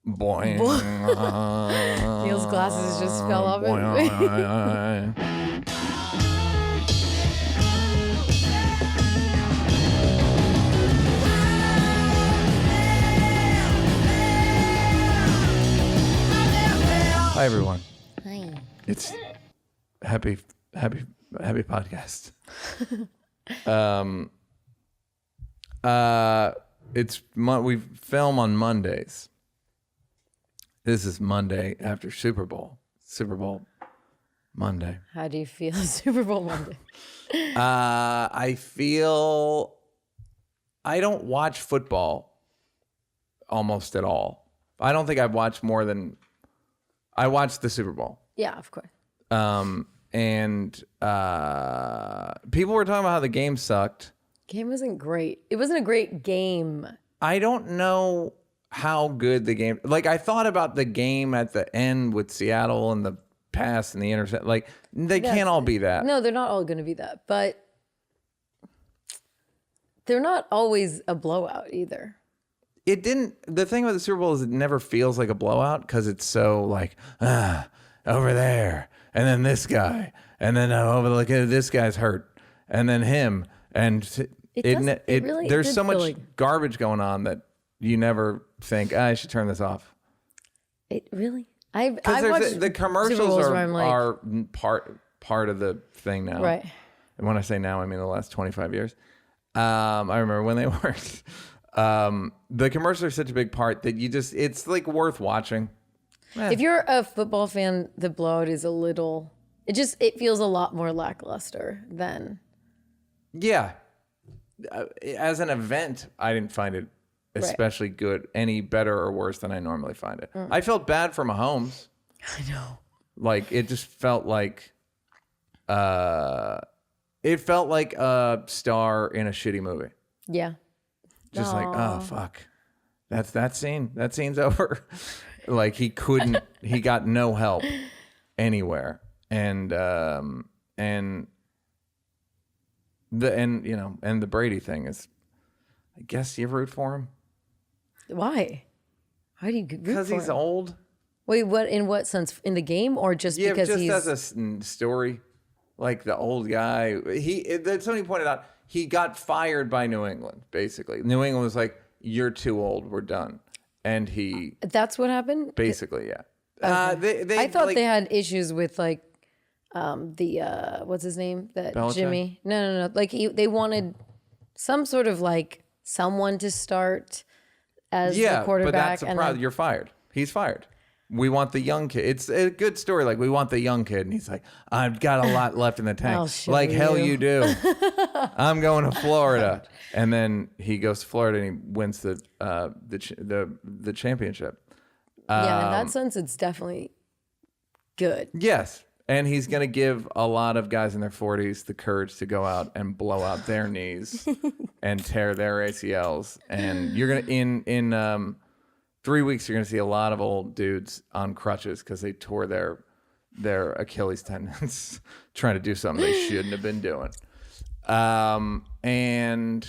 Boing. Neal's glasses just fell off. Hi everyone. Hi. It's happy podcast. We film on Mondays. This is Monday after Super Bowl Monday. How do you feel Super Bowl Monday? I feel I don't watch football almost at all. I don't think I've watched more than I watched the Super Bowl. Yeah, of course. And people were talking about how the game sucked. Game wasn't great. It wasn't a great game. I don't know how good the game. Like, I thought about the game at the end with Seattle and the pass and the intercept. Like, they can't all be that. No, they're not all going to be that. But they're not always a blowout either. It didn't. The thing about the Super Bowl is it never feels like a blowout because it's so like, over there, and then this guy, and then over look at this guy's hurt, and then him, and there's so much garbage going on that you never think I should turn this off. It really. I watched the commercials are part of the thing now. Right. And when I say now, I mean the last 25 years. I remember when they weren't. The commercials are such a big part that it's like worth watching. If you're a football fan, the blowout is it feels a lot more lackluster than. Yeah. As an event, I didn't find it especially good, any better or worse than I normally find it. I felt bad for Mahomes. I know. Like, it just felt like, it felt like a star in a shitty movie. Yeah. Just like, oh, fuck. That's that scene. That scene's over. Like, he got no help anywhere. And the Brady thing is, I guess you root for him. Why? Why do you root for him? Because he's old. Wait, in what sense? In the game or just because just he's... as a story. Like, the old guy. Somebody pointed out, he got fired by New England, basically. New England was like, you're too old, we're done. And he... That's what happened? Basically, yeah. Okay. I thought they had issues with, like, what's his name? That Belichick? Jimmy. No. Like, they wanted some sort of, like, someone to start as the quarterback. But that's the problem. You're fired. He's fired. We want the young kid. It's a good story. Like, we want the young kid. And he's like, I've got a lot left in the tank. Like, hell you do. I'm going to Florida. And then he goes to Florida and he wins the championship. Yeah, in that sense, it's definitely good. Yes. And he's going to give a lot of guys in their 40s the courage to go out and blow out their knees and tear their ACLs. And you're going to, in 3 weeks, you're going to see a lot of old dudes on crutches because they tore their Achilles tendons trying to do something they shouldn't have been doing. And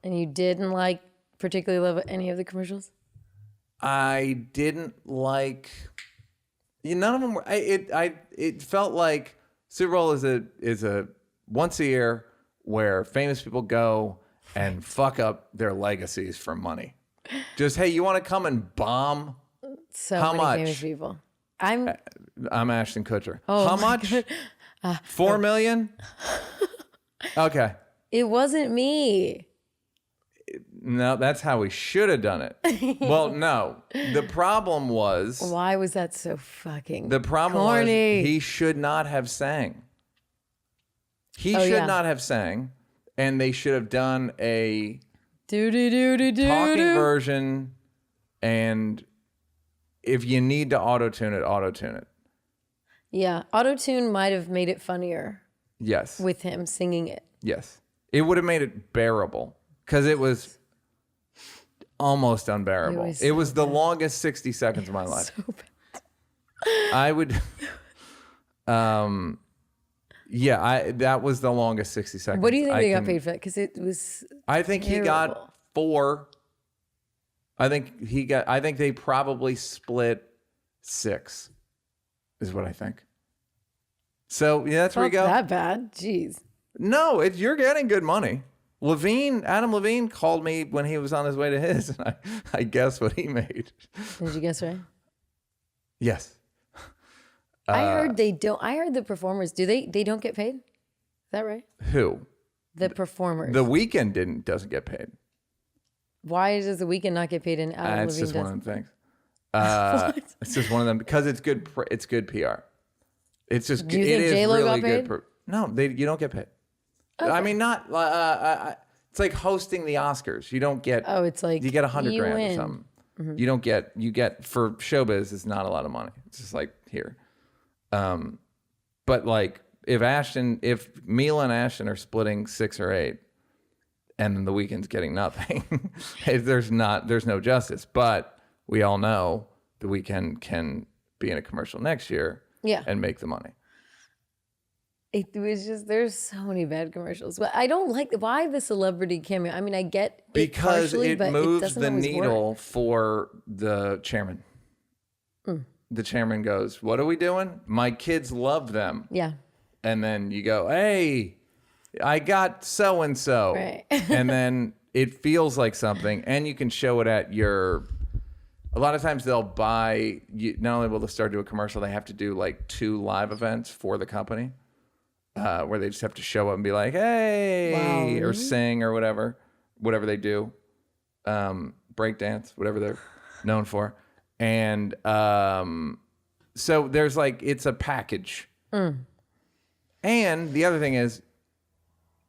you didn't particularly love any of the commercials? I didn't like. None of them were. It felt like Super Bowl is a once a year where famous people go and fuck up their legacies for money. Just, hey, you want to come and bomb? So how many much? famous people. I'm Ashton Kutcher. Oh, how much? $4 million? Okay. It wasn't me. No, that's how we should have done it. Well, no. The problem was... Why was that so fucking The problem corny? was he should not have sang. He should not have sang. And they should have done a talking version. And if you need to auto-tune it. Yeah. Auto-tune might have made it funnier. Yes. With him singing it. Yes. It would have made it bearable. Because it was almost unbearable. It was the longest 60 seconds of my life. So bad. I would, that was the longest 60 seconds. What do you think they got paid for that? Because it was I think terrible. he got 4. I think they probably split 6 is what I think. So yeah, that's where you go. Not that bad. Jeez. No, you're getting good money. Adam Levine called me when he was on his way to his, and I guessed what he made. Did you guess right? Yes. I heard they don't. I heard the performers, they don't get paid? Is that right? Who? The performers. The Weeknd doesn't get paid. Why does the Weeknd not get paid and Adam Levine It's just doesn't? one of them things. It's just one of them because it's good. It's good PR. It's just. Do you it think is J-Lo really got paid? good. No, you don't get paid. Okay. I mean, not. It's like hosting the Oscars. You don't get. Oh, it's like you get $100,000 or win. something. Mm-hmm. You get for showbiz. It's not a lot of money. It's just like here. But like if Mila and Ashton are splitting 6 or 8, and then the Weeknd's getting nothing, there's no justice. But we all know the Weeknd can be in a commercial next year, and make the money. It was just, there's so many bad commercials. But I don't like, why the celebrity cameo? I mean, I get it because partially, it but moves doesn't the always needle work. for the chairman. The chairman goes, "What are we doing? My kids love them." Yeah. And then you go, "Hey, I got so and so," Right. and then it feels like something, and you can show it at your. A lot of times they'll buy. Not only will they start to do a commercial, they have to do like 2 live events for the company, where they just have to show up and be like, "Hey," Wow. or sing or whatever they do, break dance, whatever they're known for, and so there's like it's a package. And the other thing is,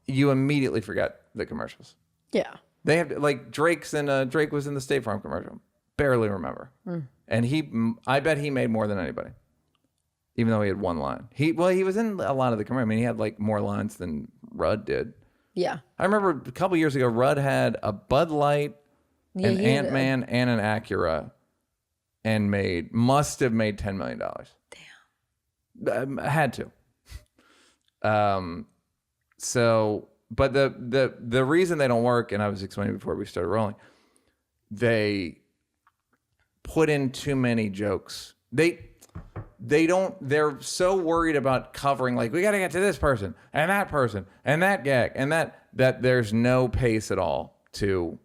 you immediately forget the commercials. Yeah. They have like Drake was in the State Farm commercial. Barely remember. And I bet he made more than anybody, even though he had 1 line. He was in a lot of the commercials. I mean, he had like more lines than Rudd did. Yeah. I remember a couple years ago, Rudd had a Bud Light, an Ant-Man, and an Acura, and must have made $10 million. Damn. Had to. So, but the reason they don't work, and I was explaining before we started rolling, they put in too many jokes. They're so worried about covering, like, we got to get to this person and that gag and that there's no pace at all to.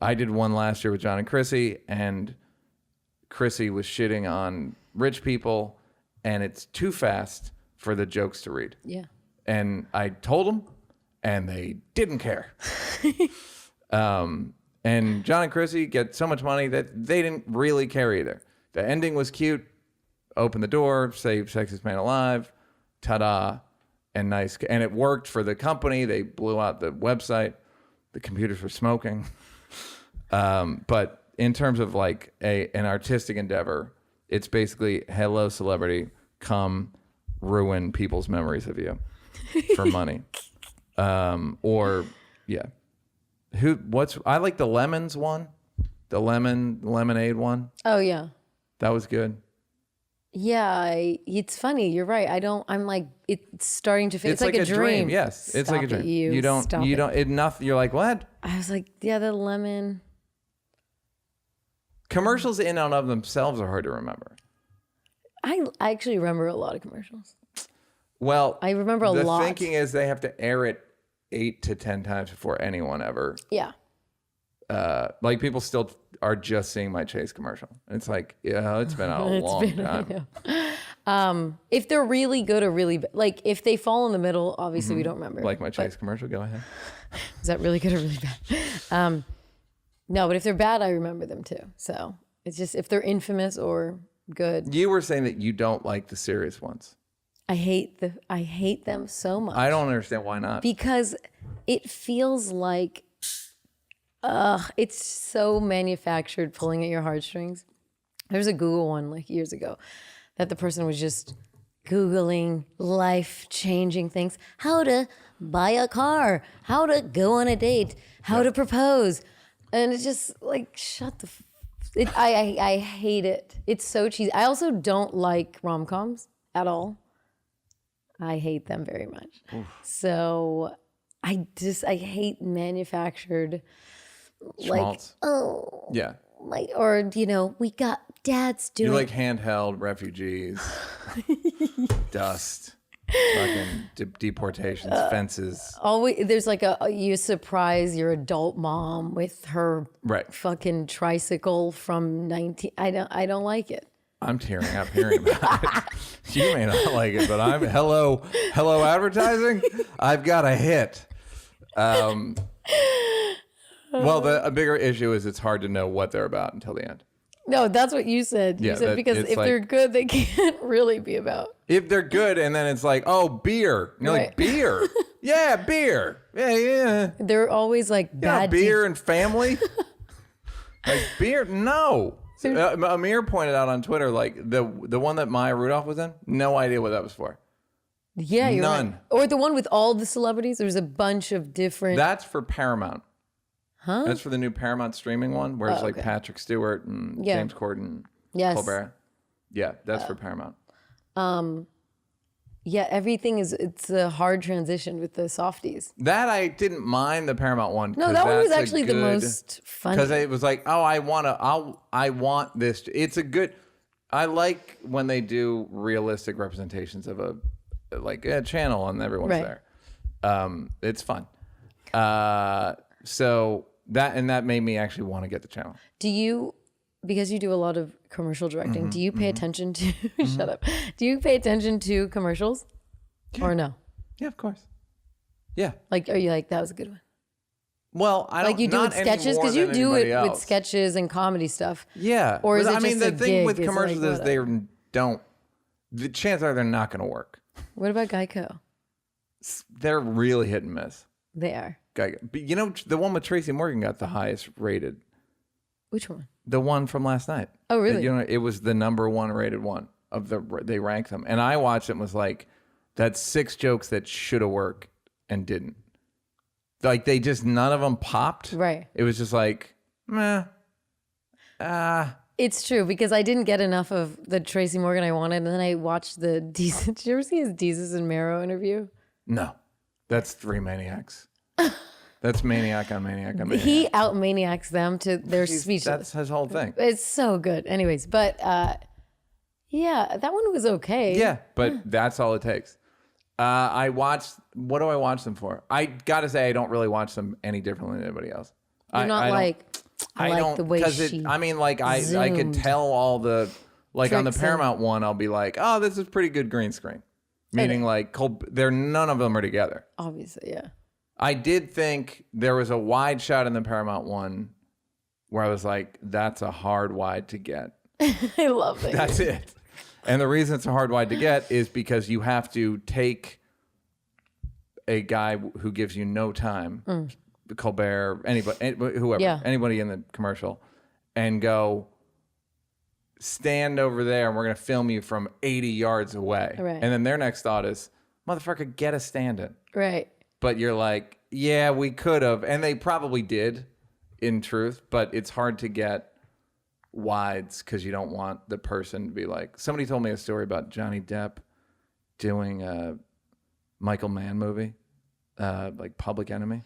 I did one last year with John and Chrissy, and Chrissy was shitting on rich people, and it's too fast for the jokes to read. Yeah. And I told them, and they didn't care. And John and Chrissy get so much money that they didn't really care either. The ending was cute. Open the door, save Sexiest Man Alive, ta-da, and nice. And it worked for the company. They blew out the website. The computers were smoking. But in terms of like an artistic endeavor, it's basically, hello, celebrity, come ruin people's memories of you for money. Or, yeah. I like the lemons one, the lemonade one. Oh, yeah. That was good. Yeah, it's funny. You're right. I'm like, it's starting to feel. It's like a dream. Yes, it's like a dream. You don't. Nothing. You're like, what? I was like, yeah, the lemon. Commercials in and of themselves are hard to remember. I actually remember a lot of commercials. Well, I remember a lot. The thinking is they have to air it 8 to 10 times before anyone ever. Yeah. Like people still are just seeing my Chase commercial. It's like, yeah, it's been out a long time. If they're really good or really bad, like if they fall in the middle, obviously we don't remember. Like my Chase commercial. Go ahead. Is that really good or really bad? No, but if they're bad, I remember them too. So it's just if they're infamous or good. You were saying that you don't like the serious ones. I hate them so much. I don't understand why not. Because it feels like it's so manufactured, pulling at your heartstrings. There's a Google one like years ago that the person was just Googling life-changing things. How to buy a car, how to go on a date, how to propose. And it's just like, shut the I hate it. It's so cheesy. I also don't like rom-coms at all. I hate them very much. Oof. So I hate manufactured, schmaltz. like, oh, yeah, or we got dads doing. You like handheld refugees, dust, fucking deportations, fences. Always, there's like you surprise your adult mom with her fucking tricycle from 19. I don't like it. I'm tearing up hearing about it. You may not like it, but I'm hello advertising. I've got a hit. Well, a bigger issue is it's hard to know what they're about until the end. No, that's what you said. You said because if they're good, they can't really be about. If they're good, and then it's like, oh, beer. And you're like, beer? Yeah, beer. Yeah. They're always like bad. Beer and family? Like, beer? No. Amir pointed out on Twitter, like, the one that Maya Rudolph was in, no idea what that was for. Yeah, you're None. right. Or the one with all the celebrities. There was a bunch of different. That's for Paramount. Huh? That's for the new Paramount streaming one, where it's like Patrick Stewart and James Corden, Colbert. Yeah, that's for Paramount. Yeah, it's a hard transition with the softies. That I didn't mind the Paramount one. No, that one was actually the most fun. Because it was like, oh, I want this. It's a good. I like when they do realistic representations of a channel and everyone's there. It's fun. So that made me actually want to get the channel. Do you, because you do a lot of commercial directing, do you pay attention to shut up? Do you pay attention to commercials? Or no? Yeah, of course. Yeah. Like, are you like, that was a good one? Well, I don't like you do with sketches, because you do it with sketches and comedy stuff. Yeah. Or is it just the thing gig? with commercials is the chances are they're not going to work. What about Geico? They're really hit and miss. They are. But the one with Tracy Morgan got the highest rated. Which one? The one from last night. Oh, really? It was the number one rated one they ranked them. And I watched it and was like, that's 6 jokes that should have worked and didn't. Like none of them popped. Right. It was just like, meh. It's true, because I didn't get enough of the Tracy Morgan I wanted, and then I watched the Desus. Did you ever see his Desus and Mero interview? No. That's 3 maniacs. That's maniac on maniac on maniac. He out-maniacs them to their speechless. That's his whole thing. It's so good. Anyways, but yeah, that one was okay. Yeah, but that's all it takes. I watched, what do I watch them for? I gotta say, I don't really watch them any differently than anybody else. You're not like, I like the way she I could tell all the, like on the Paramount one, I'll be like, oh, this is pretty good green screen. Meaning none of them are together. Obviously, yeah. I did think there was a wide shot in the Paramount one where I was like, that's a hard wide to get. I love it. That's it. And the reason it's a hard wide to get is because you have to take a guy who gives you no time, Colbert, anybody, whoever, anybody in the commercial, and go, stand over there and we're going to film you from 80 yards away. Right. And then their next thought is, motherfucker, get a stand-in. Right. But you're like, yeah, we could have. And they probably did, in truth. But it's hard to get wides because you don't want the person to be like... Somebody told me a story about Johnny Depp doing a Michael Mann movie, like Public Enemy.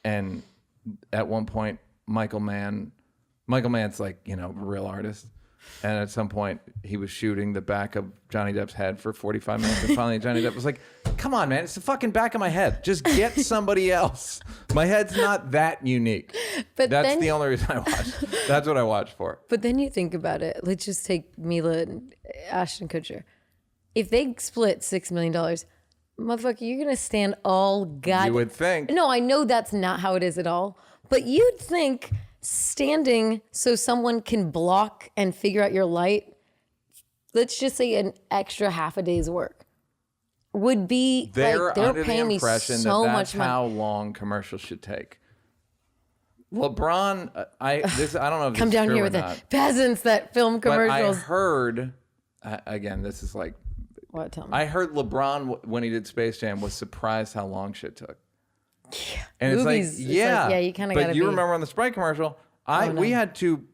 And at one point, Michael Mann's like, a real artist. And at some point, he was shooting the back of Johnny Depp's head for 45 minutes. And finally, Johnny Depp was like, come on, man. It's the fucking back of my head. Just get somebody else. My head's not that unique. But that's the only reason I watch. That's what I watch for. But then you think about it. Let's just take Mila and Ashton Kutcher. If they split $6 million, motherfucker, you're going to stand all God. You would think. No, I know that's not how it is at all. But you'd think... standing so someone can block and figure out your light, let's just say an extra half a day's work, would be they're under paying the impression me so that's much money. how long commercials should take. LeBron, I don't know if come this down is true here or with not, the peasants that film commercials. But I heard, again, this is like, what? Tell me. I heard LeBron when he did Space Jam was surprised how long shit took. Yeah. And Movies, it's like, yeah, you kind of got to. But you remember on the Sprite commercial, we had to.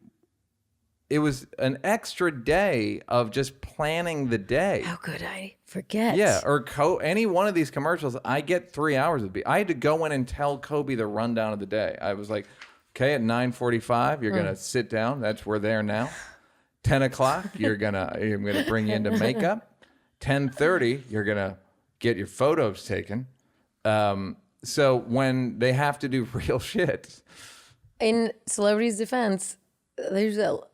It was an extra day of just planning the day. How could I forget? Yeah, or any one of these commercials, I get 3 hours of I had to go in and tell Kobe the rundown of the day. I was like, Okay, at 9:45, you're gonna sit down. That's we're there now. 10 o'clock, I'm gonna bring you into makeup. 10:30, you're gonna get your photos taken. So when they have to do real shit, In Celebrity's defense,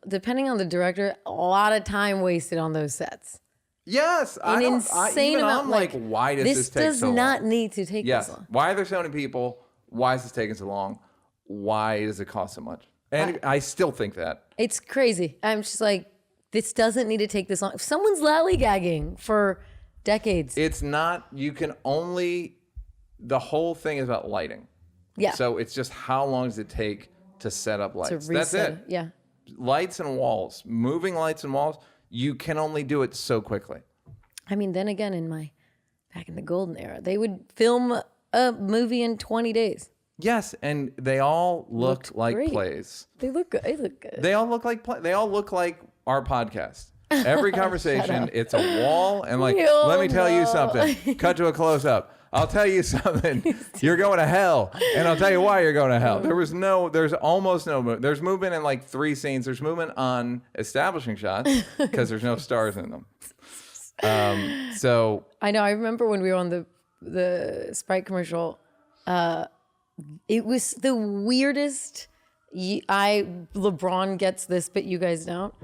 depending on the director, a lot of time wasted on those sets. yes, An insane amount. I'm like, why does this take does so not long? need to take Yes, this long. why are there so many people? Why is this taking so long? Why does it cost so much? And I still think that. It's crazy. I'm just like, this doesn't need to take this long. If someone's lollygagging for decades. It's not, you can only, the whole thing is about lighting. Yeah. So it's just how long does it take to set up lights? to That's reset it. Yeah. Lights and walls, moving lights and walls, you can only do it so quickly. I mean, then again, back in the golden era, they would film a movie in 20 days. Yes, and they all looked like great. plays. They look good. They look good. They all look like they all look like our podcast. Every conversation, it's a wall, and like, We all let me tell you know. something. Cut to a close up. I'll tell you something. You're going to hell, and I'll tell you why you're going to hell. There's almost no movement. There's movement in like 3 scenes. There's movement on establishing shots because there's no stars in them. So I know. I remember when we were on the Sprite commercial. It was the weirdest. LeBron gets this, but you guys don't.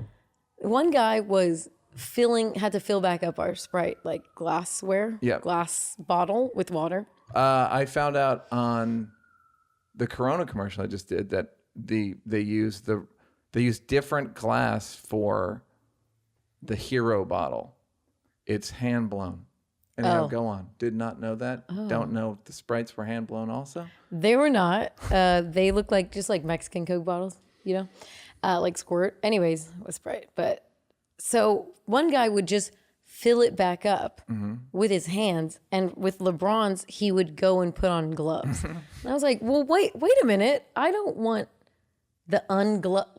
One guy had to fill back up our Sprite, like glassware, glass bottle with water. I found out on the Corona commercial I just did that they use different glass for the Hero bottle. It's hand blown. Anyhow, go on. Did not know that. Don't know if the Sprites were hand blown also. They were not. They look like just like Mexican Coke bottles, like Squirt. Anyways, with Sprite. But so one guy would just fill it back up with his hands, and with LeBron's, he would go and put on gloves. And I was like, well, wait a minute. I don't want the ungloved.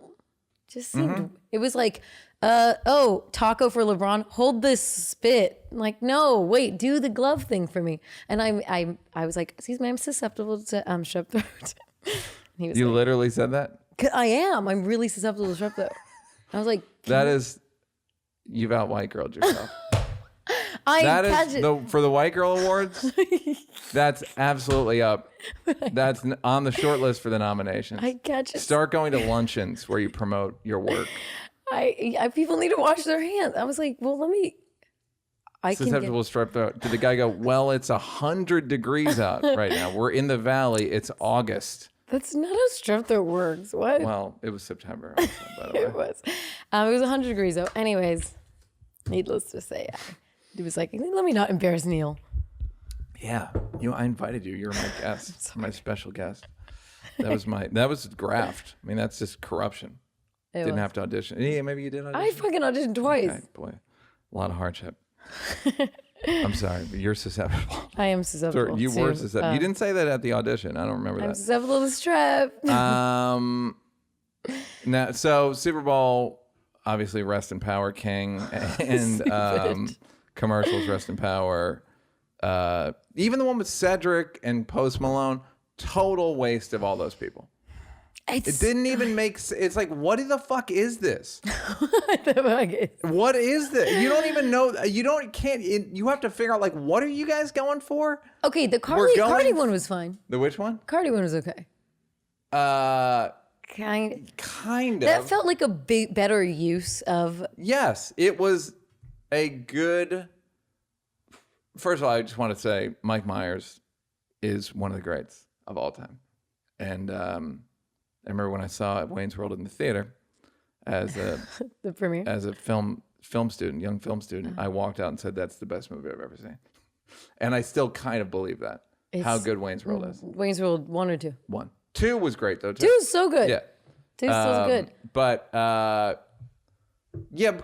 Just seemed. It was like, taco for LeBron. Hold this spit. I'm like, no, wait, do the glove thing for me. And I was like, excuse me, I'm susceptible to strep throat. He was You like, literally said that? I am. I'm really susceptible to strep throat. I was like, You've out white girled yourself. For the White Girl Awards, that's absolutely up. That's on the short list for the nominations. I catch it. Start going to luncheons where you promote your work. People need to wash their hands. I was like, well, let me. Susceptible strep throat. Did the guy go, well, it's 100 degrees out right now. We're in the valley. It's August. That's not how strep throat works. What? Well, it was September also, by the way. It was. It was 100 degrees though. Anyways, needless to say, it was like, let me not embarrass Neal. Yeah, I invited you. You're my guest, my special guest. That was graft. I mean, that's just corruption. Didn't have to audition. Yeah, maybe you did audition. I fucking auditioned twice. Okay, boy, a lot of hardship. I'm sorry, but you're susceptible. I am susceptible. You were susceptible. You didn't say that at the audition. I don't remember that. I'm susceptible to strep. Now, so Super Bowl, obviously, rest in power, King, and commercials, rest in power. Even the one with Cedric and Post Malone, total waste of all those people. It didn't even make sense. It's like, what the fuck is this? What is this? You don't even know. You have to figure out, like, what are you guys going for? Okay, the Cardi one was fine. The which one? Cardi one was okay. Kind of. That felt like a better use of. Yes, it was a good. First of all, I just want to say Mike Myers is one of the greats of all time, and I remember when I saw Wayne's World in the theater as a the premiere as a young film student. I walked out and said, "That's the best movie I've ever seen," and I still kind of believe that. How good Wayne's World is. Wayne's World 1 or 2? 1. 2 was great though. 2 was so good. Yeah. 2 so good. But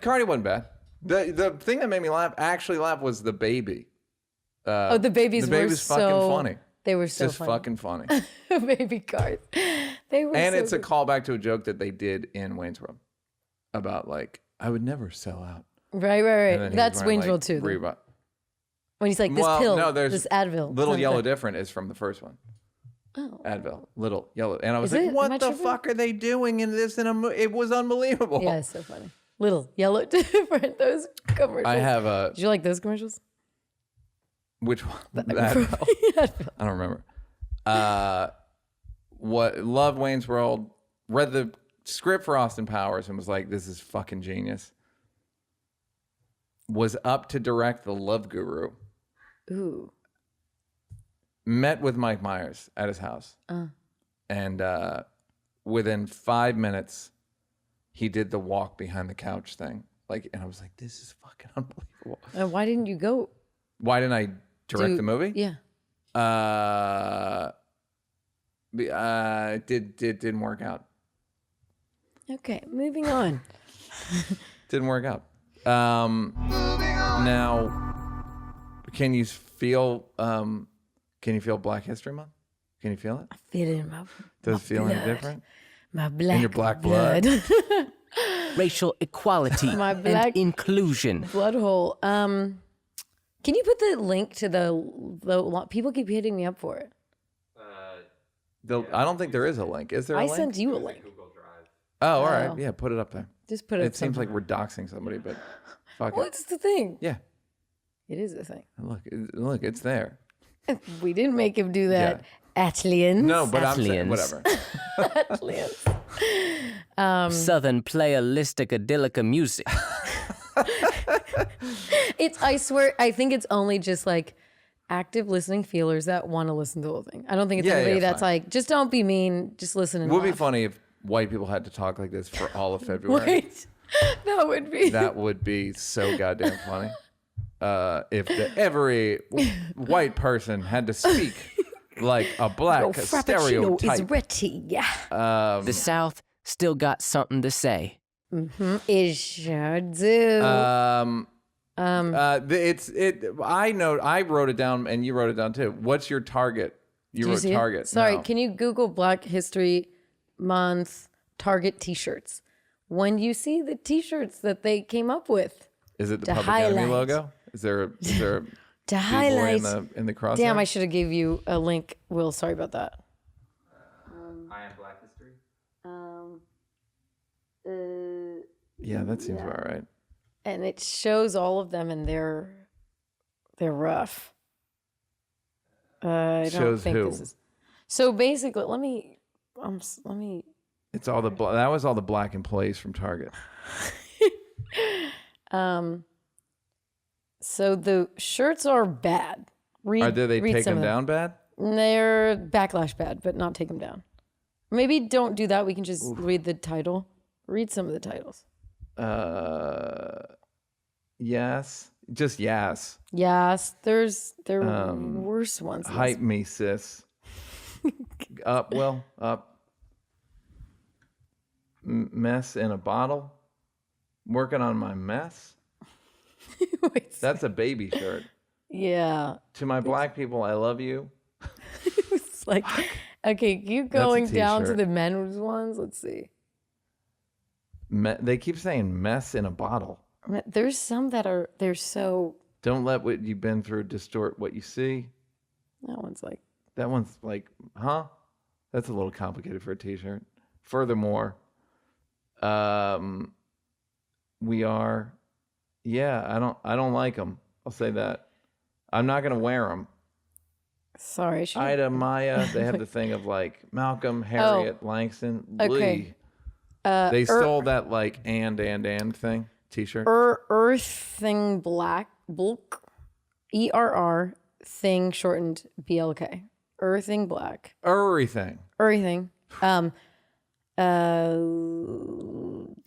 Cardi wasn't bad. The thing that made me actually laugh was the baby. The babies were fucking funny. They were so just funny. fucking funny. Baby cars. They were. And so it's good. a callback to a joke that they did in Wayne's World about, like, I would never sell out. Right. That's Wayne's World 2. When he's like, this pill, this Advil. Little Yellow Different is from the first one. Advil, little yellow. And I was Is like, it? Am I what the tripping? fuck are they doing in this? It was unbelievable. Yeah, it's so funny. Little yellow different. Those commercials. I have a. Did you like those commercials? Which one? Advil. I don't remember. Loved Wayne's World. Read the script for Austin Powers and was like, this is fucking genius. Was up to direct The Love Guru. Ooh. Met with Mike Myers at his house. And within 5 minutes, he did the walk behind the couch thing. And I was like, this is fucking unbelievable. And why didn't you go? Why didn't I direct the movie? Yeah. It didn't work out. Okay, moving on. Didn't work out. Now, can you feel Black History Month? Can you feel it? I feel it in my Does it feel any blood. different? My black In your black blood. Racial equality My black and inclusion. blood hole. Can you put the link to the people keep hitting me up for it? I don't think there is a link. Is there a I link? sent you a link. Oh, all right. Yeah, put it up there. Just put it. It seems like we're doxing somebody, but fuck it. What's the thing? Yeah. It is the thing. Look, it's there. We didn't make him do that. Atlians. No, but I'm saying Atlians. whatever. Atlians. Southern playalistic idyllica music. I swear, I think it's only just like active listening feelers that want to listen to the whole thing. I don't think it's anybody that's fine. like, just don't be mean, just listen and Would be laugh. funny if white people had to talk like this for all of February. Wait, that would be. That would be so goddamn funny. If every white person had to speak like a black Your frappuccino is stereotype. ready. The South still got something to say. It sure do. I wrote it down and you wrote it down too. What's your target? You Did wrote you see it? Target. Sorry, No. can you Google Black History Month Target T-shirts? When you see the T-shirts that they came up with Is it the to Public Enemy highlight. logo? Is there a to B-boy highlight. in the crosshair? Damn, I should have gave you a link. Will, sorry about that. I am Black History. Yeah, that seems about right. And it shows all of them, and they're rough. I don't Shows think who? this is. So basically, let me. It's all that was all the black employees from Target. So the shirts are bad. Did they read take some them of down bad? They're backlash bad, but not take them down. Maybe don't do that. We can just read the title. Read some of the titles. Yes. Just yes. Yes, there are worse ones. than this. Hype me, sis. Up. Mess in a bottle. Working on my mess. Wait, That's a baby shirt. yeah, To my black people, I love you. it's like okay. Keep going down to t-shirt. the men's ones. Let's see. They keep saying mess in a bottle. There's some that are they're so. Don't let what you've been through distort what you see. That one's like That one's like, huh? That's a little complicated for a t-shirt. Furthermore, we are, yeah, I don't like them. I'll say that. I'm not going to wear them. sorry. I should've- Ida, Maya, they have the thing of like Malcolm, Harriet, Langston, Okay. Lee. They stole that like and thing t-shirt. Earthing Black bulk, ERR thing shortened BLK. Earthing Black. Everything. Everything.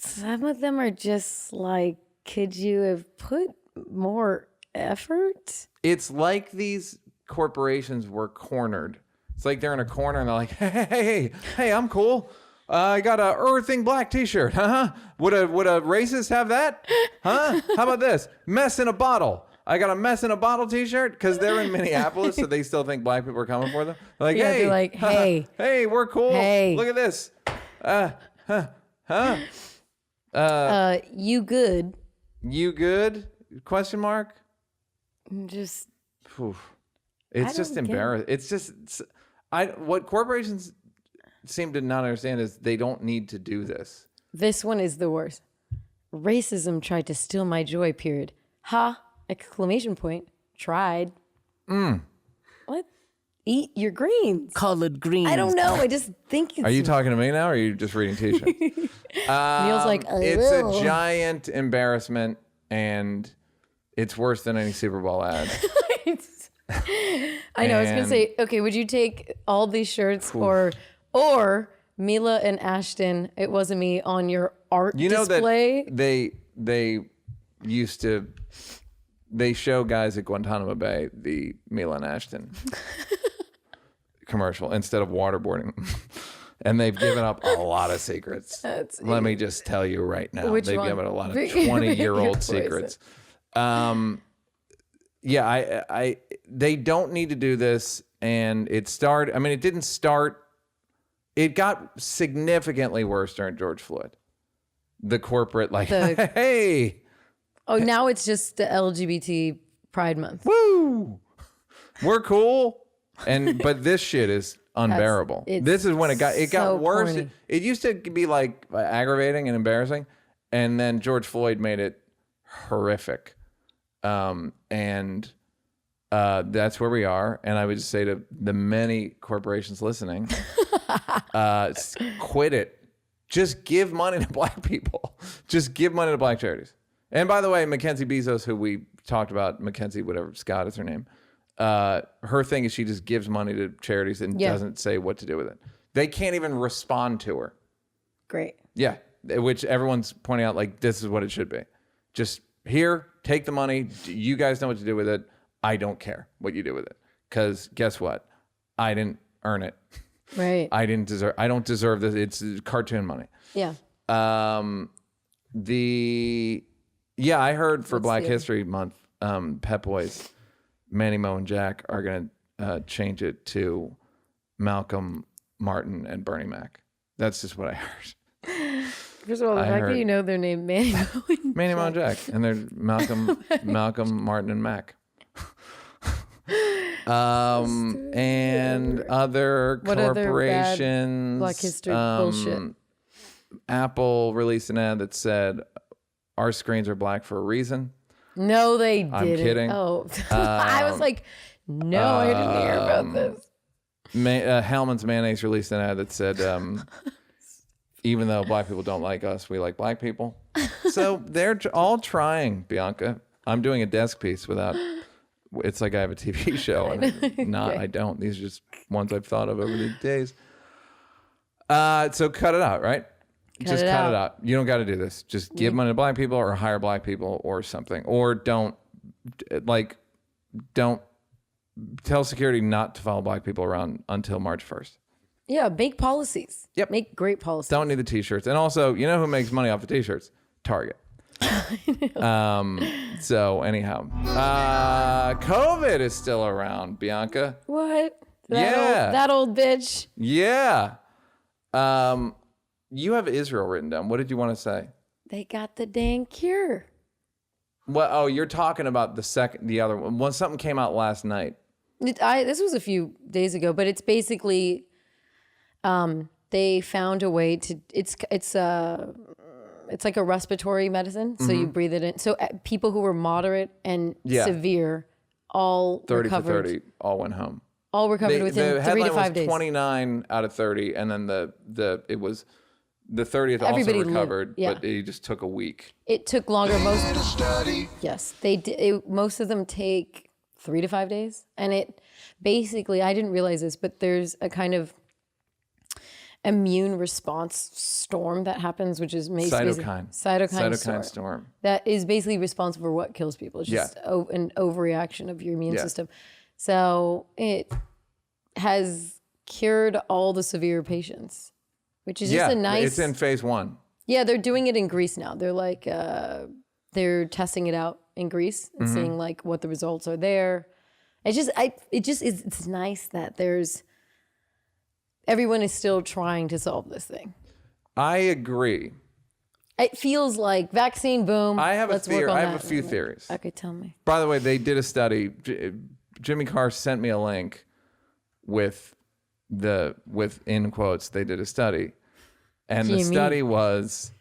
Some of them are just like, could you have put more effort? It's like these corporations were cornered. It's like they're in a corner and they're like, hey, I'm cool. I got a Earthing Black t-shirt. Huh? Would a racist have that? Huh? How about this? Mess in a bottle. I got a mess in a bottle t-shirt because they're in Minneapolis, so they still think black people are coming for them. They're like, Yeah, hey, they're like, hey. hey, we're cool. Hey. Look at this. You good? You good? Question mark. Just Oof. It's I just don't get it. embarrassing. It's just What corporations seem to not understand is they don't need to do this. This one is the worst. Racism tried to steal my joy, period. Ha! Exclamation point. Tried. What? Eat your greens. Collard greens. I don't know. I just think it's... Are you talking to me now, or are you just reading T-shirts? Neal's like, It's a giant embarrassment, and it's worse than any Super Bowl ad. I know. I was gonna say, okay, would you take all these shirts or Mila and Ashton? It wasn't me on your art display. That they used to. They show guys at Guantanamo Bay the Mila and Ashton commercial instead of waterboarding them. And they've given up a lot of secrets. Let me just tell you right now. They've given a lot of 20-year-old secrets. Yeah, they don't need to do this. And it didn't start. It got significantly worse during George Floyd. The corporate, hey. Oh, now it's just the LGBT Pride Month. Woo! We're cool. But this shit is unbearable. This is when it got worse. Corny. It used to be like aggravating and embarrassing, and then George Floyd made it horrific. And that's where we are. And I would just say to the many corporations listening, quit it. Just give money to black people. Just give money to black charities. And by the way, Mackenzie Bezos, who we talked about, Mackenzie, whatever, Scott is her name. Her thing is she just gives money to charities and doesn't say what to do with it. They can't even respond to her. Great. Yeah, which everyone's pointing out, like, this is what it should be. Just here, take the money. You guys know what to do with it. I don't care what you do with it. Because guess what? I didn't earn it. Right. I don't deserve this. It's cartoon money. Yeah. I heard for Black History Month, Pep Boys, Manny Mo and Jack are going to change it to Malcolm, Martin, and Bernie Mac. That's just what I heard. First of all, the fact that you know their name, Manny Mo and Jack. And they're Malcolm, Martin, and Mac. And other corporations. Black History bullshit. Apple released an ad that said, our screens are black for a reason. No, they didn't. I'm kidding. Oh, I was like, no, I didn't hear about this. Hellman's Mayonnaise released an ad that said, even though black people don't like us, we like black people. So they're all trying, Bianca. I'm doing a desk piece without, it's like I have a TV show and I don't. These are just ones I've thought of over the days. So cut it out, right? Cut it out. You don't got to do this. Just give money to black people or hire black people or something. Or don't tell security not to follow black people around until March 1st. Yeah, make policies. Yep. Make great policies. Don't need the t-shirts. And also, you know who makes money off the t-shirts? Target. So anyhow, COVID is still around, Bianca. What? That old bitch. Yeah. You have Israel written down. What did you want to say? They got the dang cure. Well, oh, you're talking about the other one. When something came out last night. This was a few days ago, but it's basically, they found a way to. It's like a respiratory medicine, so you breathe it in. So people who were moderate and severe, all 30 recovered. for 30, all went home. All recovered within 3 to 5 days. 29 out of 30, and then it was the 30th Everybody also recovered, lived, but it just took a week. It took longer. Yes, they did. Most of them take 3 to 5 days, and it basically, I didn't realize this, but there's a kind of immune response storm that happens, which is cytokine storm that is basically responsible for what kills people. It's just an overreaction of your immune system. So it has cured all the severe patients, which is just a nice. It's in phase 1. Yeah, they're doing it in Greece now. They're like they're testing it out in Greece and seeing like what the results are there. It's nice that everyone is still trying to solve this thing. I agree. It feels like vaccine boom. I have a theory. I have a few theories. Okay, tell me. By the way, they did a study. Jimmy Carr sent me a link with in quotes, they did a study. And the Jimmy. study was,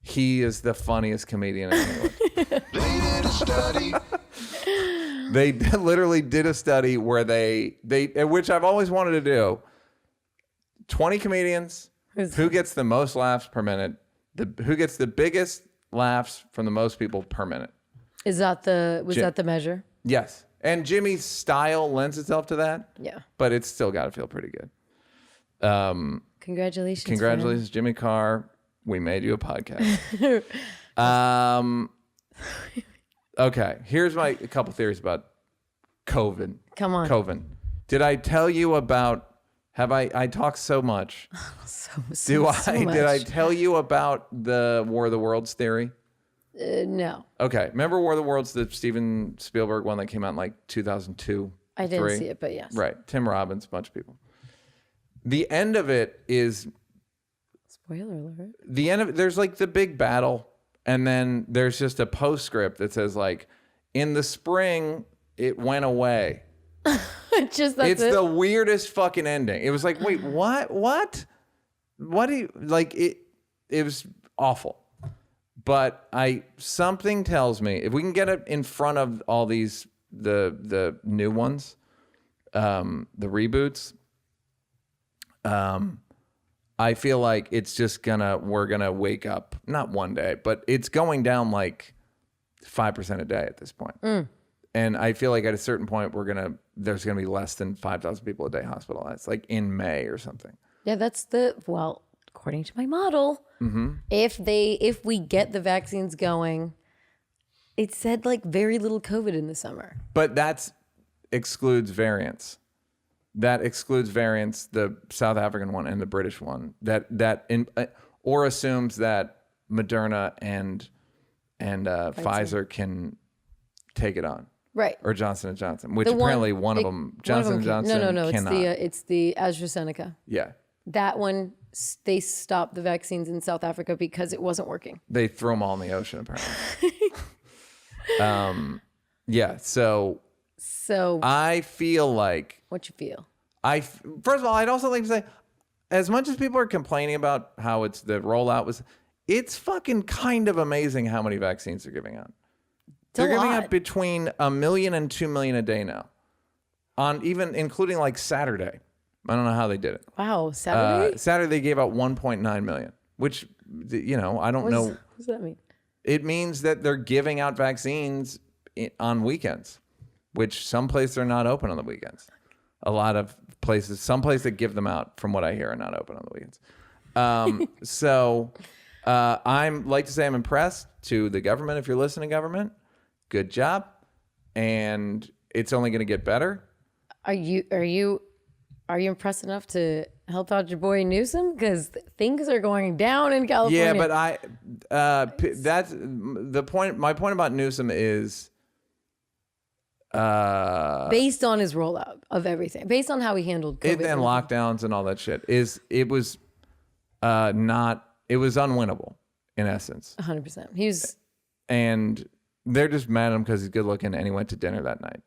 he is the funniest comedian in England. They did a study. They literally did a study where they which I've always wanted to do. 20 comedians, who gets the most laughs per minute, who gets the biggest laughs from the most people per minute. Is that the measure? Yes. And Jimmy's style lends itself to that. Yeah. But it's still got to feel pretty good. Congratulations. Congratulations, Jimmy Carr. We made you a podcast. Okay. Here's a couple theories about COVID. Come on. COVID. Did I tell you about, I talked so much. So much. Did I tell you about the War of the Worlds theory? No. Okay. Remember War of the Worlds, the Steven Spielberg one that came out in like 2002? I didn't see it, but yes. Right. Tim Robbins, a bunch of people. The end of it is, Spoiler alert. the end of it, there's like the big battle, and then there's just a postscript that says like, in the spring, it went away. That's It's it. the weirdest fucking ending. It was like, wait, what do you, like, it was awful. But something tells me if we can get it in front of all these, the new ones, the reboots, I feel like it's just we're gonna wake up, not one day, but it's going down like 5% a day at this point. And I feel like at a certain point there's gonna be less than 5,000 people a day hospitalized, like in May or something. Yeah, that's according to my model, if we get the vaccines going, it said like very little COVID in the summer. But that excludes variants. That excludes variants, the South African one and the British one. Or assumes that Moderna and Pfizer can take it on. Right. Or Johnson & Johnson, which apparently one of them, Johnson & Johnson, No. cannot. It's the AstraZeneca. Yeah. That one, they stopped the vaccines in South Africa because it wasn't working. They threw them all in the ocean, apparently. Yeah, so I feel like... What you feel? First of all, I'd also like to say, as much as people are complaining about how the rollout was, it's fucking kind of amazing how many vaccines they're giving out. They're giving out between 1 million and 2 million a day now, including like Saturday. I don't know how they did it. Wow, Saturday? Saturday they gave out 1.9 million, which, I don't know. What does that mean? It means that they're giving out vaccines on weekends, which some places are not open on the weekends. A lot of places, some places that give them out, from what I hear, are not open on the weekends. So I'm like to say I'm impressed to the government. If you're listening, government, good job. And it's only going to get better. Are you impressed enough to help out your boy Newsom? Because things are going down in California. Yeah, but that's the point. My point about Newsom is based on his rollout of everything, based on how he handled COVID and lockdowns and all that shit. It was unwinnable in essence. 100%. And they're just mad at him because he's good looking and he went to dinner that night.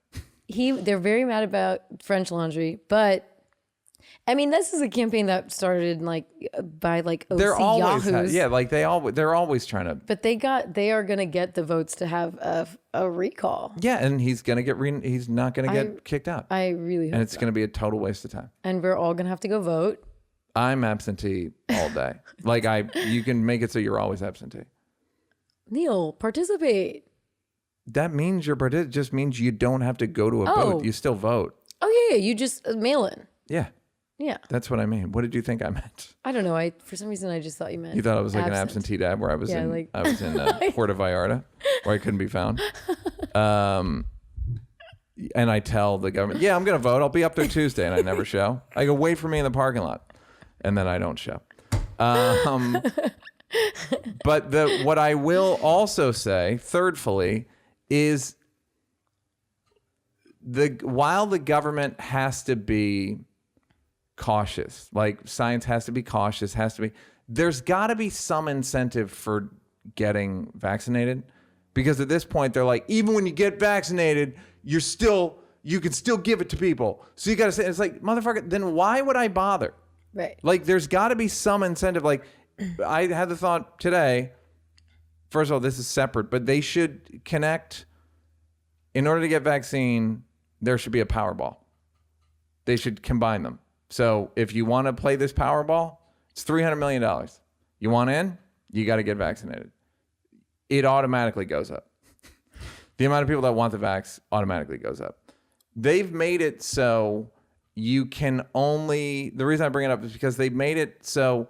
They're very mad about French laundry, but I mean, this is a campaign that started by OC They're always Yahoos. they're always trying to. But they are gonna get the votes to have a recall. Yeah, and he's gonna he's not gonna get kicked out. I really hope and it's gonna be a total waste of time. And we're all gonna have to go vote. I'm absentee all day. You can make it so you're always absentee. Neal, participate. That means it just means you don't have to go to a vote. You still vote. Oh yeah, you just mail in. Yeah. Yeah. That's what I mean. What did you think I meant? I don't know. For some reason I just thought you meant. You thought I was like absent. an absentee dad where I was in like Puerto Vallarta where I couldn't be found. And I tell the government, yeah, I'm going to vote. I'll be up there Tuesday, and I never show. I go, wait for me in the parking lot. And then I don't show. But what I will also say, thirdly, is while the government has to be cautious, like science has to be cautious, there's got to be some incentive for getting vaccinated, because at this point they're like, even when you get vaccinated, you're still you can still give it to people. So you got to say, it's like, motherfucker, then why would I bother? Right. Like, there's got to be some incentive. Like, I had the thought today, first of all, this is separate, but they should connect. In order to get vaccine, there should be a Powerball. They should combine them. So if you want to play this Powerball, it's $300 million. You want in? You got to get vaccinated. It automatically goes up. The amount of people that want the vax automatically goes up. They've made it so you can only, the reason I bring it up is because they've made it so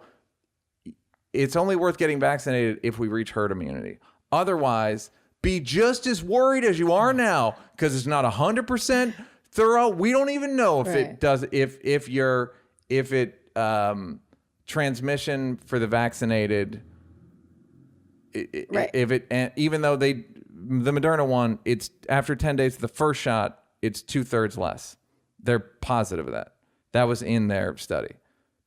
it's only worth getting vaccinated if we reach herd immunity. Otherwise, be just as worried as you are now, because it's not 100% thorough. We don't even know if it does, if transmission for the vaccinated, if it, and even though the Moderna one, it's after 10 days of the first shot, it's 2/3 less. They're positive of that. That was in their study.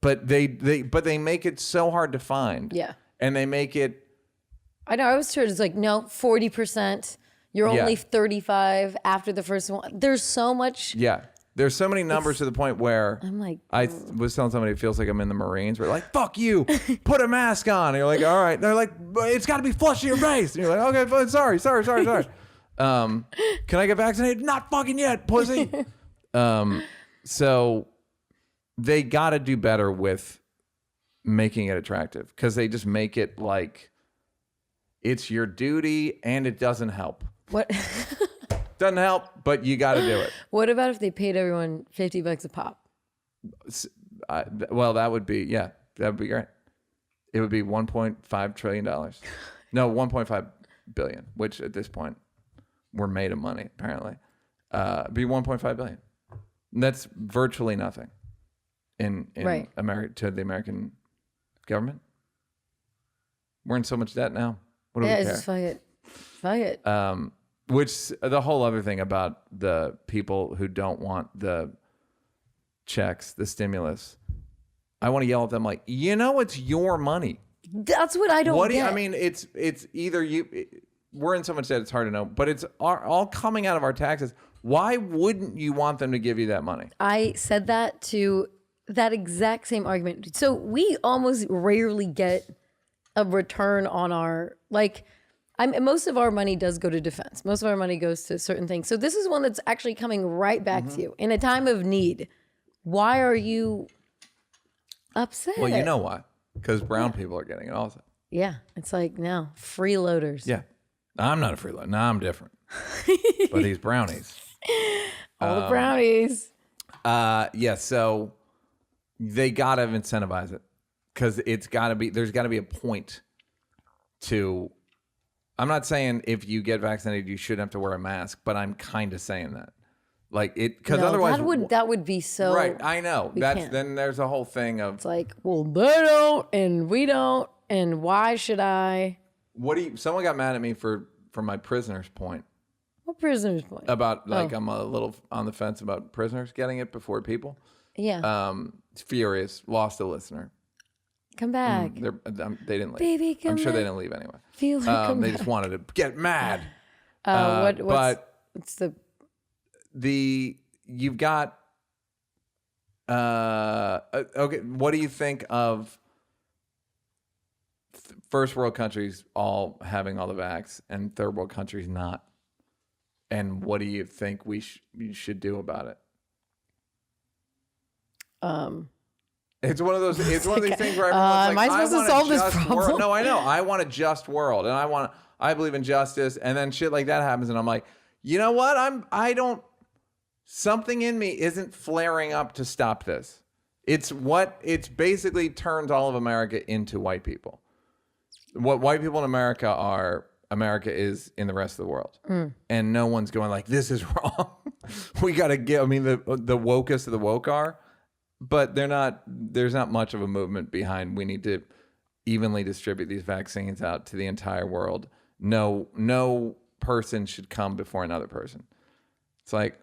But they make it so hard to find. Yeah. And they make it. I know. I was told it's like, no, 40%. You're only 35 after the first one. There's so much. Yeah. There's so many numbers to the point where I'm like, I was telling somebody it feels like I'm in the Marines. We're like, fuck you, put a mask on. And you're like, all right. And they're like, but it's got to be flush in your face. And you're like, okay, fine, sorry. Can I get vaccinated? Not fucking yet, pussy. So they got to do better with making it attractive, because they just make it like it's your duty and it doesn't help. what? Doesn't help, but you got to do it. What about if they paid everyone $50 a pop? Well, that would be great. It would be $1.5 trillion. No, 1.5 billion, which at this point we're made of money, apparently. Be 1.5 billion. And that's virtually nothing in America, to the American government. We're in so much debt now. What do we care? Just fuck it. Which the whole other thing about the people who don't want the checks, the stimulus, I want to yell at them like, it's your money. That's what I don't get. I mean, it's either we're in so much debt, it's hard to know, but it's all coming out of our taxes. Why wouldn't you want them to give you that money? I said that to that exact same argument. So we almost rarely get a return on our, most of our money does go to defense. Most of our money goes to certain things. So this is one that's actually coming right back to you in a time of need. Why are you upset? Well, you know why? Because brown people are getting it also. Yeah. It's like, no, freeloaders. Yeah. I'm not a freeloader. No, I'm different. But these brownies. All the brownies. Yeah, so they got to incentivize it, because there's got to be a point to, I'm not saying if you get vaccinated, you shouldn't have to wear a mask, but I'm kind of saying that. Because otherwise. That would be so. Right, I know. Then there's a whole thing of. It's like, well, they don't and we don't, and why should I? Someone got mad at me for my prisoner's point. What prisoner's point? About, I'm a little on the fence about prisoners getting it before people. Yeah. Furious, lost a listener. Come back. They didn't leave. Baby, come I'm sure they back. didn't leave anyway. Feel like they just wanted to get mad. What's you've got okay, what do you think of first world countries all having all the vax and third world countries not? And what do you think we should do about it? It's one of those. It's one of these things where everyone's like, am I supposed to solve this problem? No, I know. I want a just world, and I believe in justice. And then shit like that happens, and I'm like, you know what? Something in me isn't flaring up to stop this. It's basically turns all of America into white people. What white people in America are, America is in the rest of the world. And no one's going like, this is wrong. We got to get, the wokest of the woke are, but there's not much of a movement behind, we need to evenly distribute these vaccines out to the entire world. No person should come before another person. It's like,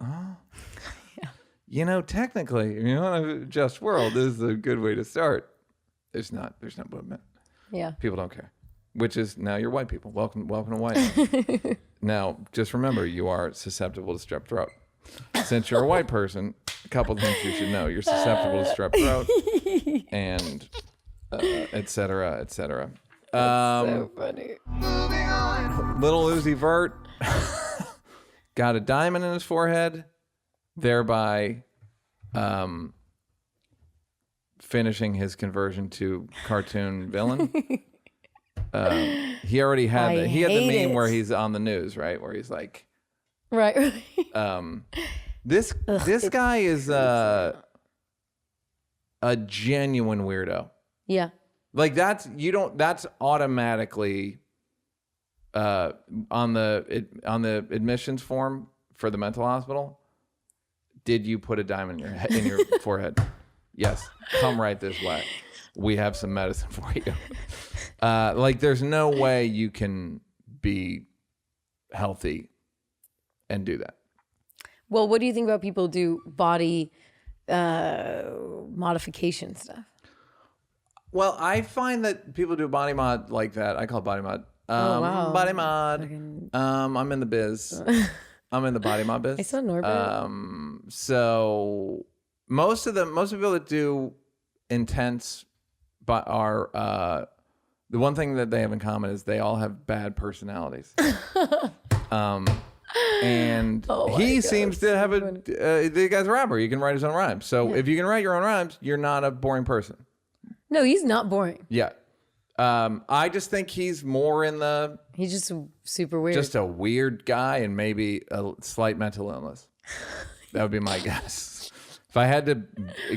technically, a just world, this is a good way to start. There's no movement. Yeah. People don't care. Which is, now you're white people. Welcome to white. Now, just remember, you are susceptible to strep throat. Since you're a white person, a couple things you should know. You're susceptible to strep throat and et cetera, et cetera. So funny. Little Uzi Vert got a diamond in his forehead, thereby finishing his conversion to cartoon villain. He already had that. He had the meme where he's on the news, right? Where he's like, Right. this guy is a genuine weirdo. Yeah. Like that's automatically on the admissions form for the mental hospital. Did you put a diamond in your forehead? Yes. Come right this way. We have some medicine for you. Like there's no way you can be healthy and do that. Well, what do you think about people do body modification stuff? Well, I find that people do body mod like that. I call it body mod. Wow. Body mod. I'm in the biz. I'm in the body mod biz. I saw Norbert. So most of the people that do intense, but are the one thing that they have in common is they all have bad personalities. And he seems to have the guy's a rapper. He can write his own rhymes. So if you can write your own rhymes, you're not a boring person. No, he's not boring. Yeah. I just think he's more in the... He's just super weird. Just a weird guy and maybe a slight mental illness. That would be my guess. If I had to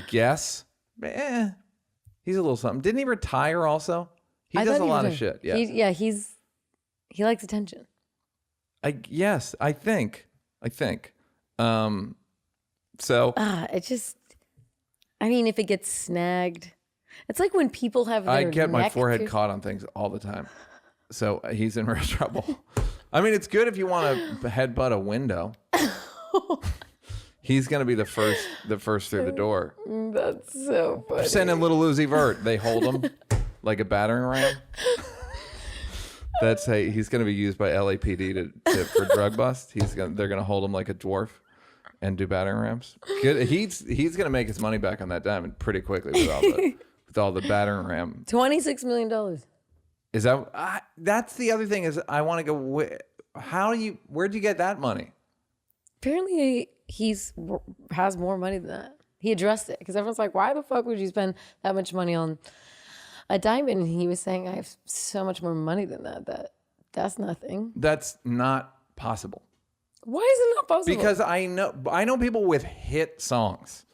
guess, he's a little something. Didn't he retire also? He does a lot of shit. Yeah. He likes attention. Yes, I think. So... it just... I mean, if it gets snagged... It's like when people have their I get my neck forehead pierced. caught on things all the time. So he's in real trouble. I mean, it's good if you want to headbutt a window. He's going to be the first through the door. That's so funny. Send in Little Uzi Vert. They hold him like a battering ram. He's going to be used by LAPD for drug bust. They're going to hold him like a dwarf and do battering rams. Good. He's going to make his money back on that diamond pretty quickly with all the battering ram. $26 million. Is that that's the other thing is I want to go where'd you get that money? Apparently has more money than that. He addressed it because everyone's like, why the fuck would you spend that much money on a diamond? And he was saying, I have so much more money than that's nothing. That's not possible. Why is it not possible? Because I know people with hit songs.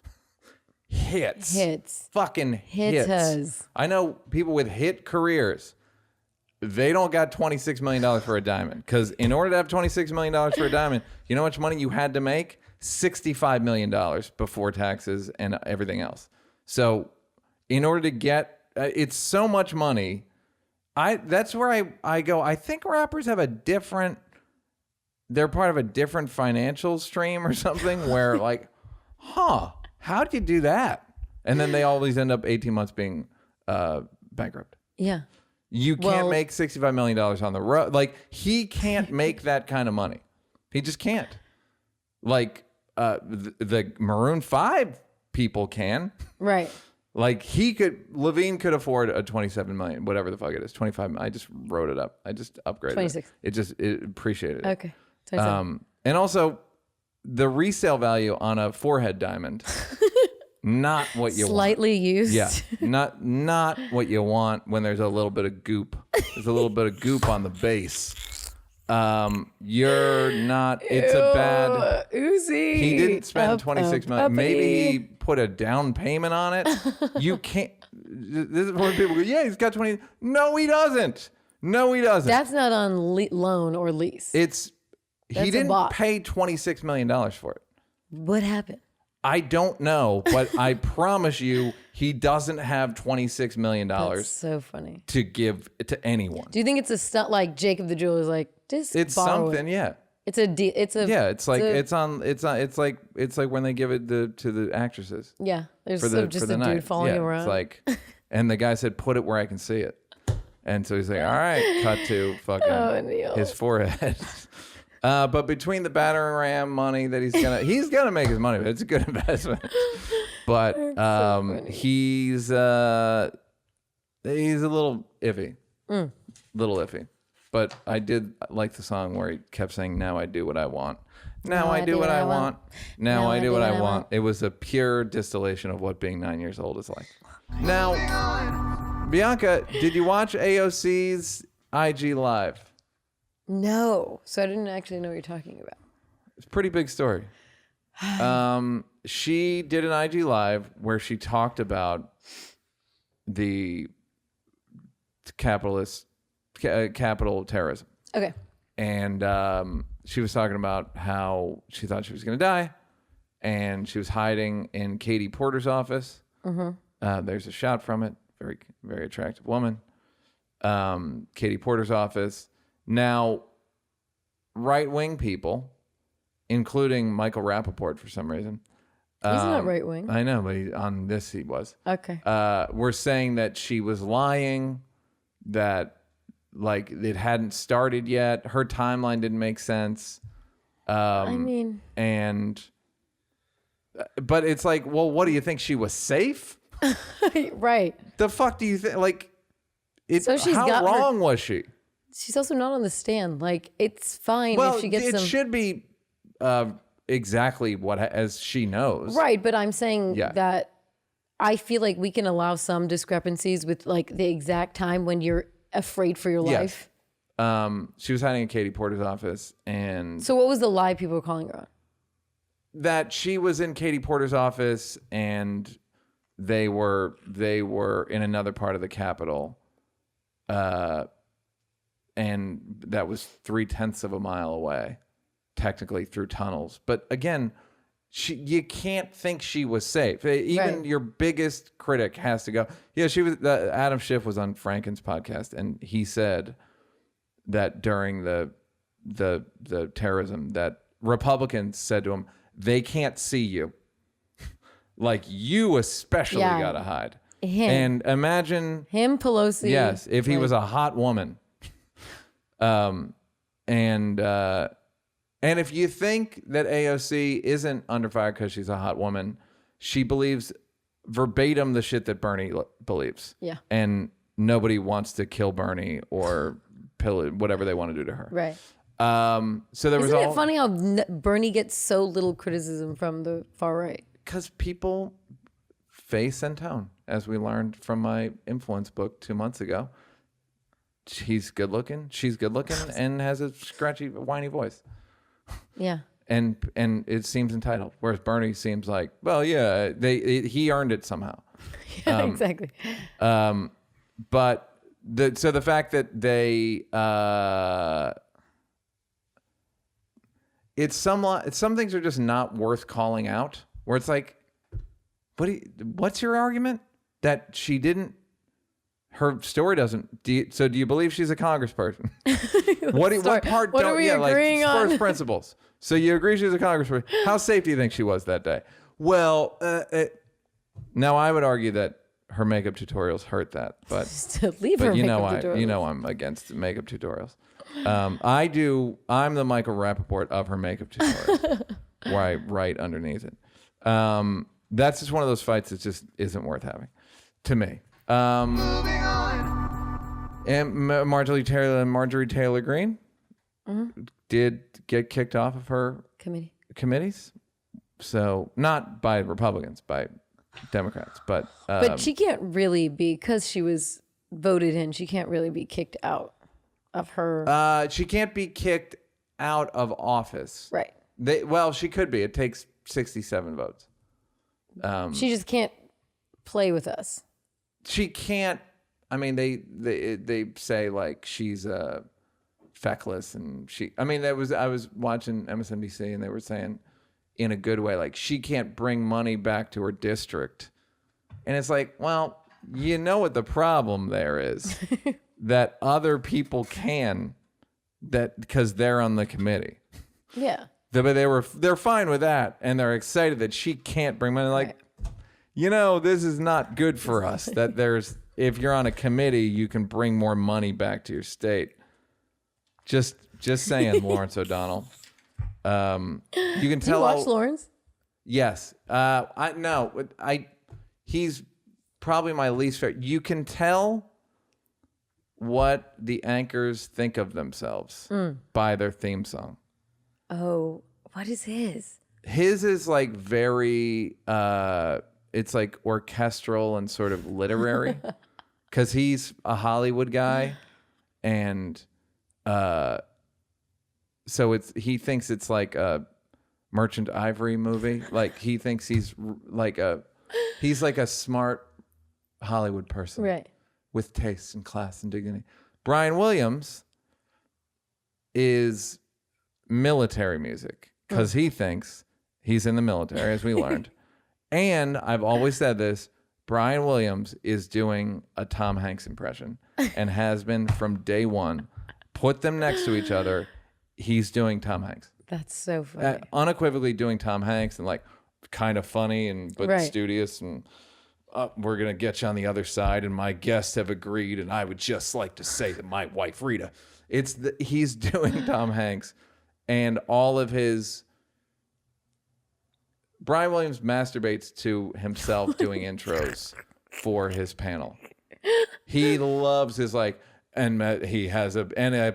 Hits. Fucking hits. I know people with hit careers. They don't got $26 million for a diamond. Because in order to have $26 million for a diamond, you know how much money you had to make? $65 million before taxes and everything else. So in order to get, it's so much money. That's where I go, I think rappers have they're part of a different financial stream or something where like, how'd you do that? And then they always end up 18 months being bankrupt. Yeah. You can't make $65 million on the road. Like, he can't make that kind of money. He just can't. Like, the Maroon 5 people can. Right. Like, Levine could afford a 27 million, whatever the fuck it is. 25, I just wrote it up. I just upgraded 26. It appreciated it. Okay. 27. And also, the resale value on a forehead diamond, not what you want. Slightly used. Yeah, not what you want when there's a little bit of goop. There's a little bit of goop on the base. You're not. It's a bad. Uzi. He didn't spend 26 million. Maybe he put a down payment on it. You can't. This is when people go, yeah, he's got 20. No, he doesn't. That's not on loan or lease. He didn't pay $26 million for it. What happened? I don't know, but I promise you, he doesn't have $26 million. That's so funny. To give to anyone. Do you think it's a stunt like Jacob the Jeweler is like, just it's borrow something, it. Yeah. It's a yeah. It's like when they give it to the actresses. Yeah, there's for the dude night. following you around. It's like, and the guy said, "Put it where I can see it," and so he's like, "All right," cut to fucking Neal. his forehead. But between the battering ram money that he's gonna make his money, but it's a good investment. But he's a little iffy. Little iffy. But I did like the song where he kept saying, "Now I do what I want. Now I do what I want. Now I do what I want." It was a pure distillation of what being 9 years old is like. Now, Bianca, did you watch AOC's IG Live? No. So I didn't actually know what you're talking about. It's a pretty big story. She did an IG Live where she talked about the capital terrorism. Okay. And she was talking about how she thought she was going to die, and she was hiding in Katie Porter's office. There's a shot from it. Very, very attractive woman. Katie Porter's office. Now, right-wing people, including Michael Rappaport for some reason. He's not right-wing. I know, but on this he was. Okay. Were saying that she was lying, that like it hadn't started yet. Her timeline didn't make sense. But it's like, well, what do you think? She was safe? Right. The fuck do you think? Like, So she's how got wrong was she? She's also not on the stand. Like, it's fine Well, if she gets it some. should be exactly what as she knows. Right, but I'm saying Yeah. that I feel like we can allow some discrepancies with like the exact time when you're afraid for your Yes. life. She was hiding in Katie Porter's office, and So what was the lie people were calling her on? that she was in Katie Porter's office, and they were in another part of the Capitol, and that was 0.3 of a mile away, technically through tunnels. But again, you can't think she was safe. Even Right. your biggest critic has to go, yeah, she was. Adam Schiff was on Franken's podcast, and he said that during the terrorism, that Republicans said to him, they can't see you. Like, you especially Yeah. got to hide. Him. And imagine, Him, Pelosi. yes, if he like- was a hot woman. And if you think that AOC isn't under fire because she's a hot woman, she believes verbatim the shit that Bernie believes. Yeah. And nobody wants to kill Bernie or pillage, whatever they want to do to her. Right. So there was Isn't all it funny how Bernie gets so little criticism from the far right? because people face and tone, as we learned from my influence book 2 months ago. He's good looking, she's good looking, and has a scratchy, whiny voice. Yeah. And it seems entitled, whereas Bernie seems like, well, yeah, he earned it somehow. Yeah, exactly. But the fact that they some things are just not worth calling out. Where it's like, what's your argument that she didn't? Her story doesn't. So do you believe she's a congressperson? What part? What are we agreeing like, on? First principles. So you agree she's a congressperson? How safe do you think she was that day? Well, now I would argue that her makeup tutorials hurt that, but Leave her you makeup tutorials. I'm against makeup tutorials. I'm the Michael Rappaport of her makeup tutorials, where I write underneath it. That's just one of those fights that just isn't worth having, to me. And Marjorie Taylor Greene did get kicked off of her committees. So not by Republicans, by Democrats, but she can't really be, because she was voted in, she can't really be kicked out of her. she can't be kicked out of office. Right. She could be. It takes 67 votes. She just can't play with us. She can't. I mean, they say like she's feckless, and I was watching MSNBC, and they were saying in a good way, like, she can't bring money back to her district, and it's like, well, you know what the problem there is, that other people can, that because they're on the committee. Yeah. But they're fine with that, and they're excited that she can't bring money. Like, this is not good for us. That if you're on a committee, you can bring more money back to your state. Just Just saying, Lawrence O'Donnell. You can Do you tell. watch Lawrence? Yes. He's probably my least favorite. You can tell what the anchors think of themselves by their theme song. Oh, what is his? His is like very, it's like orchestral and sort of literary because he's a Hollywood guy. And so he thinks it's like a Merchant Ivory movie. Like he thinks he's like a smart Hollywood person. Right. With taste and class and dignity. Brian Williams is military music because he thinks he's in the military, as we learned. And I've always said this, Brian Williams is doing a Tom Hanks impression and has been from day one. Put them next to each other. He's doing Tom Hanks. That's so funny. Unequivocally doing Tom Hanks and like kind of funny but Right. studious and we're going to get you on the other side, and my guests have agreed, and I would just like to say that my wife, Rita, he's doing Tom Hanks, and all of his... Brian Williams masturbates to himself doing intros for his panel. He loves his, like, and he has a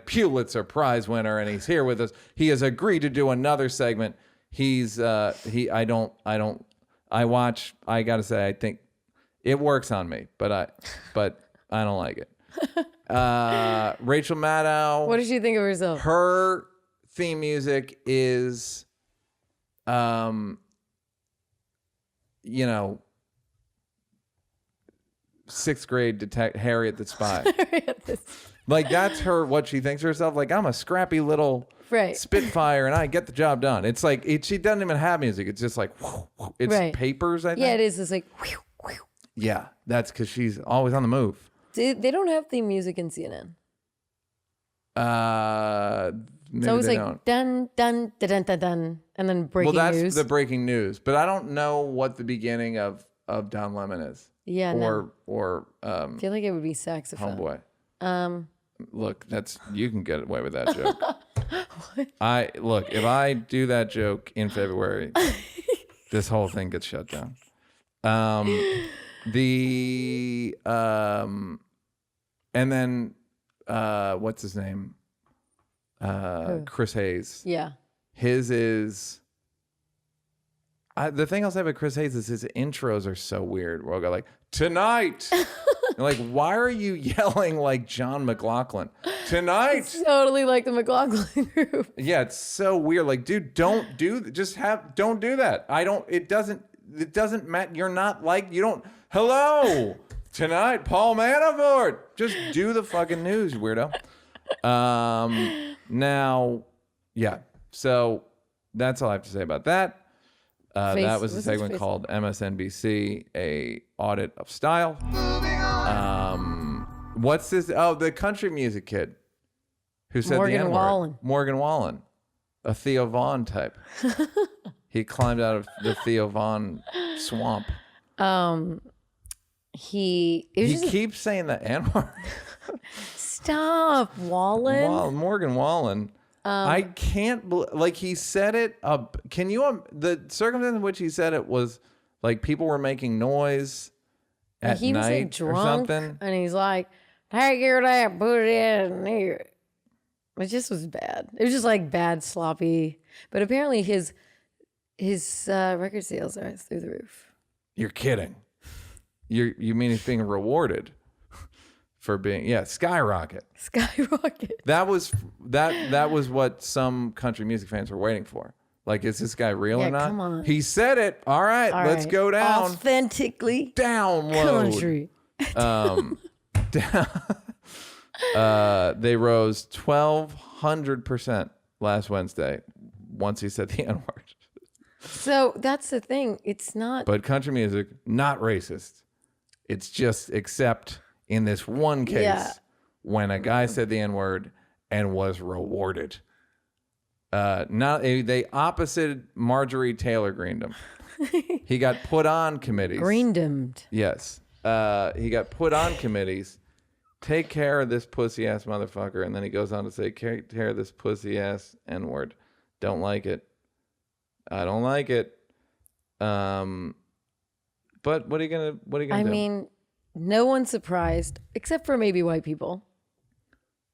Pulitzer Prize winner, and he's here with us. He has agreed to do another segment. I gotta say, I think it works on me, but I don't like it. Rachel Maddow. What does she think of herself? Her theme music is, sixth grade Harriet the Spy. Like that's what she thinks of herself. Like I'm a scrappy little Right. Spitfire, and I get the job done. It's like she doesn't even have music. It's just like it's Right. papers. I think. Yeah, it is. It's like, whew, whew. Yeah, that's because she's always on the move. They don't have theme music in CNN. Maybe It's always they like don't. dun dun dun dun dun dun, and then breaking Well, that's news. the breaking news, but I don't know what the beginning of Don Lemon is. Yeah, no. or I feel like it would be saxophone. Homeboy. Look, you can get away with that joke. If I do that joke in February, this whole thing gets shut down. And then what's his name? Chris Hayes. Yeah. His is. The thing I'll say about Chris Hayes is his intros are so weird. Where I'll go like, tonight. Like, why are you yelling like John McLaughlin? Tonight. Totally like the McLaughlin group. Yeah, it's so weird. Like, dude, don't do that. It doesn't matter. You're not like, you don't, hello, tonight, Paul Manafort. Just do the fucking news, you weirdo. Now, yeah. So that's all I have to say about that. That was a segment called MSNBC, a audit of style. What's this? Oh, the country music kid who said the N-word. Wallen. Morgan Wallen, a Theo Vaughn type. He climbed out of the Theo Vaughn swamp. He Keeps saying the N-word. Stop, Wallen. Morgan Wallen. I can't believe, like, he said it. Can you? The circumstance in which he said it was like people were making noise at He was night like drunk, or something. and he's like, "Take your that, put it in here." It just was bad. It was just like bad, sloppy. But apparently his record sales are through the roof. You're kidding. You mean he's being rewarded for being skyrocket. Skyrocket. That was what some country music fans were waiting for. Like, is this guy real or not? Come on. He said it. All right, let's go down. Authentically Download. country. They rose 1,200% last Wednesday once he said the N-word. So that's the thing. It's not. But country music, not racist. It's just except in this one case when a guy said the N-word and was rewarded. They opposite Marjorie Taylor Greendom. He got put on committees. Greendomed. Yes. He got put on committees take care of this pussy ass motherfucker. And then he goes on to say, take care of this pussy ass N-word. Don't like it. I don't like it. But what are you gonna do? I mean, no one's surprised except for maybe white people.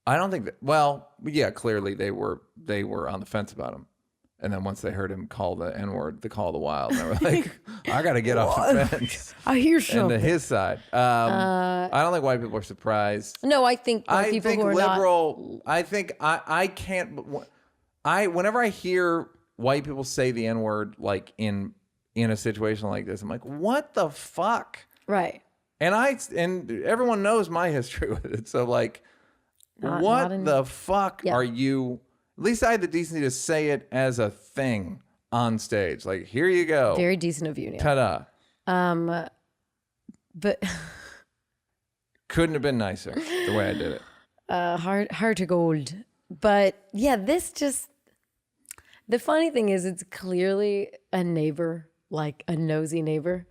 I don't think that. Well, yeah, clearly they were on the fence about him, and then once they heard him call the N-word, the call of the wild, they were like, "I got to get off the fence." I hear And something. to his side, I don't think white people are surprised. No, I think white I people think who are liberal. I think I can't. Whenever I hear white people say the N-word, like in a situation like this, I'm like, what the fuck? not right. And everyone knows my history with it. So like, Not in- the fuck Yeah. are you? At least I had the decency to say it as a thing on stage. Like, here you go. Very decent of you, Neal. Ta-da. But Couldn't have been nicer the way I did it. hard to gold. But yeah, this just. The funny thing is, it's clearly a neighbor, like a nosy neighbor,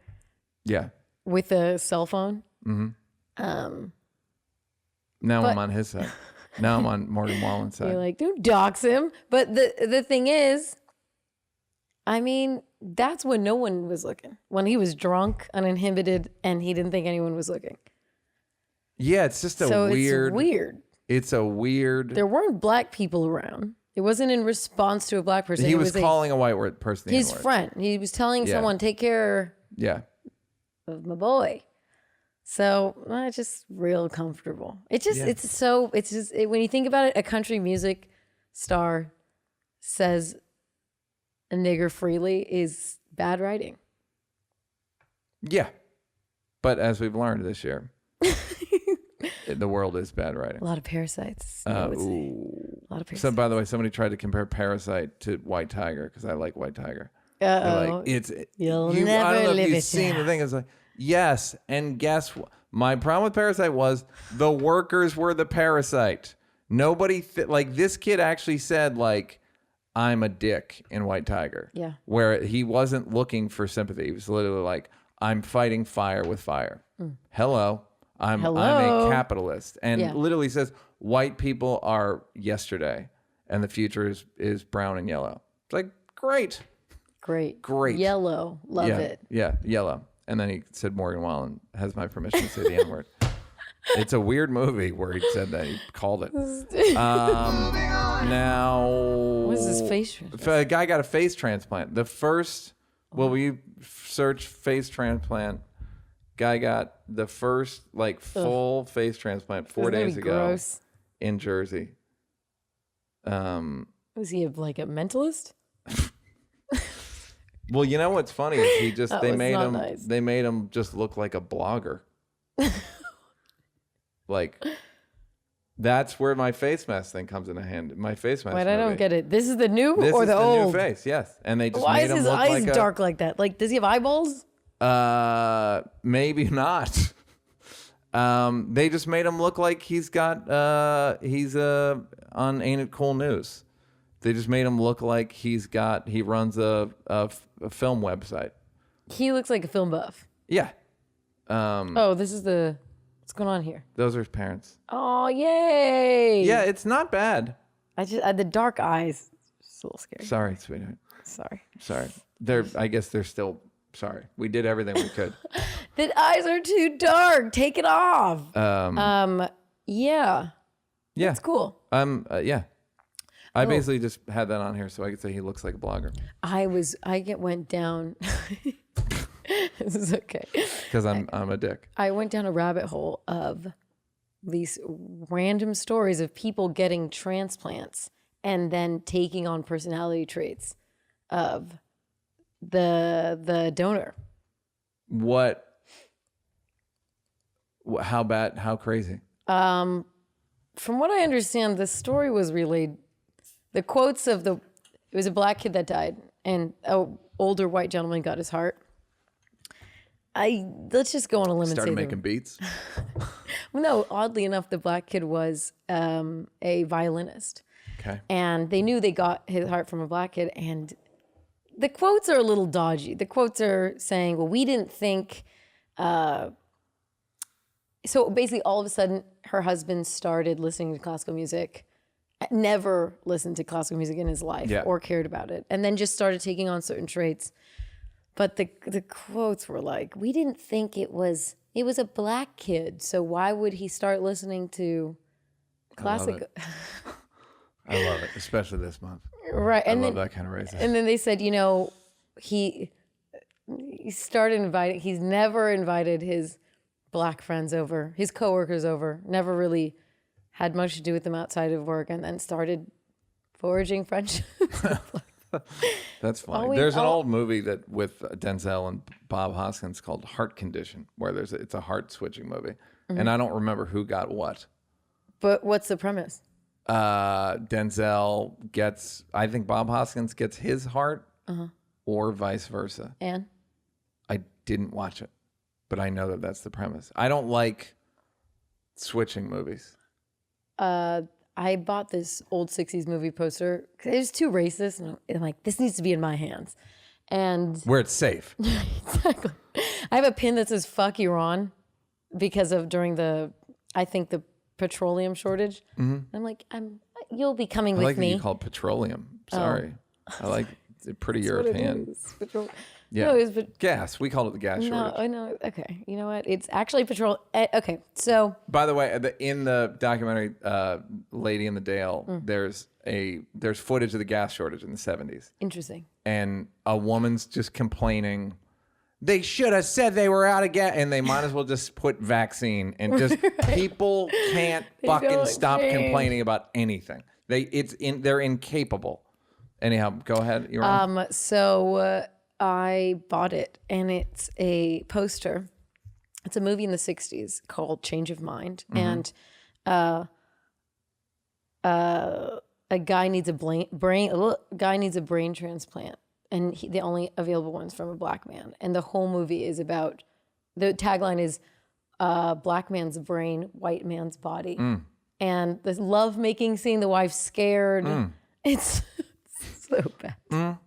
Yeah. with a cell phone. Now But- I'm on his side. Now I'm on Morgan Wallen's side. You're like, don't dox him. But the thing is, I mean, that's when no one was looking. When he was drunk, uninhibited, and he didn't think anyone was looking. Yeah, it's just So weird. it's weird. It's a weird. There weren't black people around. It wasn't in response to a black person. He It was calling a white word person the his N-word. friend. He was telling Yeah. someone, take care Yeah. of my boy. So it's just real comfortable. It just when you think about it, a country music star says a nigger freely is bad writing. Yeah. But as we've learned this year, the world is bad writing. A lot of parasites. I would say. Ooh. A lot of parasites. So, by the way, somebody tried to compare Parasite to White Tiger because I like White Tiger. They're Uh-oh. like, it's You'll I don't never know if live you've it seen the down. thing. It's like, yes, and guess what? My problem with Parasite was the workers were the parasite. Nobody like this kid actually said like, I'm a dick in White Tiger. Yeah. Where he wasn't looking for sympathy. He was literally like, I'm fighting fire with fire. Hello. I'm Hello. a capitalist. And Yeah. literally says white people are yesterday and the future is brown and yellow. It's like, great. Great. Yellow. Love yeah, it. Yeah, yellow. And then he said Morgan Wallen has my permission to say the N-word. It's a weird movie where he said that. He called it. Now... What is this face If a guy got a face transplant. The first... Well, we search face transplant. Guy got the first, like, full face transplant 4 Isn't that days ago gross? in Jersey. Was he like a mentalist? Well, you know what's funny is he just That they was made not him nice. they made him just look like a blogger. Like that's where my face mask thing comes into hand. My face mask. Wait, I don't movie. get it. This is the new This or is the old? new face, yes. And they just Why made is him his look eyes like dark like that? Like, does he have eyeballs? maybe not. They just made him look like he's got he's on Ain't It Cool News. They just made him look like he runs a film website. He looks like a film buff. Yeah. Oh, this is what's going on here? Those are his parents. Oh, yay! Yeah, it's not bad. The dark eyes. It's a little scary. Sorry, sweetheart. Sorry. I guess they're still sorry. We did everything we could. The eyes are too dark. Take it off. Yeah. Yeah. It's cool. Yeah. I basically just had that on here so I could say he looks like a blogger. Went down. This is okay. Because I'm a dick. I went down a rabbit hole of these random stories of people getting transplants and then taking on personality traits of the donor. What? How bad? How crazy? From what I understand, the story was relayed. The quotes of it was a black kid that died, and an older white gentleman got his heart. Let's just go on a limb and Started say making beats. no. Oddly enough, the black kid was a violinist, Okay. and they knew they got his heart from a black kid. And the quotes are a little dodgy. The quotes are saying, "Well, we didn't think." So basically, all of a sudden, her husband started listening to classical music. Never listened to classical music in his life or cared about it, and then just started taking on certain traits. But the quotes were like, "We didn't think it was a black kid, so why would he start listening to classical?" I love it, especially this month. Right, I love that kind of racist. And then they said, he started inviting. He's never invited his black friends over, his coworkers over. Never really had much to do with them outside of work, and then started forging friendships. That's funny. There's an old movie that with Denzel and Bob Hoskins called Heart Condition, where it's a heart switching movie, and I don't remember who got what. But what's the premise? Denzel gets, I think Bob Hoskins gets his heart, or vice versa. And I didn't watch it, but I know that that's the premise. I don't like switching movies. I bought this old 60s movie poster. It was too racist. And I'm like, this needs to be in my hands. And where it's safe. exactly. I have a pin that says fuck Iran because of during the petroleum shortage. And I'm like, you'll be coming with like me. That you call it petroleum. Sorry. I like it pretty European. Yeah. No, it was gas. We called it the gas shortage. No, I know. Okay. You know what? It's actually petrol. Okay. So. By the way, in the documentary Lady in the Dale, there's footage of the gas shortage in the 70s. Interesting. And a woman's just complaining, they should have said they were out of gas, and they might as well just put vaccine. And just people can't fucking stop complaining about anything. They're incapable. Anyhow, go ahead. You're on. So I bought it, and it's a poster. It's a movie in the 60s called Change of Mind. And a guy needs a brain transplant, and the only available one's from a black man. And the whole movie is about, the tagline is black man's brain, white man's body. And the love-making scene, the wife's scared. It's so bad.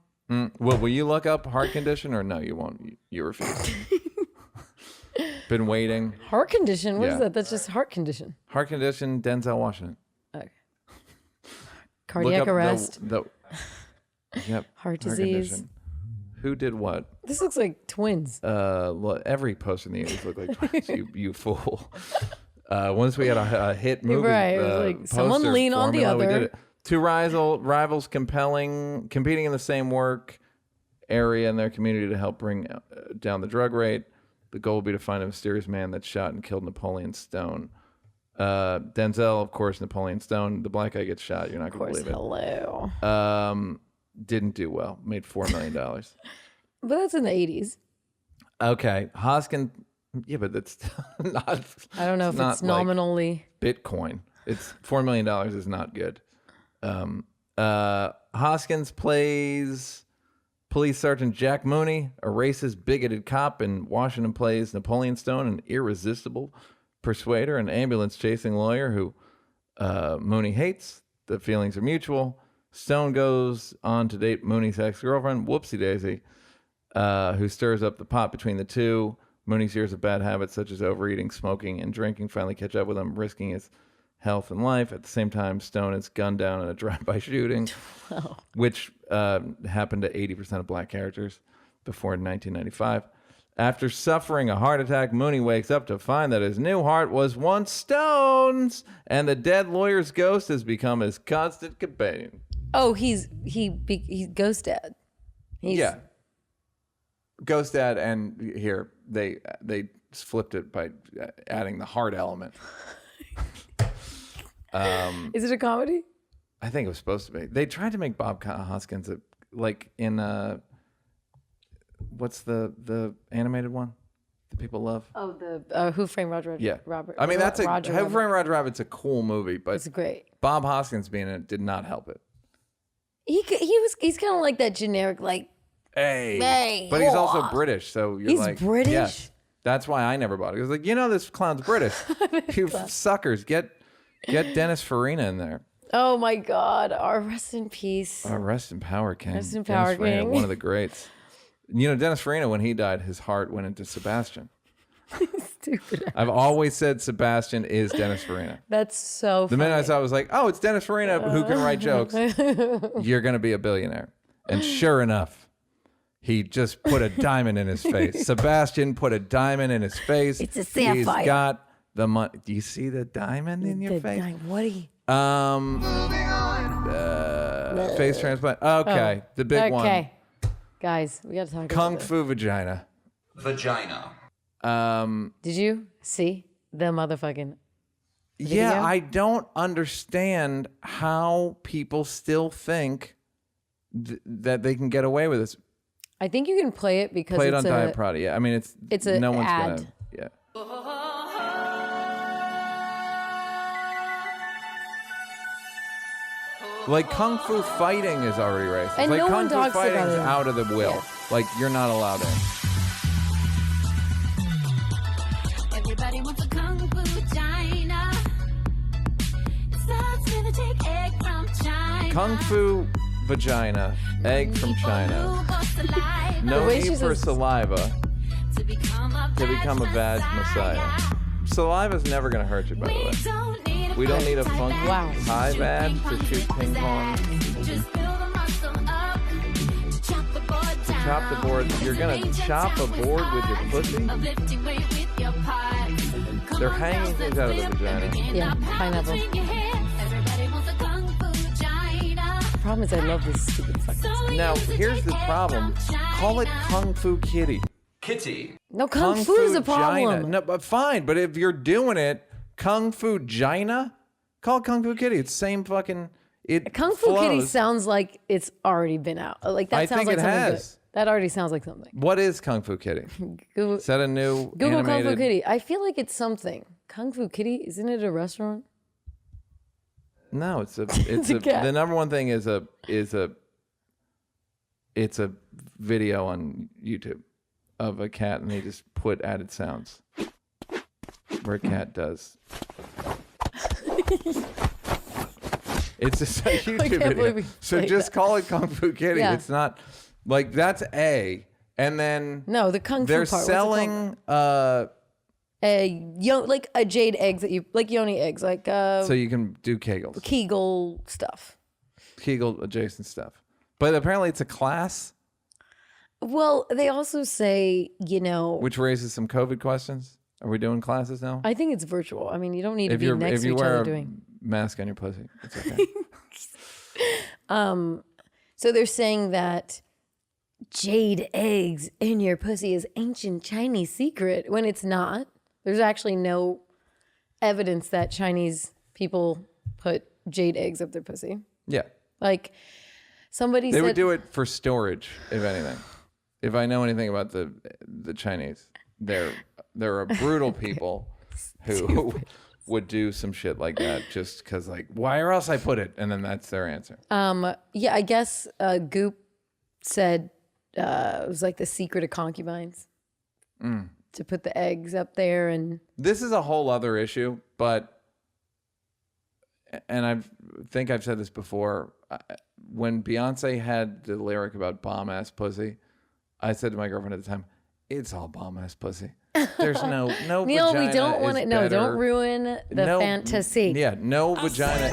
Well, will you look up heart condition or no? You won't. You refuse. Been waiting. Heart condition? What is Yeah. that? That's just heart condition. Heart condition. Denzel Washington. Okay. Look Cardiac up arrest. Yep. Heart disease. Condition. Who did what? This looks like twins. Every poster in the 80s looked like twins. You fool. Once we had a hit movie, Right, it was like, someone poster lean on the formula, we other. did it. Two rivals competing in the same work area in their community to help bring down the drug rate. The goal will be to find a mysterious man that shot and killed Napoleon Stone. Denzel, of course, Napoleon Stone. The black guy gets shot. You're not going to believe it. Hello. Didn't do well. Made $4 million. But that's in the 80s. Okay. Hoskins. Yeah, but that's not. I don't know if it's nominally. Like Bitcoin. It's $4 million is not good. Hoskins plays Police Sergeant Jack Mooney, a racist, bigoted cop, and Washington plays Napoleon Stone, an irresistible persuader, an ambulance-chasing lawyer who Mooney hates. The feelings are mutual. Stone goes on to date Mooney's ex-girlfriend, Whoopsie Daisy, who stirs up the pot between the two. Mooney's years of bad habits such as overeating, smoking, and drinking finally catch up with him, risking his health and life. At the same time, Stone is gunned down in a drive-by shooting, which happened to 80% of black characters before 1995. After suffering a heart attack, Mooney wakes up to find that his new heart was once Stone's, and the dead lawyer's ghost has become his constant companion. Oh, he's Ghost Dad. Yeah. Ghost Dad, and here they flipped it by adding the heart element. Is it a comedy? I think it was supposed to be. They tried to make Bob Hoskins like in what's the animated one that people love? Oh, the Who Framed Roger Rabbit. Yeah, Robert. I mean, that's Roger Who Rabbit. Framed Roger Rabbit's a cool movie, but It's great. Bob Hoskins being in it did not help it. He's kind of like that generic Hey, but he's also British, so you're He's like, British? Yes. That's why I never bought it. It was like, this clown's British. You suckers, get Dennis Farina in there. Oh my God! Rest in peace. Rest in power, King. Rest in Dennis power, Farina, King. one of the greats. Dennis Farina, when he died, his heart went into Sebastian. Stupid. I've always said Sebastian is Dennis Farina. That's so The funny. minute I saw it, I was like, oh, it's Dennis Farina who can write jokes. You're going to be a billionaire. And sure enough, he just put a diamond in his face. Sebastian put a diamond in his face. It's a sapphire. He's got the money. Do you see the diamond in your face? What are you? Face transplant. Okay, the big one. Okay. Guys, we got to talk Kung about Fu Vagina. Vagina. Did you see the motherfucking Yeah, video? I don't understand how people still think that they can get away with this. I think you can play it because Play it it's on Diet Prada. Yeah, I mean it's a no one's ad. gonna. Yeah. Like Kung Fu fighting is already racist. And like no Kung one Fu talks fighting about is it. out of the will. Yeah. Like you're not allowed in. Everybody wants a Kung Fu vagina. It starts with a take egg from China. Kung Fu Vagina, egg from China. No way need she for says- saliva To become a vag messiah. Saliva's never gonna hurt you, by the way. We don't need a funky Wow. Thai vag to shoot ping pong. Just build a muscle up. Chop the board down. Chop the board. You're gonna chop a board with your pussy? Of lifting weight with your part. They're hanging things out of the vagina. Yeah, pineapple. Everybody wants a Kung Fu vagina. The problem is I love this stupid fucking. Now, here's the problem. Call it Kung Fu Kitty. Kitty. No, Kung Fu is a problem. Gina. No, but fine. But if you're doing it, Kung Fu Gina, call it Kung Fu Kitty. It's the same fucking. It Kung Fu Kitty flows. sounds like it's already been out. Like that I sounds think like it something has. good. That already sounds like something. What is Kung Fu Kitty? Google, Is that a new Google Kung animated? Fu Kitty. I feel like it's something. Kung Fu Kitty, isn't it a restaurant? No, it's a a cat. the number one thing is a video on YouTube of a cat, and they just put added sounds where a cat does. It's just a YouTube can't believe video. we So played just that. call it Kung Fu Kitty. Yeah. It's not like that's A, and then No, the Kung Fu they're part. What's it called? selling like a jade eggs that you like yoni eggs, like so you can do Kegels, Kegel stuff. Kegel adjacent stuff. But apparently it's a class, Well, they also say, which raises some COVID questions. Are we doing classes now? I think it's virtual. I mean, you don't need to if be next if to you each wear other a doing. mask on your pussy, it's okay. So they're saying that jade eggs in your pussy is ancient Chinese secret when it's not. There's actually no evidence that Chinese people put jade eggs up their pussy. Yeah, Like somebody they said, would do it for storage, if anything. If I know anything about the Chinese, they're a brutal people who would do some shit like that just because, like, why or else I put it, and then that's their answer. yeah, I guess Goop said it was like the secret of concubines to put the eggs up there and. This is a whole other issue, but, and I think I've said this before, when Beyonce had the lyric about bomb ass pussy, I said to my girlfriend at the time, "It's all bomb ass pussy. There's no Neal, vagina we don't want is to. No, better. don't ruin the fantasy. Yeah, no vagina.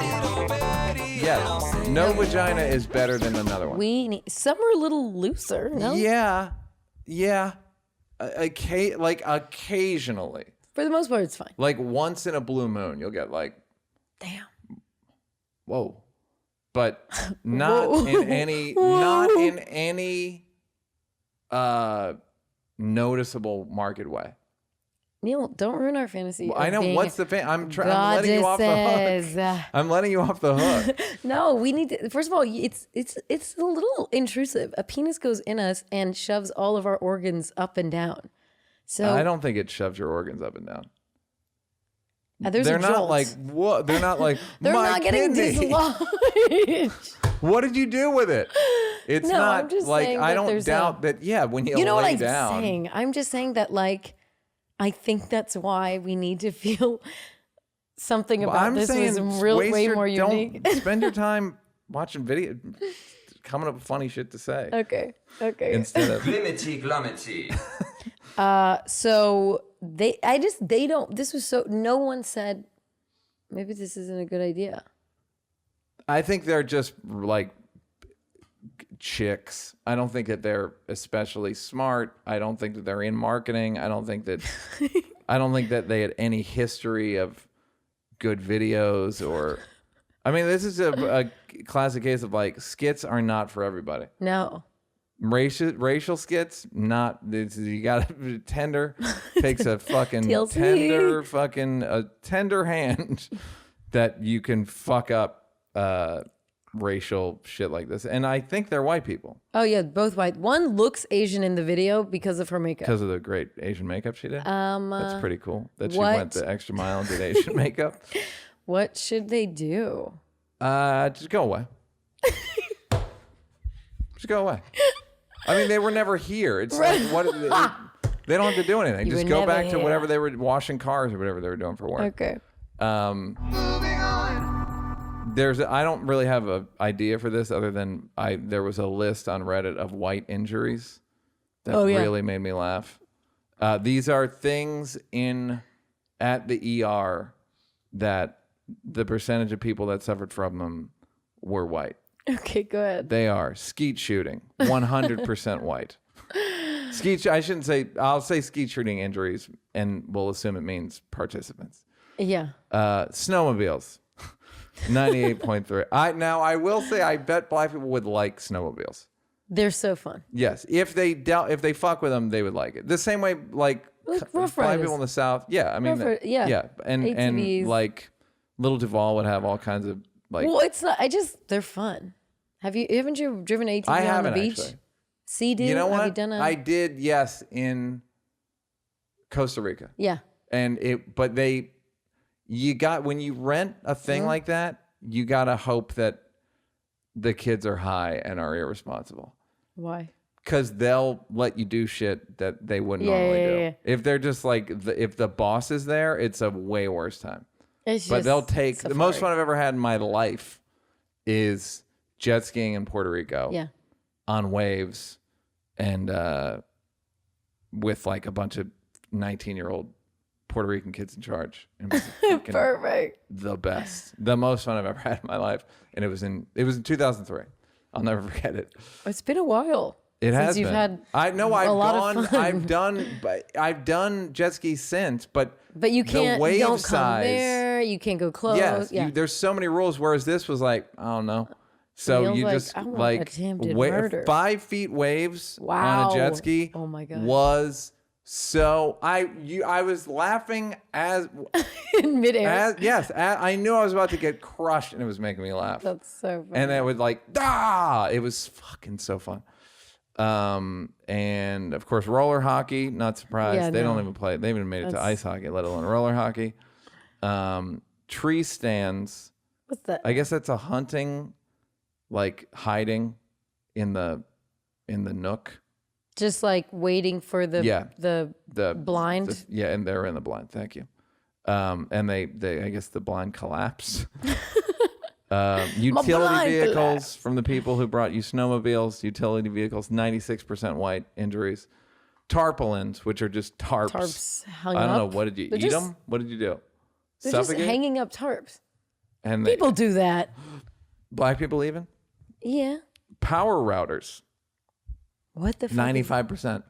Yes, no vagina is better than another one. We need some are a little looser. No, Yeah. Occasionally, for the most part, it's fine. like once in a blue moon, you'll get like, Damn. whoa, but not Whoa. in any noticeable market way. Neal, don't ruin our fantasy. I of know being what's the I'm letting you off the hook. goddesses. I'm letting you off the hook. No, we need to. First of all, it's a little intrusive. A penis goes in us and shoves all of our organs up and down. So I don't think it shoves your organs up and down. there's They're a not jolt. like what? They're not like They're my not getting kidney. dislodged. What did you do with it? It's No, not I'm just like saying I that don't there's doubt that. Yeah, when you, You know lay what I'm down, saying? I'm just saying that, like, I think that's why we need to feel something about I'm this saying was real, waste way your- more don't unique. spend your time watching video, coming up with funny shit to say Okay. instead of. Limity glumity. So they don't. This was so. No one said maybe this isn't a good idea. I think they're just like chicks. I don't think that they're especially smart. I don't think that they're in marketing. I don't think that they had any history of good videos or. I mean, this is a classic case of like skits are not for everybody. No. Racial skits, not. You got tender takes a fucking TLC. tender hand that you can fuck up racial shit like this. And I think they're white people Oh yeah, both white. One looks Asian in the video because of her makeup. because of the great Asian makeup she did. That's pretty cool that she what? went the extra mile and did Asian makeup. What should they do? Just go away. Just go away. I mean, they were never here. It's like what they don't have to do anything. You Just were go never back to here. whatever they were washing cars or whatever they were doing for work. Okay. I don't really have an idea for this other than there was a list on Reddit of white injuries that really made me laugh. These are things at the ER that the percentage of people that suffered from them were white. Okay, go ahead. They are skeet shooting, 100% white. I shouldn't say, I'll say skeet shooting injuries, and we'll assume it means participants. Yeah. Snowmobiles, 98.3. I will say, I bet black people would like snowmobiles. They're so fun. Yes, if they fuck with them, they would like it. The same way, like Rough black Riders. people in the South. Yeah, I mean, yeah. and ATVs. like Little Duval would have all kinds of like. Well, it's not. They're fun. Haven't you driven ATV I on haven't the beach? actually. See, dude. You know what? Have you done I did, yes, in Costa Rica. Yeah. And when you rent a thing like that, you gotta hope that the kids are high and are irresponsible. Why? Because they'll let you do shit that they wouldn't normally do. Yeah. If they're just like, if the boss is there, it's a way worse time. But They'll take, the most fun I've ever had in my life is jet skiing in Puerto Rico. Yeah. On waves and with like a bunch of 19-year-old Puerto Rican kids in charge. And it was fucking Perfect. the best. The most fun I've ever had in my life. And it was in 2003. I'll never forget it. It's been a while. It since has you've been. had I know a lot I've of gone. fun. I've done jet skis since, but you can't. The wave You don't size, come there. You can't go close. Yes, yeah. there's so many rules. Whereas this was like, I don't know. So Feels you like, just I want like attempted murder. 5 feet waves on Wow. a jet ski. Oh my God. Was so I was laughing as In midair. I knew I was about to get crushed and it was making me laugh. That's so funny. And it was like, it was fucking so fun. And of course, roller hockey, not surprised. Yeah, they no. don't even play it. They haven't even made it to ice hockey, let alone roller hockey. Tree stands. What's that? I guess that's a hunting, like hiding in the nook. Just like waiting for the blind. And they're in the blind. Thank you. And they I guess the blind collapse. Utility blind vehicles collapsed. from the people who brought you snowmobiles. Utility vehicles, 96% white injuries. Tarpaulins, which are just tarps. Tarps hung I don't know. up. What did you They're eat just- them? What did you do? They're just Suffocate? hanging up tarps. And People do that. black people even Yeah. power routers. What the fuck? 95%.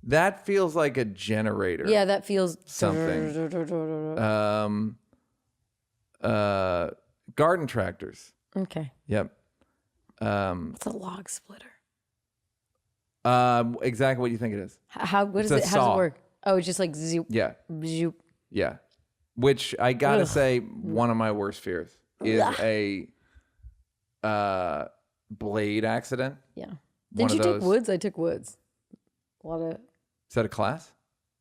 That feels like a generator. Yeah, that feels Something. Garden tractors. Okay. Yep. It's a log splitter. Exactly what you think it is. What is It's a it? How does saw. it work? Oh, it's just like zoop, Yeah. zoop. Yeah. Which I gotta Ugh. say, one of my worst fears is a blade accident. Yeah. One Did you of take those- woods? I took woods. A lot of Is that a class?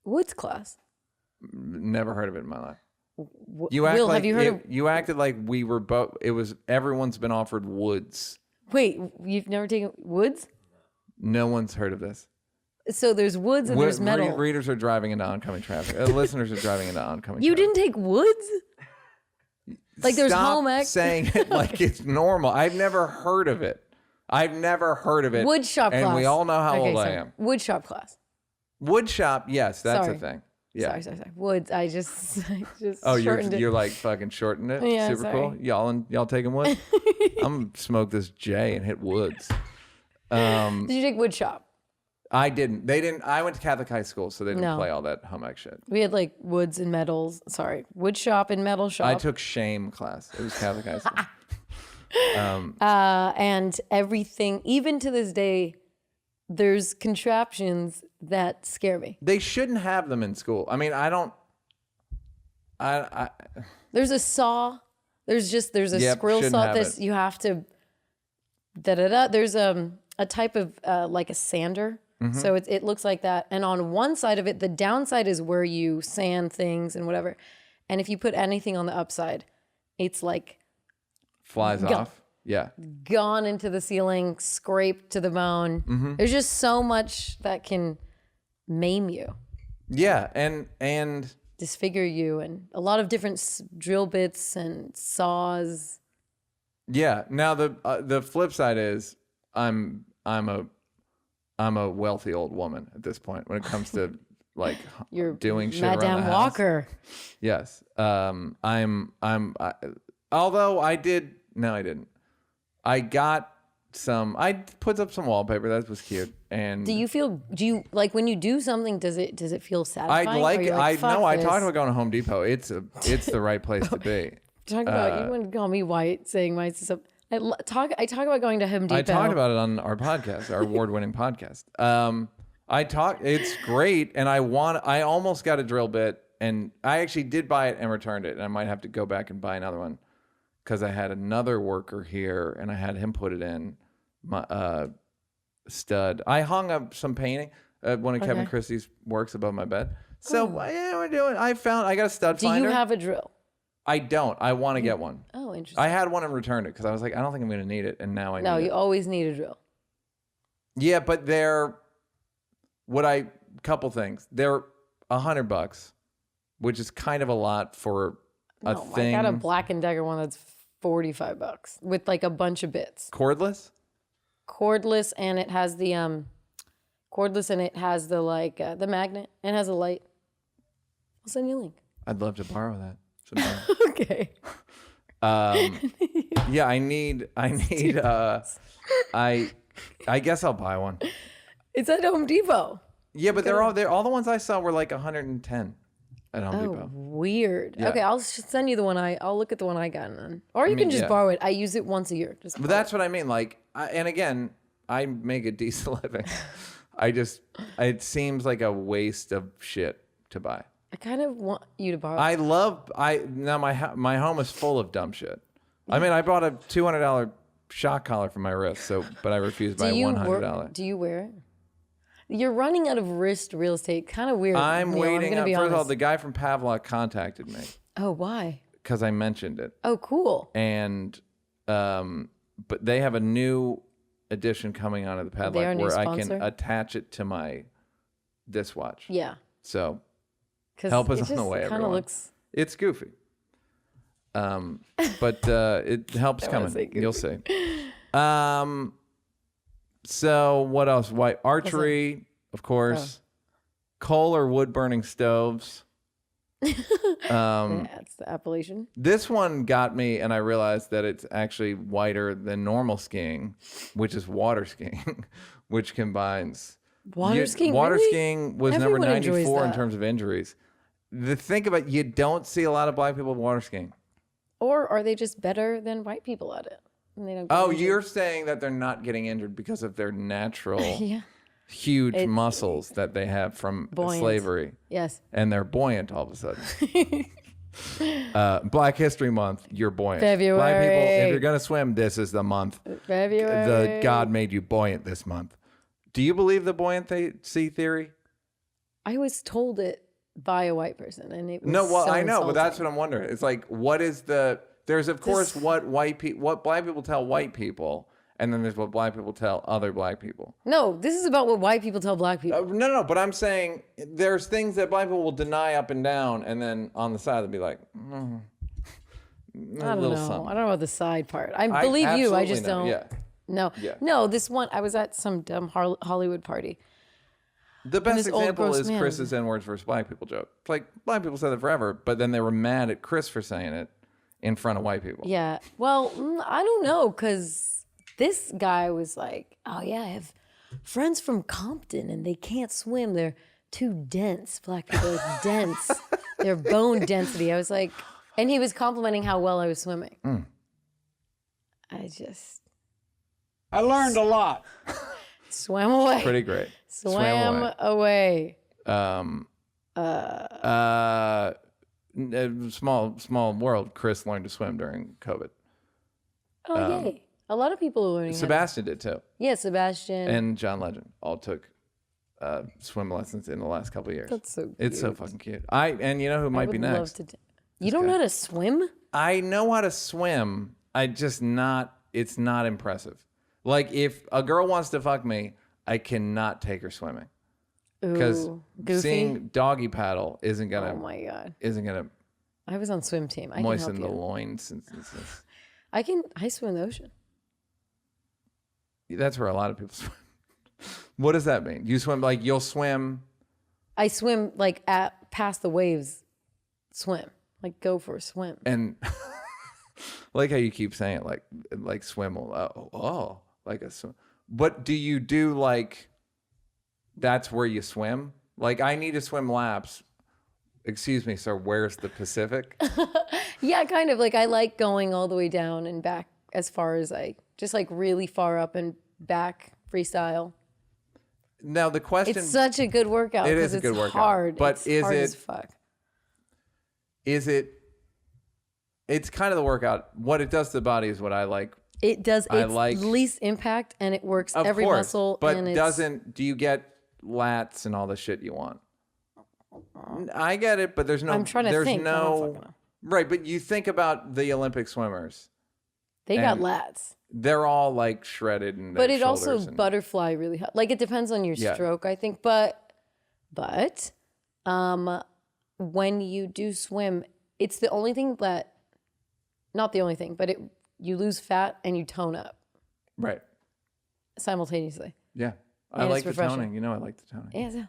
woods class. Never heard of it in my life. Will, You act like have you heard of? you acted like we were both. It was everyone's been offered woods. Wait, you've never taken woods? No one's heard of this. So there's woods and there's metal. Readers are driving into oncoming traffic. Listeners are driving into oncoming. You traffic. didn't take woods? Like there's Stop home ec. saying it like it's normal. I've never heard of it. I've never heard of it. Wood shop and class. we all know how Okay, old I so am. Wood shop class. Wood shop, yes, that's Sorry. a thing. Yeah. Sorry. Woods. I just Oh, shortened it. you're like fucking shorting it. Yeah, Super sorry. cool. Y'all taking wood? I'm gonna smoke this J and hit woods. Did you take wood shop? I didn't. They didn't. I went to Catholic high school, so they didn't No. play all that hum shit. We had like woods and metals. Sorry, wood shop and metal shop. I took shame class. It was Catholic high school. And everything, even to this day, there's contraptions that scare me. They shouldn't have them in school. I mean, I don't. I There's a saw. There's a Yep, squirrel shouldn't saw. have This it. you have to. There's a type of like a sander. Mm-hmm. So it looks like that. And on one side of it, the downside is where you sand things and whatever. And if you put anything on the upside, it's like flies Go. off. Yeah. gone into the ceiling, scraped to the bone. Mm-hmm. There's just so much that can maim you, Yeah, and disfigure you, and a lot of different drill bits and saws. yeah. Now the flip side is I'm a wealthy old woman at this point when it comes to like You're doing shit around Madame the house. Walker. Yes. Although I didn't. I got some. I put up some wallpaper. That was cute. And Do you like when you do something? Does it feel satisfying? I Or like. you're I "Fuck know. I this"? talked about going to Home Depot. It's the right place to be. Talk about you want to call me white, saying my stuff. I talk about going to Home Depot. I talked about it on our podcast, our award-winning podcast. It's great, and I almost got a drill bit, and I actually did buy it and returned it, and I might have to go back and buy another one because I had another worker here, and I had him put it in my stud. I hung up some painting at one of Kevin Christie's works above my bed. So yeah, we're doing. I got a stud Do finder. you have a drill? I don't. I want to get one. Oh, interesting. I had one and returned it because I was like, I don't think I'm going to need it, and now I No, need you it. always need a drill. Yeah, but couple things. They're $100, which is kind of a lot for a No, thing. I got a Black & Decker one that's $45 with like a bunch of bits. Cordless? Cordless, and it has the like the magnet and has a light. I'll send you a link. I'd love to borrow that. sometime. Okay. Yeah, I need I guess I'll buy one. It's at Home Depot. Yeah, but all the ones I saw were like 110 at Home Depot. Weird. Yeah. Okay, I'll send you the one I'll look at the one I got, and then, or you can just yeah. borrow it. I use it once a year. Just But that's what I mean. Like, and again, I make a decent living. It seems like a waste of shit to buy. I kind of want you to borrow. Now my home is full of dumb shit. I mean, I bought a $200 shock collar for my wrist, but I refused to buy $100. Do you wear it? You're running out of wrist real estate. Kind of weird. I'm Neal, waiting. gonna be First of all, honest. the guy from Pavlok contacted me Oh, why? because I mentioned it, Oh, cool. and but they have a new edition coming out of the They are a Pavlok new where I can sponsor? attach it to my this watch. Yeah. So 'Cause help us it on the just way, kind of everyone. looks. It's goofy. But it helps I wanna coming. say goofy. You'll see. So what else? White archery, of course. Coal or wood burning stoves. That's the appellation. This one got me, and I realized that it's actually whiter than normal skiing, which is water skiing, which combines Water skiing. Water really? skiing was Everyone number enjoys 94 in that. terms of injuries. The thing about you don't see a lot of black people water skiing. Or are they just better than white people at it? And they don't get Oh, injured? you're saying that they're not getting injured because of their natural Yeah. huge muscles that they have from Buoyant. slavery, Yes. and they're buoyant all of a sudden. Black History Month, you're buoyant. Black people, February. if you're gonna swim, this is the month. February. The God made you buoyant this month. Do you believe the buoyancy theory? I was told it by a white person, and it was No, well, so I know, but that's insulting. what I'm wondering. It's like, what is there's of course what black people tell white people, and then there's what black people tell other black people. No, this is about what white people tell black people. No, but I'm saying there's things that black people will deny up and down, and then on the side they'll be like, I a don't little know. something. I don't know about the side part. I believe you. I absolutely just know. don't. Yeah. No. Yeah. No, this one, I was at some dumb Hollywood party. The And best this old example gross is man. Chris's N-words versus black people joke. It's like black people said it forever, but then they were mad at Chris for saying it in front of white people. Yeah. Well, I don't know, because this guy was like, oh, yeah, I have friends from Compton and they can't swim. They're too dense. Black people are dense. Their bone density. I was like, and he was complimenting how well I was swimming. I learned a lot. Swam away. Pretty great. Swam away. Small world. Chris learned to swim during COVID. Oh, yay. A lot of people are learning how to- Sebastian did too. Yeah, Sebastian. And John Legend all took swim lessons in the last couple of years. That's so It's so cute. fucking cute. And you know who might be would love next? to you don't know how to swim? I know how to swim. It's not impressive. Like if a girl wants to fuck me, I cannot take her swimming. Because Ooh, goofy. seeing doggy paddle isn't Oh gonna my God. I was on swim team. I moisten can the help you. loins. I swim in the ocean. That's where a lot of people swim. What does that mean? You swim like you'll swim. I swim like at past the waves. Swim. Like go for a swim. And like how you keep saying it, like swim, like a swim. But do you do like that's where you swim? Like I need to swim laps. Excuse me, sir. Where's the Pacific? Yeah, kind of. Like I like going all the way down and back as far as just like really far up and back freestyle. Now the question. It's such a good workout. It is a it's good workout, hard. but it's is hard it- as fuck. It's kind of the workout. What it does to the body is what I like. It does. I It's like- least impact and it works Of every course, muscle. but and it's, do you get lats and all the shit you want? I get it, but there's no. I'm trying to there's think. I don't no. fucking know. Right, but you think about the Olympic swimmers. They got and lats. They're all like shredded and. But it also butterfly really hard. Like it depends on your Yeah. stroke, I think. But when you do swim, it's the only thing that, not the only thing, but you lose fat and you tone up Right. simultaneously. Yeah. I And like it's the refreshing. toning. You know, I like the toning. Yeah, so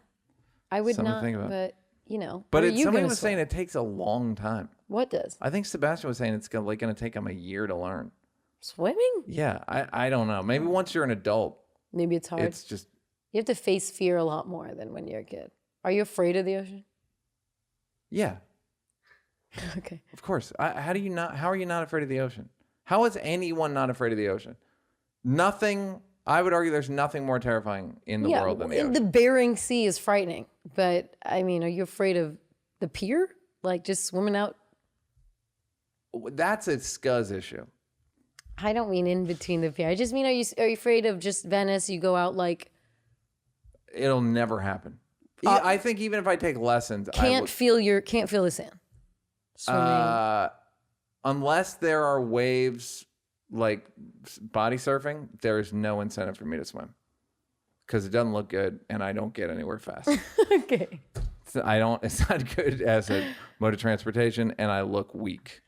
I would Something to not, think about. but you know. But when are you somebody gonna was swim? saying it takes a long time. What does? I think Sebastian was saying it's going to take him a year to learn. Swimming? Yeah, I don't know. Maybe once you're an adult, Maybe it's hard. it's just You have to face fear a lot more than when you're a kid. Are you afraid of the ocean? yeah. Okay. Of course. How are you not afraid of the ocean? How is anyone not afraid of the ocean? Nothing. I would argue there's nothing more terrifying in the world than the ocean. The Bering Sea is frightening, but I mean, are you afraid of the pier? Like just swimming out? That's a scuzz issue. I don't mean in between the pier. I just mean, are you afraid of just Venice? You go out like It'll never happen. I think even if I take lessons, can't feel the sand. Swimming. Unless there are waves like body surfing, there is no incentive for me to swim because it doesn't look good and I don't get anywhere fast. Okay. It's not good as a mode of transportation and I look weak.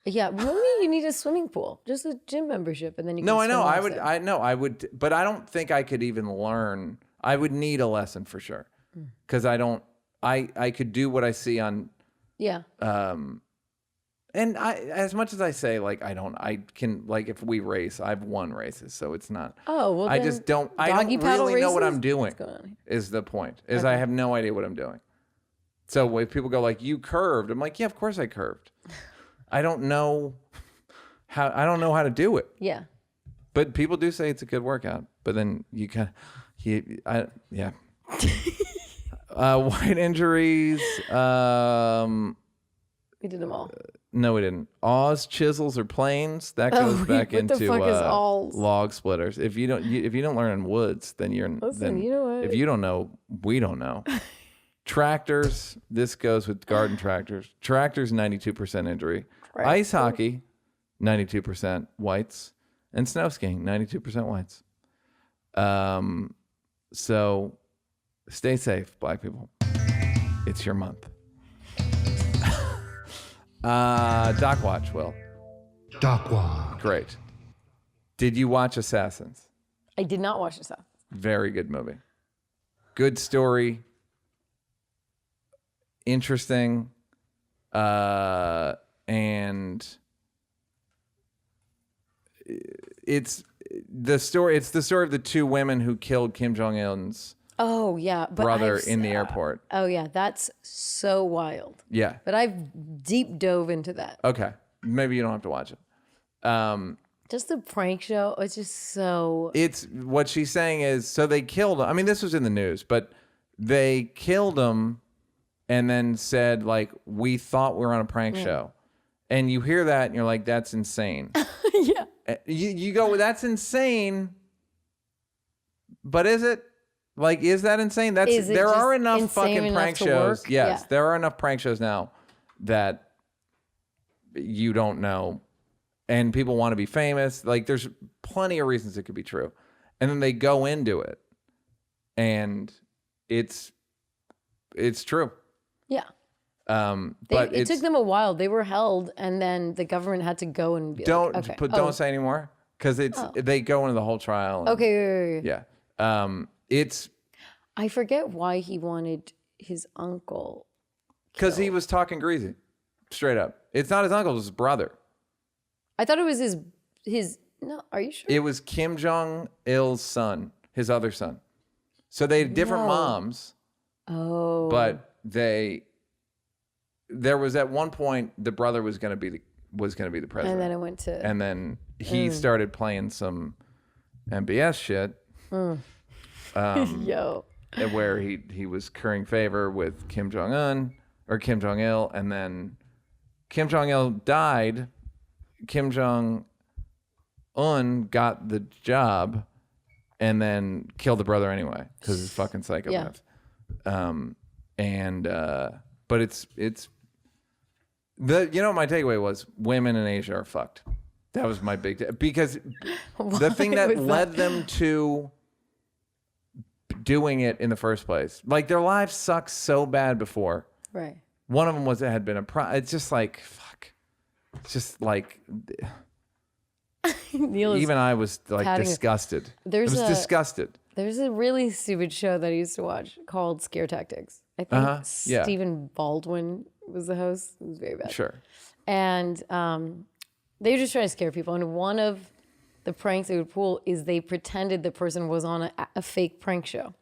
Yeah, maybe you need a swimming pool, just a gym membership, and then you. No, can I know. swim laps there. I would, but I don't think I could even learn. I would need a lesson for sure because I could do what I see on. Yeah. And as much as I say, like, I can, like, if we race, I've won races, so it's not. Oh, well, I then just don't, I doggy don't paddle really know what races? I'm doing, What's going on here? is the point, is I have no idea what I'm doing. So if people go, like, you curved, I'm like, yeah, of course I curved. I don't know how to do it. Yeah. But people do say it's a good workout, but then you kind of, yeah. White injuries, We did them all. no, we didn't. Awes, chisels, or planes. That goes wait, back what the into fuck is awls? log splitters. If you don't learn in woods, then you're. Listen, then, you know what? If you don't know, we don't know. Tractors. This goes with garden tractors. Tractors, 92% injury. Ice hockey, 92% whites, and snow skiing, 92% whites. So, stay safe, black people. It's your month. Doc Watch, Will. Doc Watch. Great. Did you watch Assassins? I did not watch this up. Very good movie. Good story. Interesting. And it's the story of the two women who killed Kim Jong-un's Oh yeah, but brother I've in the airport. Oh yeah, that's so wild. Yeah. But I've deep dove into that. Okay. Maybe you don't have to watch it. Just the prank show. It's just so. It's what she's saying is, so they killed him. I mean, this was in the news, but they killed him and then said, like, we thought we were on a prank show. And you hear that and you're like, that's insane. Yeah. You go, well, that's insane. But is it? Like, is that insane? Is it there just are enough insane fucking enough prank to shows. work? Yes, Yeah. there are enough prank shows now that you don't know. And people want to be famous. Like, there's plenty of reasons it could be true. And then they go into it. And it's true. Yeah. But It took them a while. They were held, and then the government had to go and be don't like, okay. don't say anymore, because they go into the whole trial. And, Okay. Wait. Yeah. It's I forget why he wanted his uncle. because he was talking greasy, straight up. It's not his uncle; it's his brother. I thought it was his. No, are you sure? It was Kim Jong Il's son, his other son. So they had different moms, Oh. but there was at one point the brother was going to be the president, And then it went to. and then he started playing some MBS shit. Yo. Where he was currying favor with Kim Jong-un or Kim Jong-il, and then Kim Jong-il died. Kim Jong-un got the job and then killed the brother anyway because he's a fucking psychopath. But it's my takeaway was women in Asia are fucked. That was my big because the thing that led them to doing it in the first place, like their lives sucked so bad before. Right. One of them had been it's just like fuck. It's just like Neal is even I was like patting it. disgusted. There's I was disgusted. There's a really stupid show that I used to watch called Scare Tactics. I think Yeah. Stephen Baldwin was the host. It was very bad. Sure. And they were just trying to scare people. And one of the pranks they would pull is they pretended the person was on a fake prank show.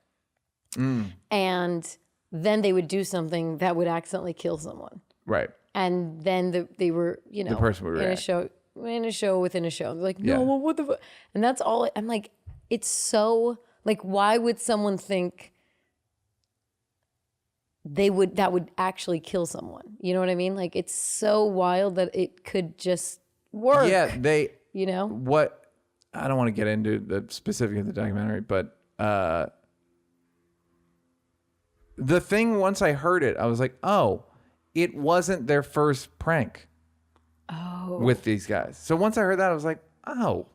And then they would do something that would accidentally kill someone. Right. And then they were, The person would in react. a show within a show. They're like, no, Yeah. well, what the fuck? And that's all. I'm like, it's so, like, why would someone think that would actually kill someone? You know what I mean? Like, it's so wild that it could just work. Yeah, You know? what I don't want to get into the specific of the documentary, but the thing, once I heard it, I was like, oh, it wasn't their first prank with these guys. So once I heard that, I was like, oh.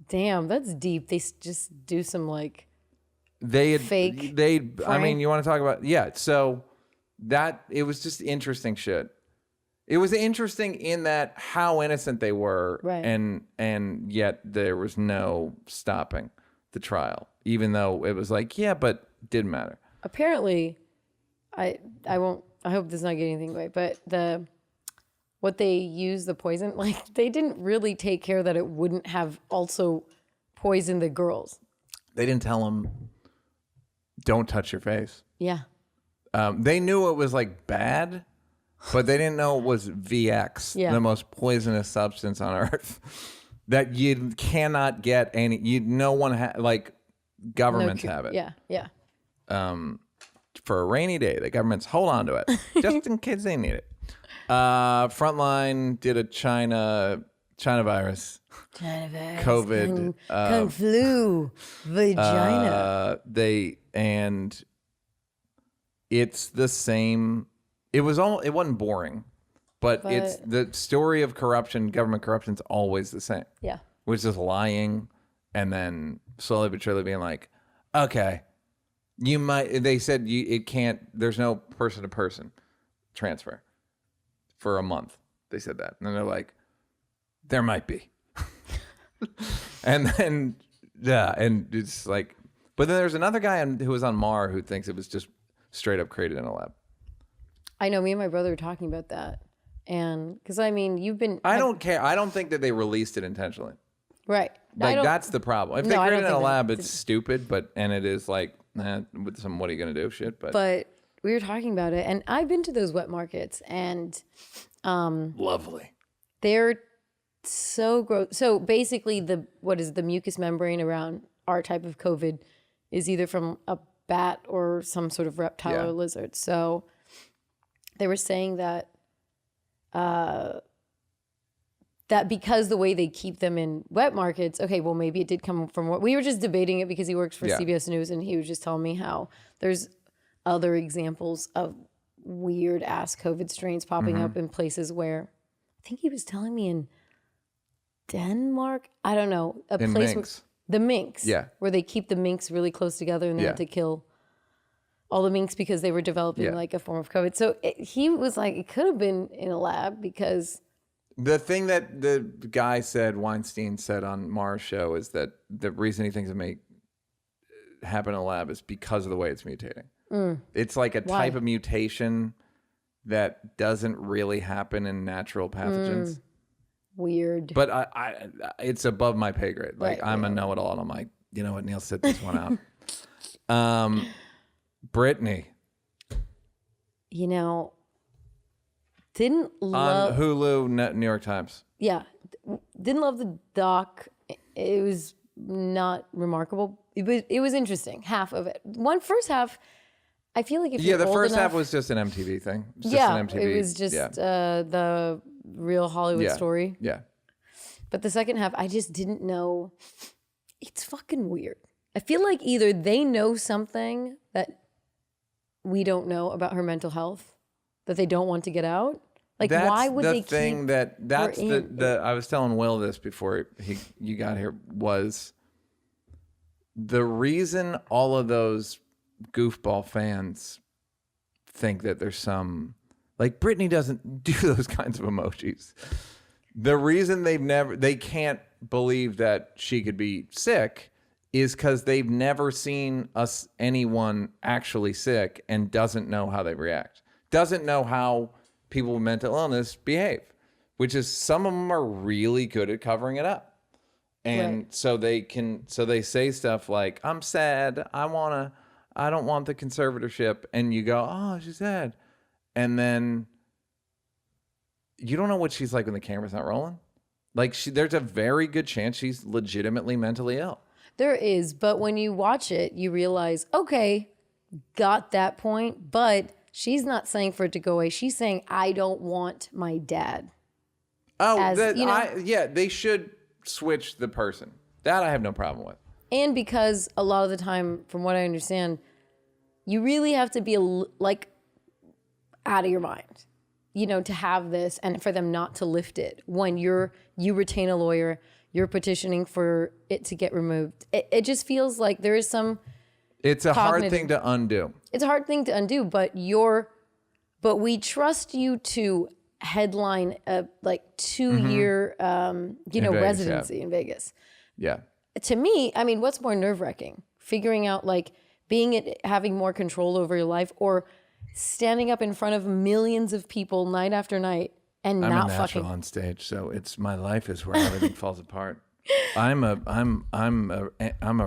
Damn, that's deep. They just do some, like, They had fake I prank? mean, you want to talk about so that it was just interesting shit. It was interesting in that how innocent they were, Right. and yet there was no stopping the trial, even though it was like, yeah, but didn't matter. apparently, I hope this is not getting anything away, but what they use the poison, like, they didn't really take care that it wouldn't have also poisoned the girls. They didn't tell them, don't touch your face. Yeah. They knew it was like bad, but they didn't know it was VX, Yeah. the most poisonous substance on earth that you cannot get no one like governments have it. Yeah, yeah. For a rainy day, the governments hold on to it just in case they need it. Frontline did a China virus. COVID. Kung flu. Vagina. It's the same. It wasn't boring, but it's the story of corruption. Government corruption's always the same. Yeah. Which is lying, and then slowly but surely being like, okay, you might. They said it can't. There's no person to person transfer for a month. They said that, and then they're like, there might be, and then and it's like But then there's another guy who was on Mar who thinks it was just straight up created in a lab. I know. Me and my brother were talking about that, and because I mean, you've been. I don't care. I don't think that they released it intentionally. Right. Like that's the problem. If No, they I created don't it in a think lab, that- it's stupid. And it is like with some what are you gonna do shit. But we were talking about it, and I've been to those wet markets, and lovely. they're so gross. So basically, the mucous membrane around our type of COVID is either from a bat or some sort of reptile or lizard. So they were saying that that because the way they keep them in wet markets, okay, well maybe it did come from what we were just debating it because he works for CBS News, and he was just telling me how there's other examples of weird ass COVID strains popping up in places where I think he was telling me in Denmark, I don't know, a In place minks. the minks, Yeah. where they keep the minks really close together and they had to kill all the minks because they were developing like a form of COVID. So he was like, it could have been in a lab because The thing that the guy said, Weinstein said on Mars show, is that the reason he thinks it may happen in a lab is because of the way it's mutating. It's like a type of mutation that doesn't really happen in natural pathogens. weird. But I it's above my pay grade. Like Right, I'm a know-it-all, and I'm like, you know what, Neal, sit this one out. Brittany You know, didn't on love. Hulu, New York Times. Yeah, didn't love the doc. It was not remarkable. It was interesting. Half of it. First half, I feel like if Yeah, you're the old first half enough- was just an MTV thing. It was yeah, just an MTV, it was just the real Hollywood story. Yeah. But the second half, I just didn't know. It's fucking weird. I feel like either they know something that we don't know about her mental health that they don't want to get out. Like, That's why would the they thing keep that's her in? the I was telling Will this before you got here was the reason all of those goofball fans think that there's some like Britney doesn't do those kinds of emojis. The reason they can't believe that she could be sick is because they've never seen anyone actually sick and doesn't know how they react. Doesn't know how people with mental illness behave, which is some of them are really good at covering it up. And so they say stuff like, I'm sad. I don't want the conservatorship. And you go, oh, she's sad. And then you don't know what she's like when the camera's not rolling. Like there's a very good chance she's legitimately mentally ill. There is, but when you watch it, you realize, okay, got that point, but she's not saying for it to go away. She's saying, I don't want my dad. Oh, you they should switch the person. That I have no problem with. And because a lot of the time, from what I understand, you really have to be like out of your mind, to have this and for them not to lift it when you retain a lawyer, you're petitioning for it to get removed. It just feels like there is some. It's a hard thing to undo. It's a hard thing to undo, but we trust you to headline a 2-year, Vegas, residency in Vegas. Yeah. To me, I mean, what's more nerve-wracking? Figuring out having more control over your life, or standing up in front of millions of people night after night and I'm not a natural fucking on stage, so it's my life is where everything falls apart. I'm a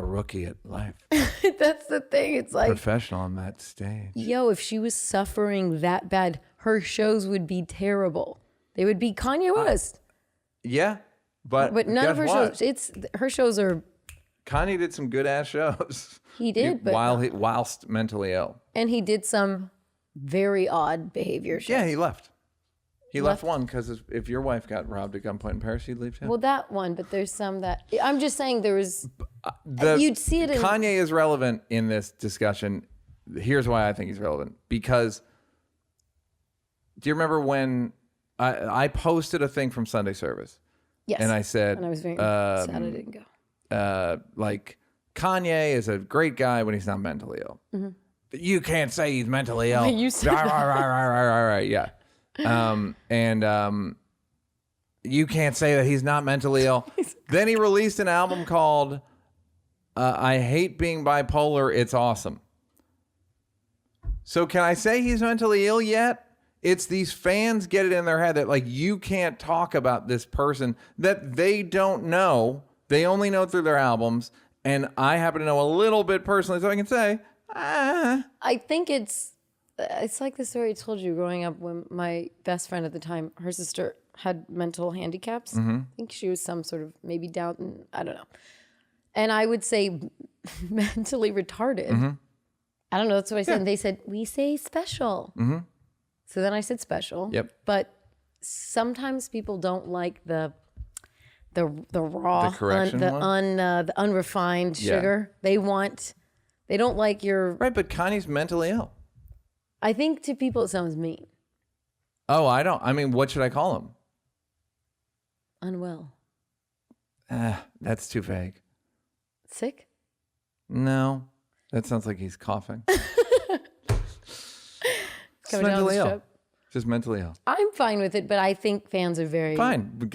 rookie at life. That's the thing. It's like, Professional on that stage. yo, if she was suffering that bad, her shows would be terrible. They would be Kanye West. Yeah, but None of her guess what? shows. Her shows are. Kanye did some good ass shows. He did, but whilst mentally ill. and he did some very odd behavior shows. Yeah, he left. He left one because if your wife got robbed at gunpoint in Paris, you'd leave too. Well, that one, but there's some that I'm just saying there was. The- You'd see it in. Kanye is relevant in this discussion. Here's why I think he's relevant. Because do you remember when I posted a thing from Sunday service? Yes. And I said, And I was very sad I didn't go. like, Kanye is a great guy when he's not mentally ill. Mm-hmm. You can't say he's mentally ill. You said that. Right, yeah. You can't say that he's not mentally ill. Then he released an album called I hate being bipolar. It's awesome. So can I say he's mentally ill yet? It's these fans get it in their head that like you can't talk about this person that they don't know. They only know through their albums. And I happen to know a little bit personally, so I can say, I think it's like the story I told you growing up when my best friend at the time, her sister had mental handicaps. I think she was some sort of maybe Down, I don't know. And I would say mentally retarded. I don't know, that's what I said. And they said, we say special. So then I said special. Yep. But sometimes people don't like the raw, The correction one? the unrefined sugar. They don't like your. right, but Kanye's mentally ill. I think to people it sounds mean. Oh, I don't. I mean, what should I call him? Unwell. That's too vague. Sick? No, that sounds like he's coughing. Coming down the mentally ill. strip. Just mentally ill. I'm fine with it, but I think fans are very Fine.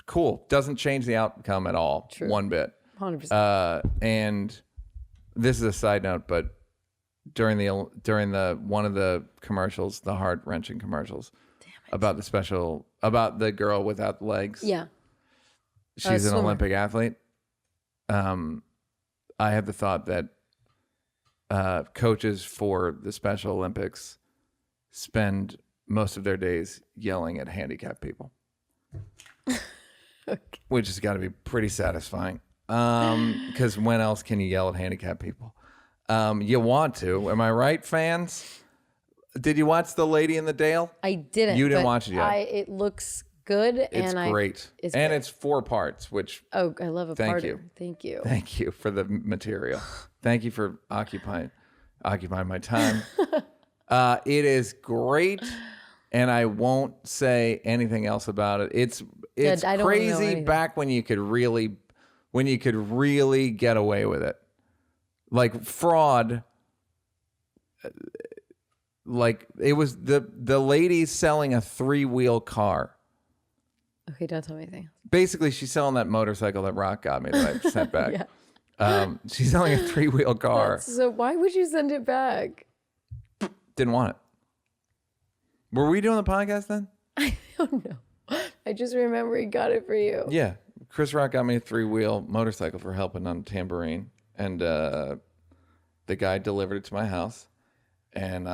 Cool. Doesn't change the outcome at all. True. One bit. 100%. And this is a side note, but during the one of the commercials, the heart-wrenching commercials about the girl without legs. Yeah. She's an swimmer. Olympic athlete. I have the thought that coaches for the Special Olympics spend most of their days yelling at handicapped people, which has got to be pretty satisfying. Because when else can you yell at handicapped people? You want to. Am I right, fans? Did you watch The Lady in the Dale? I didn't. You didn't but watch it yet. It looks good. It's great. It's and great. it's 4 parts, which Oh, I love a Thank party. you. Thank you. thank you for the material. Thank you for occupying my time. It is great, and I won't say anything else about it. It's I don't know crazy anything. back when you could really get away with it. Like fraud, like it was the lady selling a 3-wheel car. Okay, don't tell me anything. Basically, she's selling that motorcycle that Rock got me that I sent back. She's selling a 3-wheel car. So why would you send it back? Didn't want it. Were we doing the podcast then? I don't know. I just remember he got it for you. Yeah. Chris Rock got me a 3-wheel motorcycle for helping on tambourine. And the guy delivered it to my house. And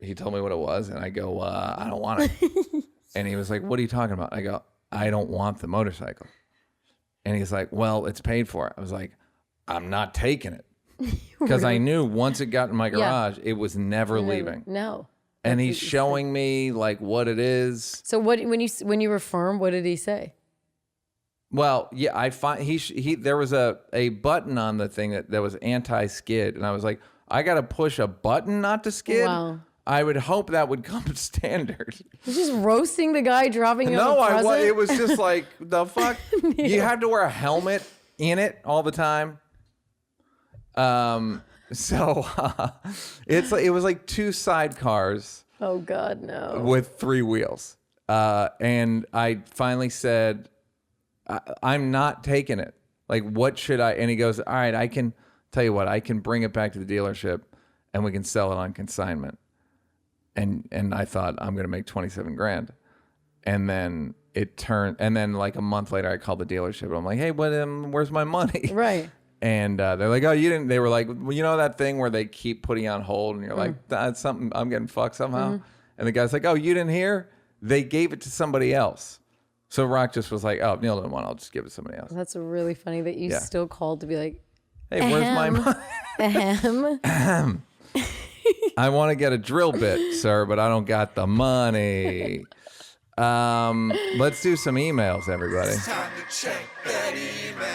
he told me what it was. And I go, I don't want it. And he was like, what are you talking about? I go, I don't want the motorcycle. And he's like, well, it's paid for. I was like, I'm not taking it. Because I knew once it got in my garage, it was never leaving. No. And he's showing me like what it is. So when you were firm, what did he say? Well, yeah, I find there was a button on the thing that was anti-skid, and I was like, I got to push a button not to skid. Wow. I would hope that would come standard. He's just roasting the guy, dropping him a present? It was just like the fuck. You had to wear a helmet in it all the time. So it was like 2 sidecars. Oh God, no. With 3 wheels. And I finally said, I'm not taking it. Like, what should I? And he goes, all right, I can tell you what, I can bring it back to the dealership and we can sell it on consignment. And I thought, I'm going to make 27 grand. And then and then like a month later, I called the dealership and I'm like, hey, where's my money? Right. And they're like, oh, you didn't. They were like, well, you know that thing where they keep putting you on hold and you're like, that's something, I'm getting fucked somehow. And the guy's like, oh, you didn't hear? They gave it to somebody else. So Rock just was like, oh, Neal didn't want it, I'll just give it to somebody else. That's really funny that you still called to be like, Hey, where's my money? I want to get a drill bit, sir, but I don't got the money. Let's do some emails, everybody. It's time to check that email.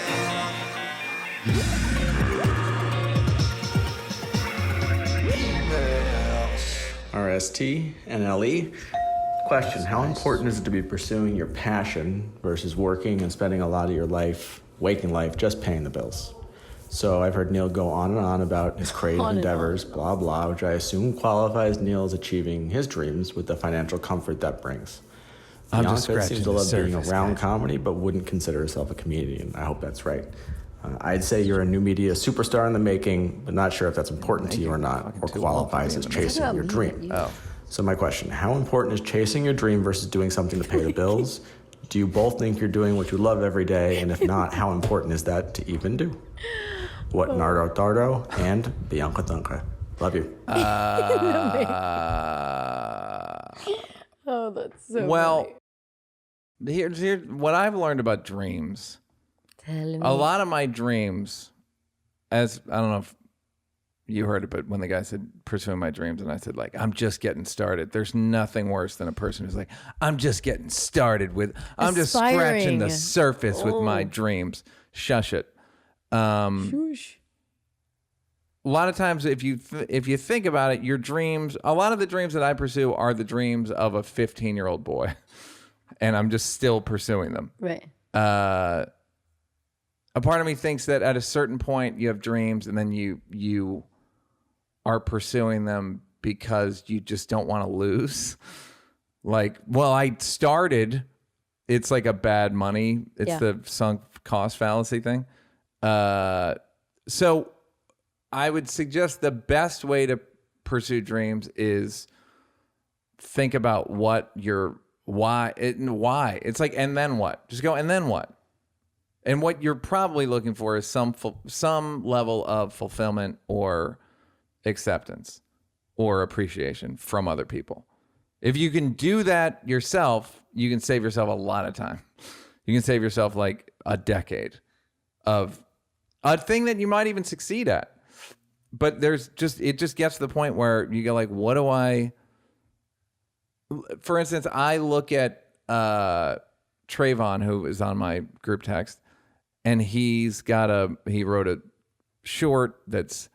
RSTNLE. Question: how important is it to be pursuing your passion versus working and spending a lot of your waking life, just paying the bills? So I've heard Neal go on and on about his creative endeavors, blah, blah, which I assume qualifies Neal as achieving his dreams with the financial comfort that brings. I'm just Bianca scratching seems to the love being surface, around guys. comedy, but wouldn't consider herself a comedian. I hope that's right. I'd say you're a new media superstar in the making, but not sure if that's important to you or not, or qualifies as chasing your dream. So my question, how important is chasing your dream versus doing something to pay the bills? Do you both think you're doing what you love every day? And if not, how important is that to even do? What Nardo Dardo and Bianca Dunca. Love you. Oh, that's so well, funny. here's what I've learned about dreams. A lot of my dreams, as I don't know if you heard it, but when the guy said pursuing my dreams, and I said, like, I'm just getting started. There's nothing worse than a person who's like, I'm just getting started with, I'm just scratching the surface with my dreams. Shush it. Shush. A lot of times, if you think about it, your dreams, a lot of the dreams that I pursue are the dreams of a 15-year-old boy, and I'm just still pursuing them. Right. A part of me thinks that at a certain point you have dreams, and then you are pursuing them because you just don't want to lose. Like, well, I started. It's like a bad money. It's the sunk cost fallacy thing. So I would suggest the best way to pursue dreams is think about what your why. It's like, and then what? Just go, and then what? And what you're probably looking for is some level of fulfillment or acceptance or appreciation from other people. If you can do that yourself, you can save yourself a lot of time. You can save yourself like a decade of a thing that you might even succeed at. But it just gets to the point where you go like, what do I, for instance, I look at Trayvon, who is on my group text, and he wrote a short that's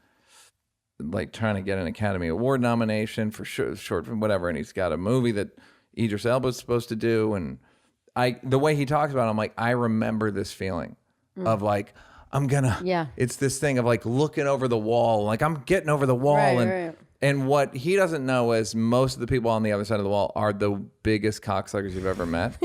like trying to get an Academy Award nomination for short film, whatever. And he's got a movie that Idris Elba's supposed to do. And the way he talks about it, I'm like, I remember this feeling of like, it's this thing of like looking over the wall, like I'm getting over the wall. And what he doesn't know is most of the people on the other side of the wall are the biggest cocksuckers you've ever met.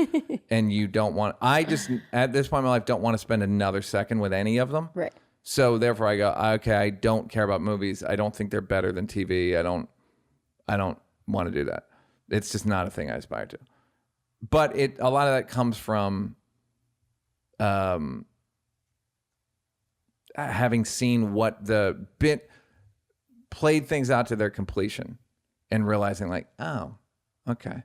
And you don't want, I just, at this point in my life, don't want to spend another second with any of them. Right. So therefore I go, okay, I don't care about movies. I don't think they're better than TV. I don't want to do that. It's just not a thing I aspire to. But a lot of that comes from, having seen what the bit played things out to their completion and realizing like, oh, okay.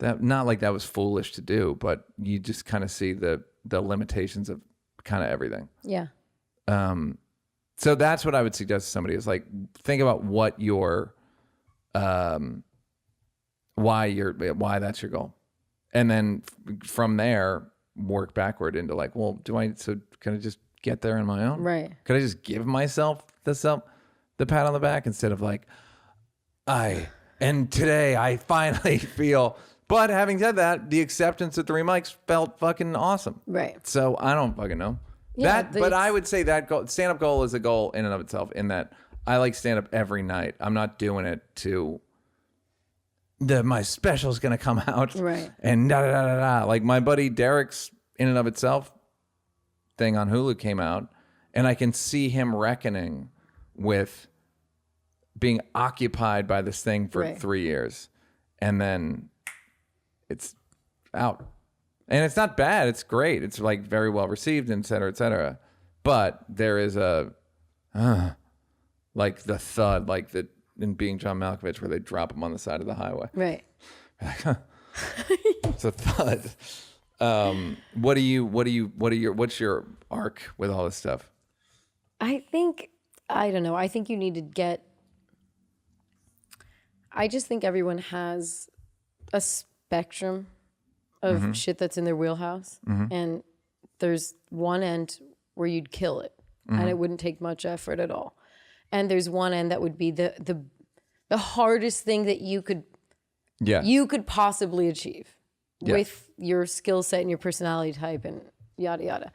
That not like that was foolish to do, but you just kind of see the limitations of kind of everything. Yeah. So that's what I would suggest to somebody is like, think about what your, why that's your goal. And then from there, work backward into like, well, can I just get there on my own? Right. Could I just give myself the pat on the back instead of like, and today I finally feel, but having said that, the acceptance at 3 mics felt fucking awesome. Right. So I don't fucking know. Yeah, But I would say that stand-up goal is a goal in and of itself in that I like stand-up every night. I'm not doing it to my special's going to come out. Right. And da-da-da-da-da. Like my buddy Derek's in and of itself thing on Hulu came out, and I can see him reckoning with being occupied by this thing for 3 years, and then it's out. And it's not bad. It's great. It's like very well received, et cetera, et cetera. But there is like the thud, like in Being John Malkovich, where they drop him on the side of the highway. Right. It's a thud. What's your arc with all this stuff? I don't know. I think you need to I just think everyone has a spectrum of shit that's in their wheelhouse. And there's one end where you'd kill it and it wouldn't take much effort at all. And there's one end that would be the hardest thing that you could possibly achieve with your skill set and your personality type and yada yada.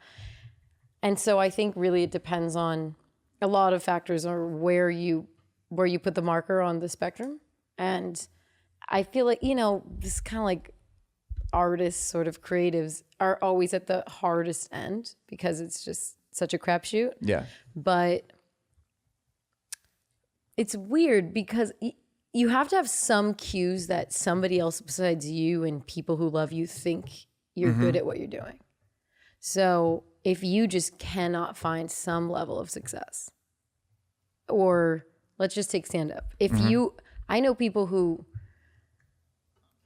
And so I think really it depends on a lot of factors on where you put the marker on the spectrum. And I feel like, this is kind of like artists, sort of creatives, are always at the hardest end because it's just such a crapshoot. Yeah. But it's weird because you have to have some cues that somebody else besides you and people who love you think you're good at what you're doing. So if you just cannot find some level of success, or let's just take stand up. If I know people who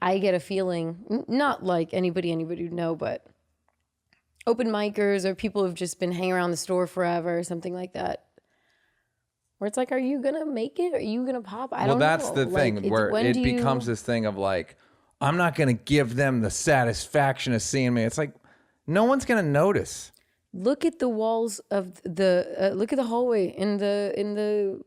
I get a feeling, not like anybody would know, but open micers or people who've just been hanging around the store forever or something like that. Where it's like, are you going to make it? Are you going to pop? I don't know. Well, that's the thing where it becomes this thing of like, I'm not going to give them the satisfaction of seeing me. It's like, no one's going to notice. Look at the walls of look at the hallway at the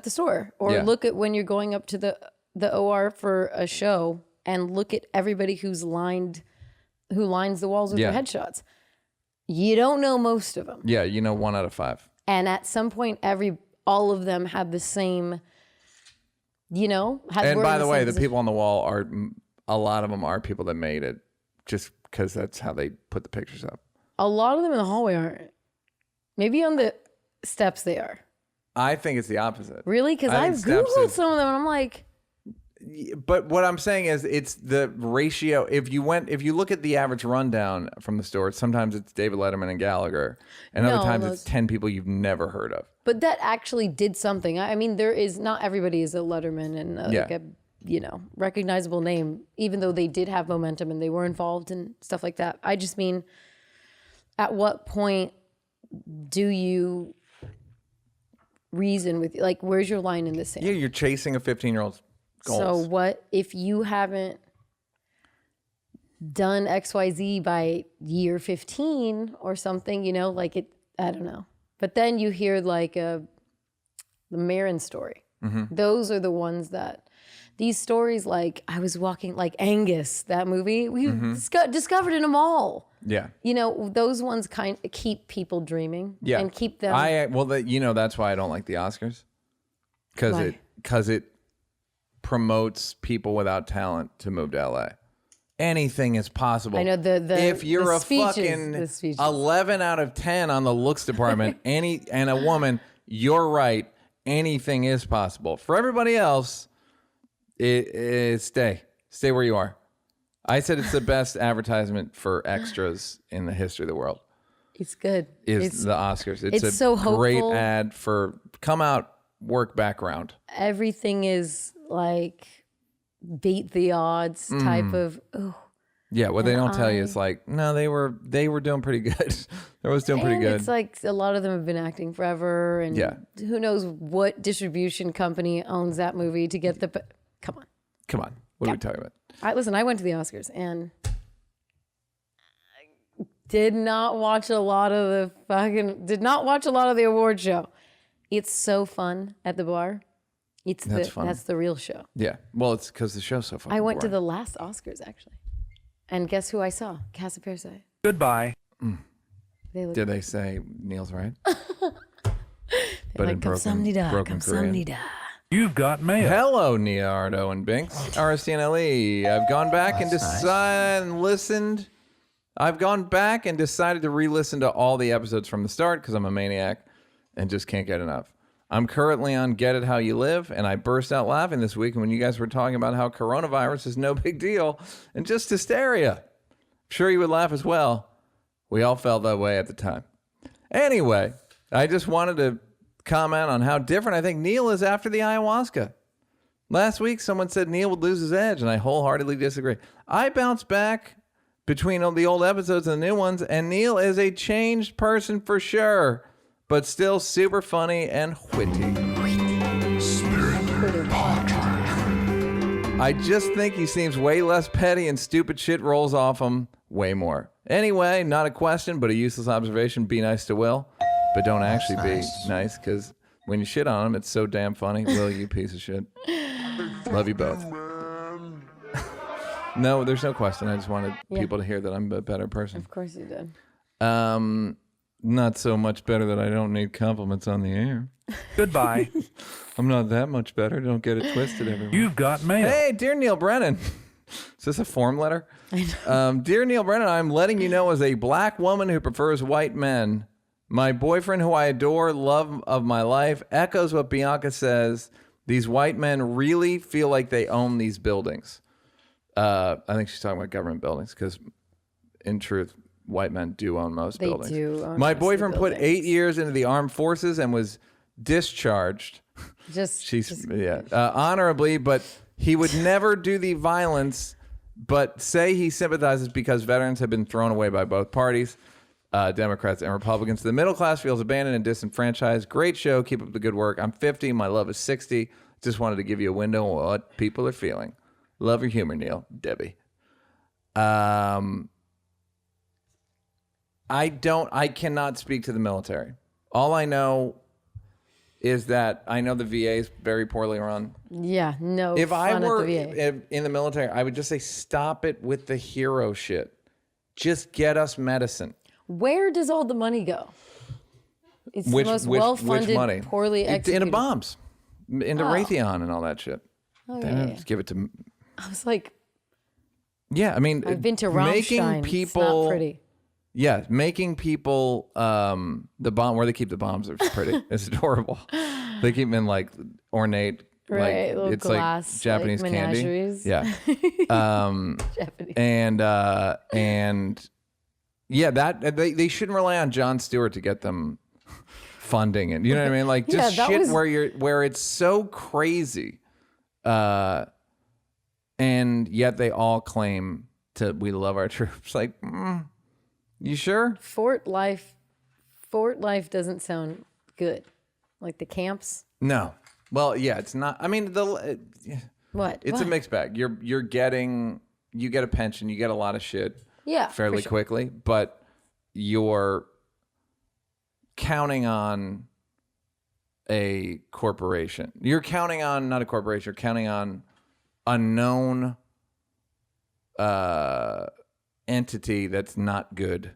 store, or look at when you're going up to the OR for a show and look at everybody who lines the walls with their headshots. You don't know most of them. Yeah, 1 out of 5. And at some point, all of them have the same, And by the way, the people on the wall a lot of them are people that made it just because that's how they put the pictures up. A lot of them in the hallway aren't. Maybe on the steps they are. I think it's the opposite. Really? Because I've Googled some of them and I'm like. But what I'm saying is it's the ratio. If you look at the average rundown from the store, sometimes it's David Letterman and Gallagher. And other times it's 10 people you've never heard of. But that actually did something. I mean, not everybody is a Letterman and like a, recognizable name, even though they did have momentum and they were involved and stuff like that. I just mean, at what point do you reason with, like, where's your line in the sand? Yeah, you're chasing a 15-year-old's goals. So what if you haven't done XYZ by year 15 or something, I don't know. But then you hear like the Marin story. Those are the ones that, these stories, like I was walking, like Angus, that movie, we discovered in a mall. Yeah. Those ones kind of keep people dreaming. Yeah. And keep them. That's why I don't like the Oscars. Because it promotes people without talent to move to LA. Anything is possible. I know if you're the speeches, a fucking 11 out of 10 on the looks department, and a woman, you're right. Anything is possible. For everybody else, stay where you are. I said it's the best advertisement for extras in the history of the world. It's good. It's the Oscars. It's a so great hopeful. ad for come out, work background. Everything is like beat the odds type of. Oh. Yeah, what they don't tell you is like, no, they were doing pretty good. They was doing pretty good. It's like a lot of them have been acting forever, and who knows what distribution company owns that movie to get the. Come on. What are we talking about? I went to the Oscars and I did not watch a lot of the award show. It's so fun at the bar. That's the real show. Yeah. Well, it's because the show's so fun. I went to the last Oscars actually. And guess who I saw? Casa Parasite. Goodbye. Did they say Neal's right? But like, broken Korean. You've got mail. Hello, Neardo and Binks. RSTNLE. I've gone back and decided to re-listen to all the episodes from the start because I'm a maniac and just can't get enough. I'm currently on Get It How You Live, and I burst out laughing this week when you guys were talking about how coronavirus is no big deal and just hysteria. I'm sure you would laugh as well. We all felt that way at the time. Anyway, I just wanted to comment on how different I think Neal is after the ayahuasca. Last week, someone said Neal would lose his edge, and I wholeheartedly disagree. I bounced back between the old episodes and the new ones, and Neal is a changed person for sure, but still super funny and witty. I just think he seems way less petty and stupid shit rolls off him way more. Anyway, not a question, but a useless observation. Be nice to Will, but don't actually be nice, because when you shit on him, it's so damn funny. Will, you piece of shit. Love you both. No, there's no question. I just wanted people to hear that I'm a better person. Of course you did. Not so much better that I don't need compliments on the air. Goodbye. I'm not that much better. Don't get it twisted, everyone. You've got mail. Hey, dear Neal Brennan. Is this a form letter? Dear Neil Brennan, I'm letting you know as a black woman who prefers white men, my boyfriend, who I adore, love of my life, echoes what Bianca says. These white men really feel like they own these buildings. I think she's talking about government buildings because, in truth, white men do own most buildings. They do own My most boyfriend of the put buildings. 8 years into the armed forces and was discharged. Honorably, but he would never do the violence, but say he sympathizes because veterans have been thrown away by both parties, Democrats and Republicans. The middle class feels abandoned and disenfranchised. Great show. Keep up the good work. I'm 50. My love is 60. Just wanted to give you a window on what people are feeling. Love your humor, Neil. Debbie. I cannot speak to the military. All I know is that I know the VA is very poorly run. Yeah, no If I fun were at the VA. in the military, I would just say stop it with the hero shit. Just get us medicine. Where does all the money go? It's Which the most which well-funded, money? poorly executed. Into bombs, into Raytheon and all that shit. Oh, They yeah, don't yeah. just give it to. I was like, Yeah, I mean, I've been to making Rammstein. people It's not pretty. Yeah, making people the bomb where they keep the bombs is pretty. It's adorable. They keep them in like ornate, Right, like little it's glass, like Japanese like, candy. menageries. Yeah. Japanese. And yeah, that they shouldn't rely on Jon Stewart to get them funding and you know what I mean? Like just Yeah, that shit was- where it's so crazy. And yet they all claim we love our troops. Like, you sure? Fort life doesn't sound good. Like the camps. No. Well, yeah, it's not. I mean, What? it's What? a mixed bag. You get a pension, you get a lot of shit Yeah, for fairly sure. quickly, but you're counting on a corporation. You're counting on not a corporation. You're counting on a known entity that's not good,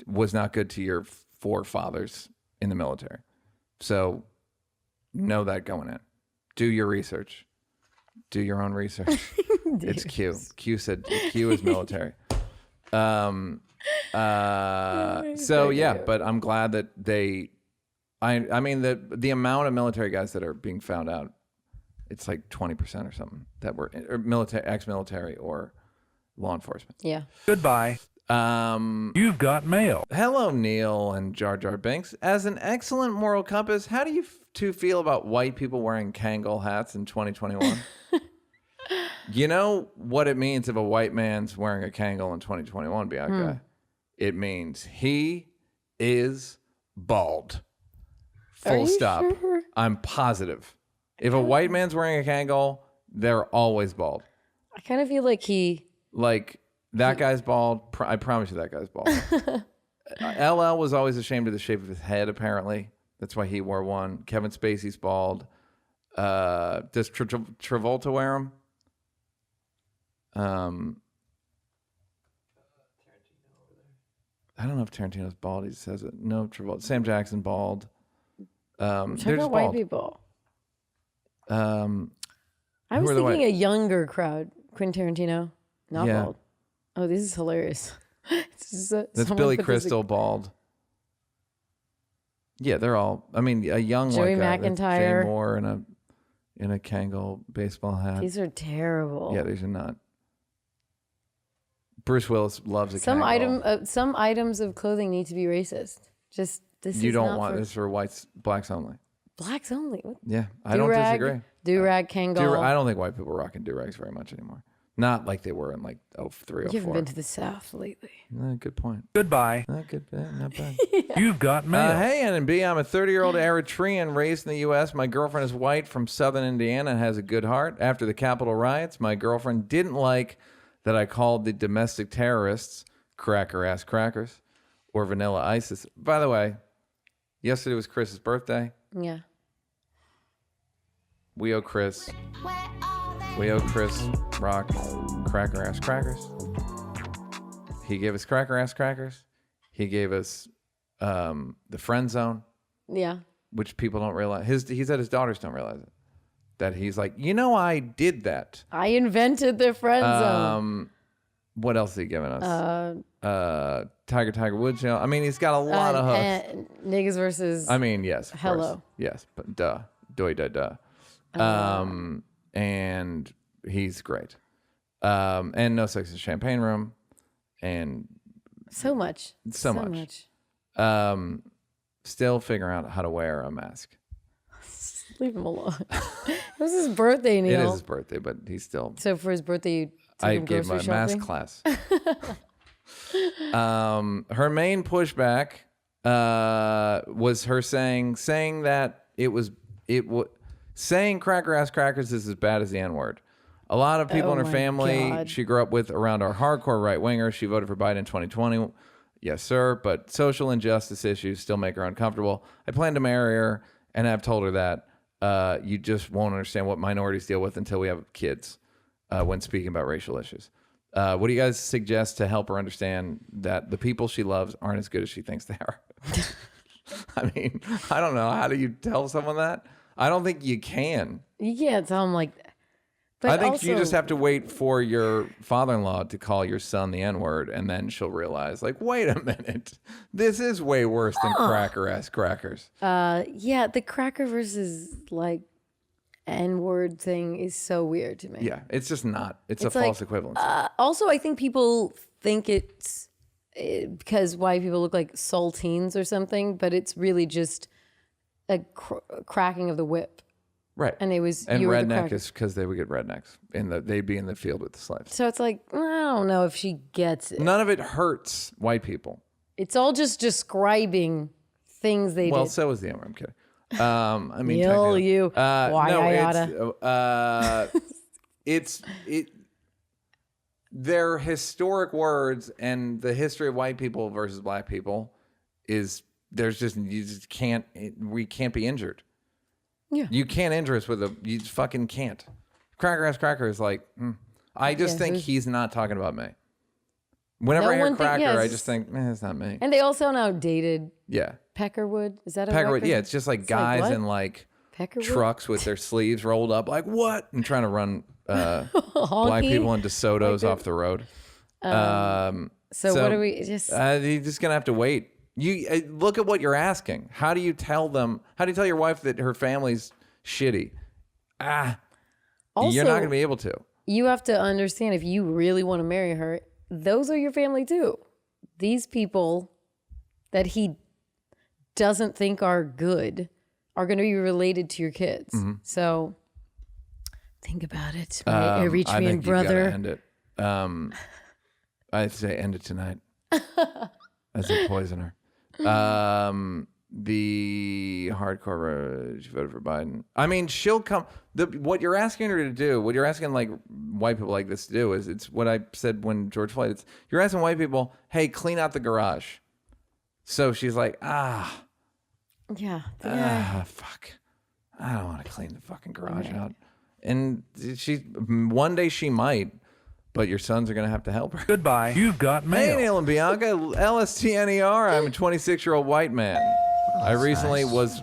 was not good to your forefathers in the military. So know that going in. Do your research. Do your own research. It's Q. Q said Q is military. So yeah, but I'm glad that I mean the amount of military guys that are being found out, it's like 20% or something that were military, ex-military or law enforcement. Yeah. Goodbye. You've got mail. Hello, Neil and Jar Jar Binks. As an excellent moral compass, how do you two feel about white people wearing Kangol hats in 2021? You know what it means if a white man's wearing a Kangol in 2021, Bianca? It means he is bald. Full you stop. sure? I'm positive. If a white man's wearing a Kangol, they're always bald. I kind of feel like Like, that guy's bald. I promise you that guy's bald. LL was always ashamed of the shape of his head, apparently. That's why he wore one. Kevin Spacey's bald. Does Travolta wear them? I don't know if Tarantino's bald. He says it. No, Travolta. Sam Jackson bald. talk They're just about white bald. people. Who I was are the thinking white- a younger crowd. Quentin Tarantino, not Yeah. bald. Oh, this is hilarious. It's just, That's someone Billy put this- Crystal bald. Yeah, they're all. I mean, a young Joey white guy. That's McIntyre. Jay Moore in a Kangol baseball hat. These are terrible. Yeah, these are not. Bruce Willis loves a Kangol. Some items of clothing need to be racist. Just this. You is don't not want for this for whites, blacks only. blacks only. What? Yeah, I don't disagree. Do-rag Kangol. I don't think white people are rocking do-rags very much anymore. Not like they were in like 03, You haven't 04. been to the South lately. Good point. Goodbye. Not bad. You've got mail. Hey, NB, I'm a 30-year-old Eritrean raised in the U.S. My girlfriend is white from southern Indiana and has a good heart. After the Capitol riots, my girlfriend didn't like that I called the domestic terrorists cracker-ass crackers or vanilla ISIS. By the way, yesterday was Chris's birthday. Yeah. We owe Chris rock cracker-ass crackers. He gave us cracker-ass crackers. He gave us the friend zone, Yeah. which people don't realize. He said his daughters don't realize it. that he's like, I did that. I invented the friend zone. What else is he giving us? Tiger Woods. I mean, he's got a lot of hooks. Niggas versus. I mean, yes. Of Hello. course. Yes, but duh. And he's great. And No Sex in Champagne Room. And so much. Still figuring out how to wear a mask. Leave him alone. It was his birthday, Neal. It is his birthday, but he's still. So for his birthday, you took I him gave him a grocery shopping? mask class. Her main pushback was her saying that saying cracker ass crackers is as bad as the N-word. A lot of people in her family she grew up with around are hardcore right wingers. She voted for Biden in 2020. Yes, sir. But social injustice issues still make her uncomfortable. I plan to marry her, and I've told her that you just won't understand what minorities deal with until we have kids when speaking about racial issues. What do you guys suggest to help her understand that the people she loves aren't as good as she thinks they are? I mean, I don't know. How do you tell someone that? I don't think you can. You can't tell him like that. But I think also, you just have to wait for your father-in-law to call your son the N-word, and then she'll realize, like, wait a minute. This is way worse than cracker-ass crackers. Yeah, the cracker versus, like, N-word thing is so weird to me. Yeah, it's just not. It's a false equivalency. Also, I think people think it's because white people look like saltines or something, but it's really just a cracking of the whip. Right. And redneck is because they would get rednecks. They'd be in the field with the slaves. So it's like, I don't know if she gets it. None of it hurts white people. It's all just describing things they did. Well, so is the N-word. I'm kidding. I mean, Neal, you. They're historic words, and the history of white people versus black people we can't be injured. Yeah. You can't injure us you fucking can't. Cracker ass cracker is like, I just think he's not talking about me. Whenever I hear cracker, I just think, it's not me. And they all sound outdated. Yeah. Peckerwood? Is that a Peckerwood? record? Yeah, it's just like guys in like trucks with their sleeves rolled up, like what? And trying to run black people into Sotos off the road. So what do we just? You're just gonna have to wait. You look at what you're asking. How do you tell them? How do you tell your wife that her family's shitty? Also, you're not gonna be able to. You have to understand, if you really want to marry her, those are your family too. These people that he doesn't think are good are going to be related to your kids. Mm-hmm. So think about it, my Eritrean brother. End it. I'd say end it tonight. As a poisoner. The hardcore she voted for Biden. I mean, she'll come. What you're asking her to do, what you're asking like white people like this to do, is it's what I said when George Floyd. You're asking white people, hey, clean out the garage. So she's like, fuck. I don't want to clean the fucking garage out. And one day she might. But your sons are going to have to help her. Goodbye. You've got mail. Hey, Neal and Bianca, LSTNER. I'm a 26-year-old white man. I recently was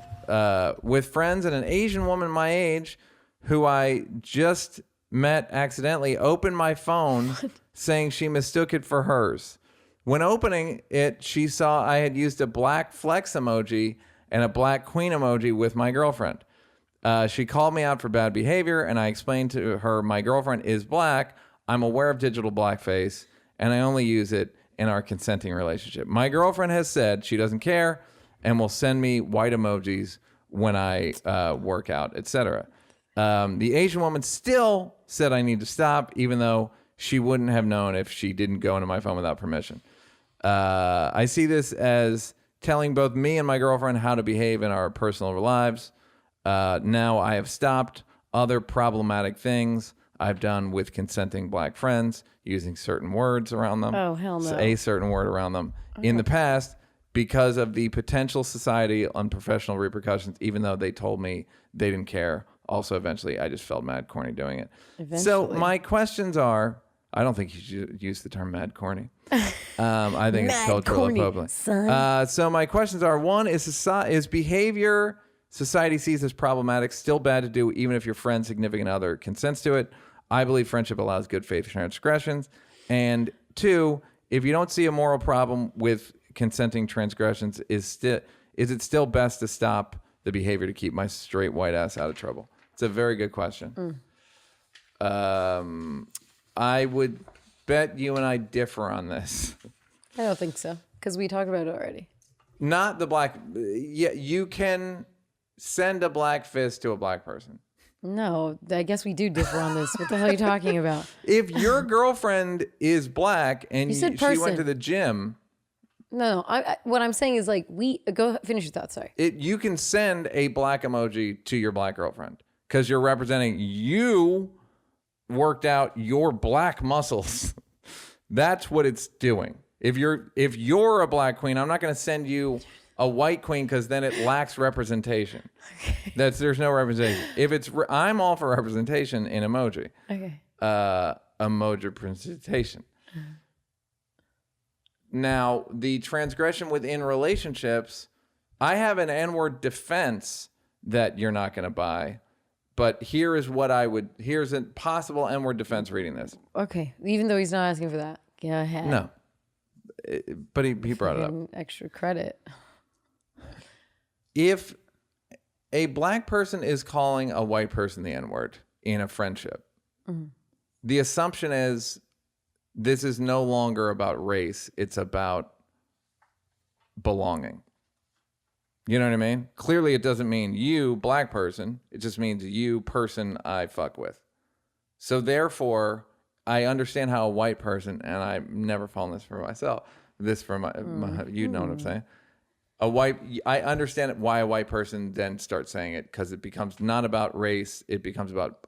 with friends and an Asian woman my age who I just met accidentally opened my phone saying she mistook it for hers. When opening it, she saw I had used a black flex emoji and a black queen emoji with my girlfriend. She called me out for bad behavior, and I explained to her my girlfriend is black. I'm aware of digital blackface, and I only use it in our consenting relationship. My girlfriend has said she doesn't care and will send me white emojis when I work out, etc. The Asian woman still said I need to stop, even though she wouldn't have known if she didn't go into my phone without permission. I see this as telling both me and my girlfriend how to behave in our personal lives. Now I have stopped other problematic things I've done with consenting black friends, using certain words around them. Oh, hell no. A certain word around them in the past because of the potential society unprofessional repercussions, even though they told me they didn't care. Also, eventually, I just felt mad corny doing it. So my questions are, I don't think you should use the term mad corny. I think it's cultural appropriate. So my questions are, one, is behavior Society sees as problematic, still bad to do, even if your friend, significant other consents to it. I believe friendship allows good faith transgressions. And 2, if you don't see a moral problem with consenting transgressions, is it still best to stop the behavior to keep my straight white ass out of trouble? It's a very good question. I would bet you and I differ on this. I don't think so, because we talked about it already. Not the black. Yeah, you can send a black fist to a black person. No, I guess we do differ on this. What the hell are you talking about? If your girlfriend is black and You said she went person. to the gym, No, what I'm saying is like go finish your thought. Sorry. you can send a black emoji to your black girlfriend because you're representing you worked out your black muscles. That's what it's doing. If you're a black queen, I'm not going to send you a white queen because then it lacks representation. Okay. There's no representation. If it's I'm all for representation in emoji. Okay. Emoji representation. Now, the transgression within relationships, I have an N-word defense that you're not going to buy, but here's a possible N-word defense reading this. Okay. Even though he's not asking for that. Go ahead. No. But he brought it up. Extra credit. If a black person is calling a white person the N-word in a friendship, the assumption is this is no longer about race. It's about belonging. You know what I mean? Clearly, it doesn't mean you, black person. It just means you, person I fuck with. So therefore, I understand how a white person, and I've never fallen this for myself, you know what I'm saying? I understand why a white person then starts saying it because it becomes not about race. It becomes about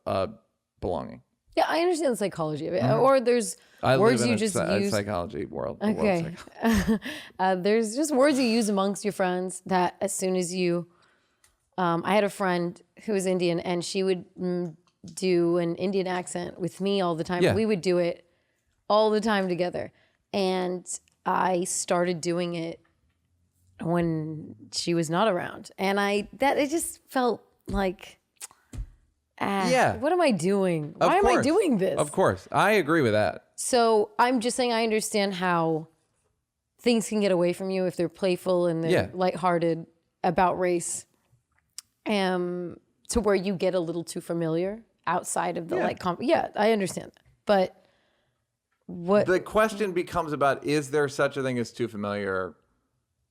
belonging. Yeah, I understand the psychology of it. Or there's words you just use. Psychology world. Okay. There's just words you use amongst your friends that as soon as you, I had a friend who was Indian and she would do an Indian accent with me all the time. Yeah. We would do it all the time together. And I started doing it when she was not around. And it just felt like, what am I doing? Why am I doing this? Of course. I agree with that. So I'm just saying I understand how things can get away from you if they're playful and they're lighthearted about race. To where you get a little too familiar outside of the I understand that. But what the question becomes about, is there such a thing as too familiar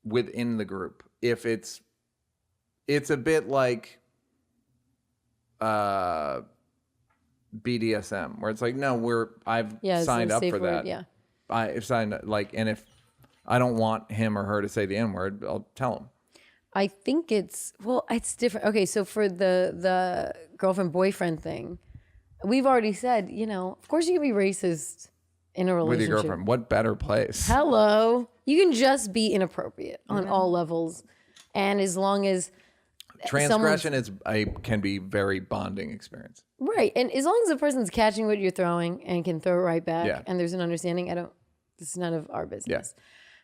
within the group? If it's a bit like BDSM, where it's like, no, I've signed up for that. Yeah. I've signed and if I don't want him or her to say the N-word, I'll tell him. I think it's different. Okay, so for the girlfriend boyfriend thing, we've already said, of course you can be racist in a relationship. With your girlfriend. What better place? Hello. You can just be inappropriate on all levels. And as long as transgression can be very bonding experience. Right. And as long as the person's catching what you're throwing and can throw it right back and there's an understanding, this is none of our business. Yeah.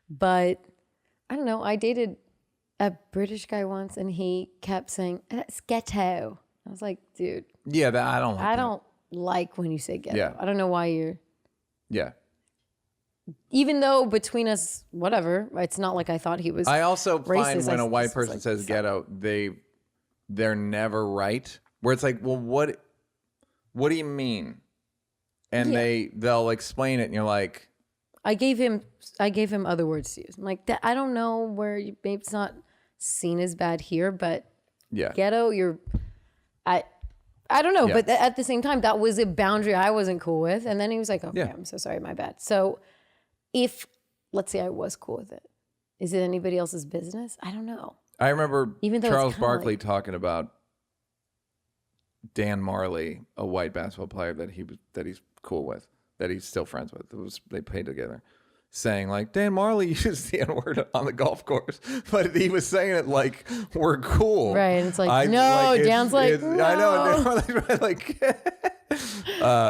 But I don't know. I dated a British guy once and he kept saying, "That's ghetto." I was like, dude. Yeah, I don't like I don't like when you say ghetto. Yeah. I don't know why you're. Yeah. Even though between us, whatever, it's not like I thought he was. I also racist. find when a white person says ghetto, they're never right. Where it's like, well, what do you mean? And they'll explain it, and you're like, I gave him other words to use. I'm like, I don't know where maybe it's not seen as bad here, but ghetto, I don't know, but at the same time, that was a boundary I wasn't cool with. And then he was like, okay, I'm so sorry, my bad. So if, let's say I was cool with it, is it anybody else's business? I don't know. I remember Even though Charles Barkley talking about Dan Marley, a white basketball player that he's cool with, that he's still friends with. They played together. Saying like, Dan Marley used the N-word on the golf course, but he was saying it like we're cool, right? And it's like, Dan's like, no. I know, Dan like,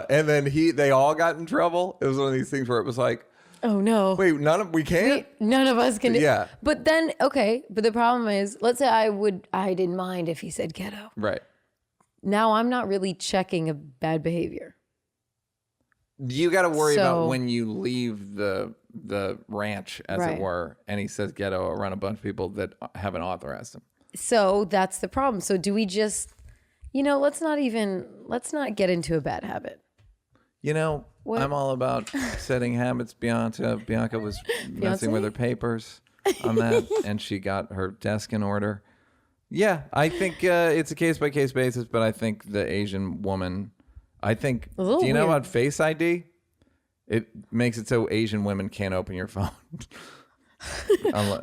and then they all got in trouble. It was one of these things where it was like, Oh no. Wait, we can't? None of us can do. Yeah. But then, okay. But the problem is, let's say I didn't mind if he said ghetto. Right. Now I'm not really checking a bad behavior. You got to worry So- about when you leave the ranch, as Right. it were, and he says ghetto around a bunch of people that haven't authorized him. So that's the problem. So do we just, let's not get into a bad habit. What? I'm all about setting habits. Bianca was messing with her papers on that, and she got her desk in order. Yeah, I think it's a case-by-case basis, but I think the Asian woman, do you know about Face ID? It makes it so Asian women can't open your phone.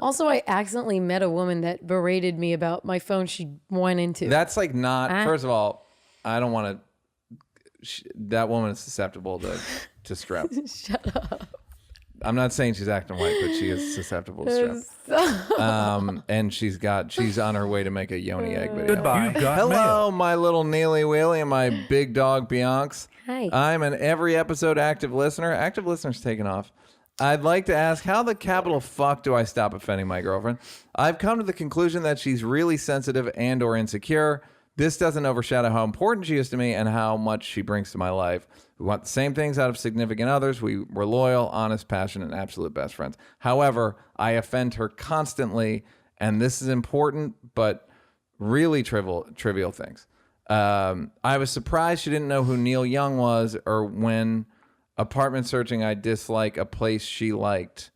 Also, I accidentally met a woman that berated me about my phone she went into. That's like not, first of all, I don't want to, that woman is susceptible to strep. Shut up. I'm not saying she's acting white, but she is susceptible to strep. And she's on her way to make a yoni egg video. Goodbye. You've got Hello, mail. my little Neely Wheelie and my big dog Bianca. Hi. I'm an every episode active listener. Active listener's taken off. I'd like to ask, how the capital fuck do I stop offending my girlfriend? I've come to the conclusion that she's really sensitive and or insecure. This doesn't overshadow how important she is to me and how much she brings to my life. We want the same things out of significant others. We're loyal, honest, passionate, and absolute best friends. However, I offend her constantly, and this is important, but really trivial things. I was surprised she didn't know who Neil Young was, or when apartment searching, I dislike a place she liked.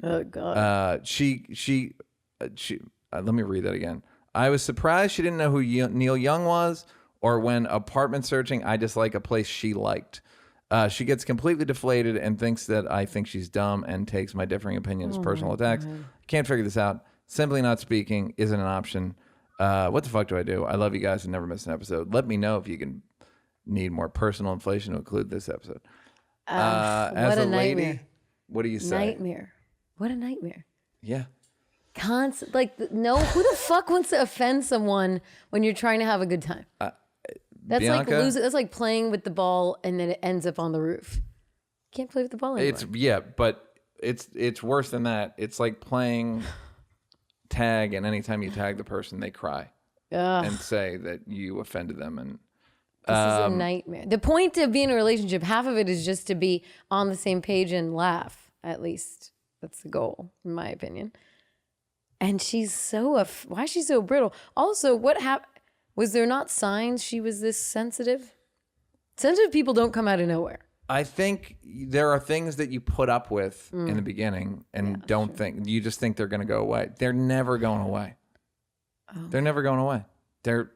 Oh God. Let me read that again. I was surprised she didn't know who Neil Young was, or when apartment searching, I dislike a place she liked. She gets completely deflated and thinks that I think she's dumb and takes my differing opinions as personal attacks. Can't figure this out. Simply not speaking isn't an option. What the fuck do I do? I love you guys and never miss an episode. Let me know if you can need more personal inflation to include this episode. As what a a lady, nightmare. what do you say? Nightmare. What a nightmare. Yeah. Constant, no, who the fuck wants to offend someone when you're trying to have a good time? That's Bianca? like losing. That's like playing with the ball and then it ends up on the roof. Can't play with the ball anymore. But it's worse than that. It's like playing tag, and anytime you tag the person, they cry and say that you offended them. And This is a nightmare. The point of being in a relationship, half of it is just to be on the same page and laugh. At least that's the goal, in my opinion. And she's why is she so brittle? Also, what happened? Was there not signs she was this sensitive? Sensitive people don't come out of nowhere. I think there are things that you put up with in the beginning and you just think they're going to go away. They're never going away. Oh. They're never going away. They're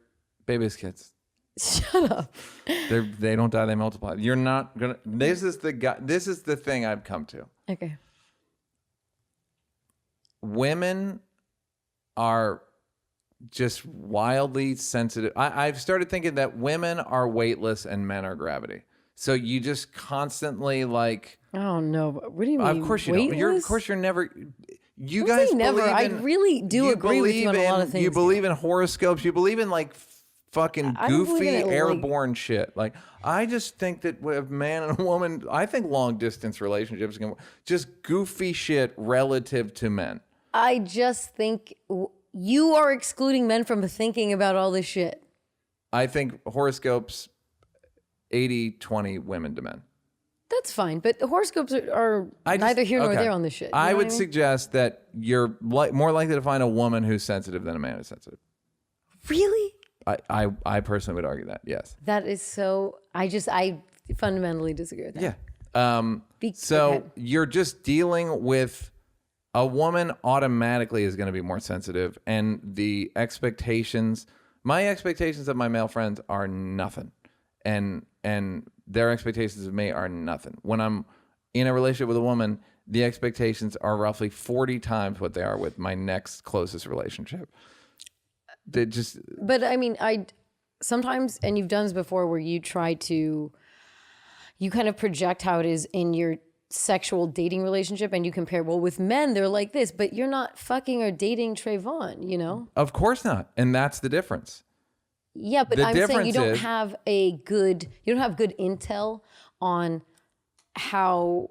baby's kids. Shut up. They don't die, they multiply. You're not going to, this is the thing I've come to. Okay. Women are just wildly sensitive. I've started thinking that women are weightless and men are gravity. So you just constantly like. Oh no! What do you mean? Of course you don't. Of course you're never. You guys never. believe I in, really do agree with you on a lot of things. You believe in horoscopes. You believe in like fucking goofy airborne shit. Like I just think that with a man and a woman, I think long distance relationships can just goofy shit relative to men. I just think you are excluding men from thinking about all this shit. I think horoscopes 80-20 women to men. That's fine, but the horoscopes are neither here nor there on this shit. I would suggest that you're more likely to find a woman who's sensitive than a man who's sensitive. Really? I personally would argue that, yes. That is so. I fundamentally disagree with that. Yeah. So you're just dealing with a woman automatically is going to be more sensitive, and the expectations. My expectations of my male friends are nothing, and their expectations of me are nothing. When I'm in a relationship with a woman, the expectations are roughly 40 times what they are with my next closest relationship. But I mean, I sometimes, and you've done this before, where you kind of project how it is in your sexual dating relationship, and you compare, well, with men, they're like this, but you're not fucking or dating Trayvon, you know? Of course not. And that's the difference. Yeah, but I'm saying you don't have good intel on how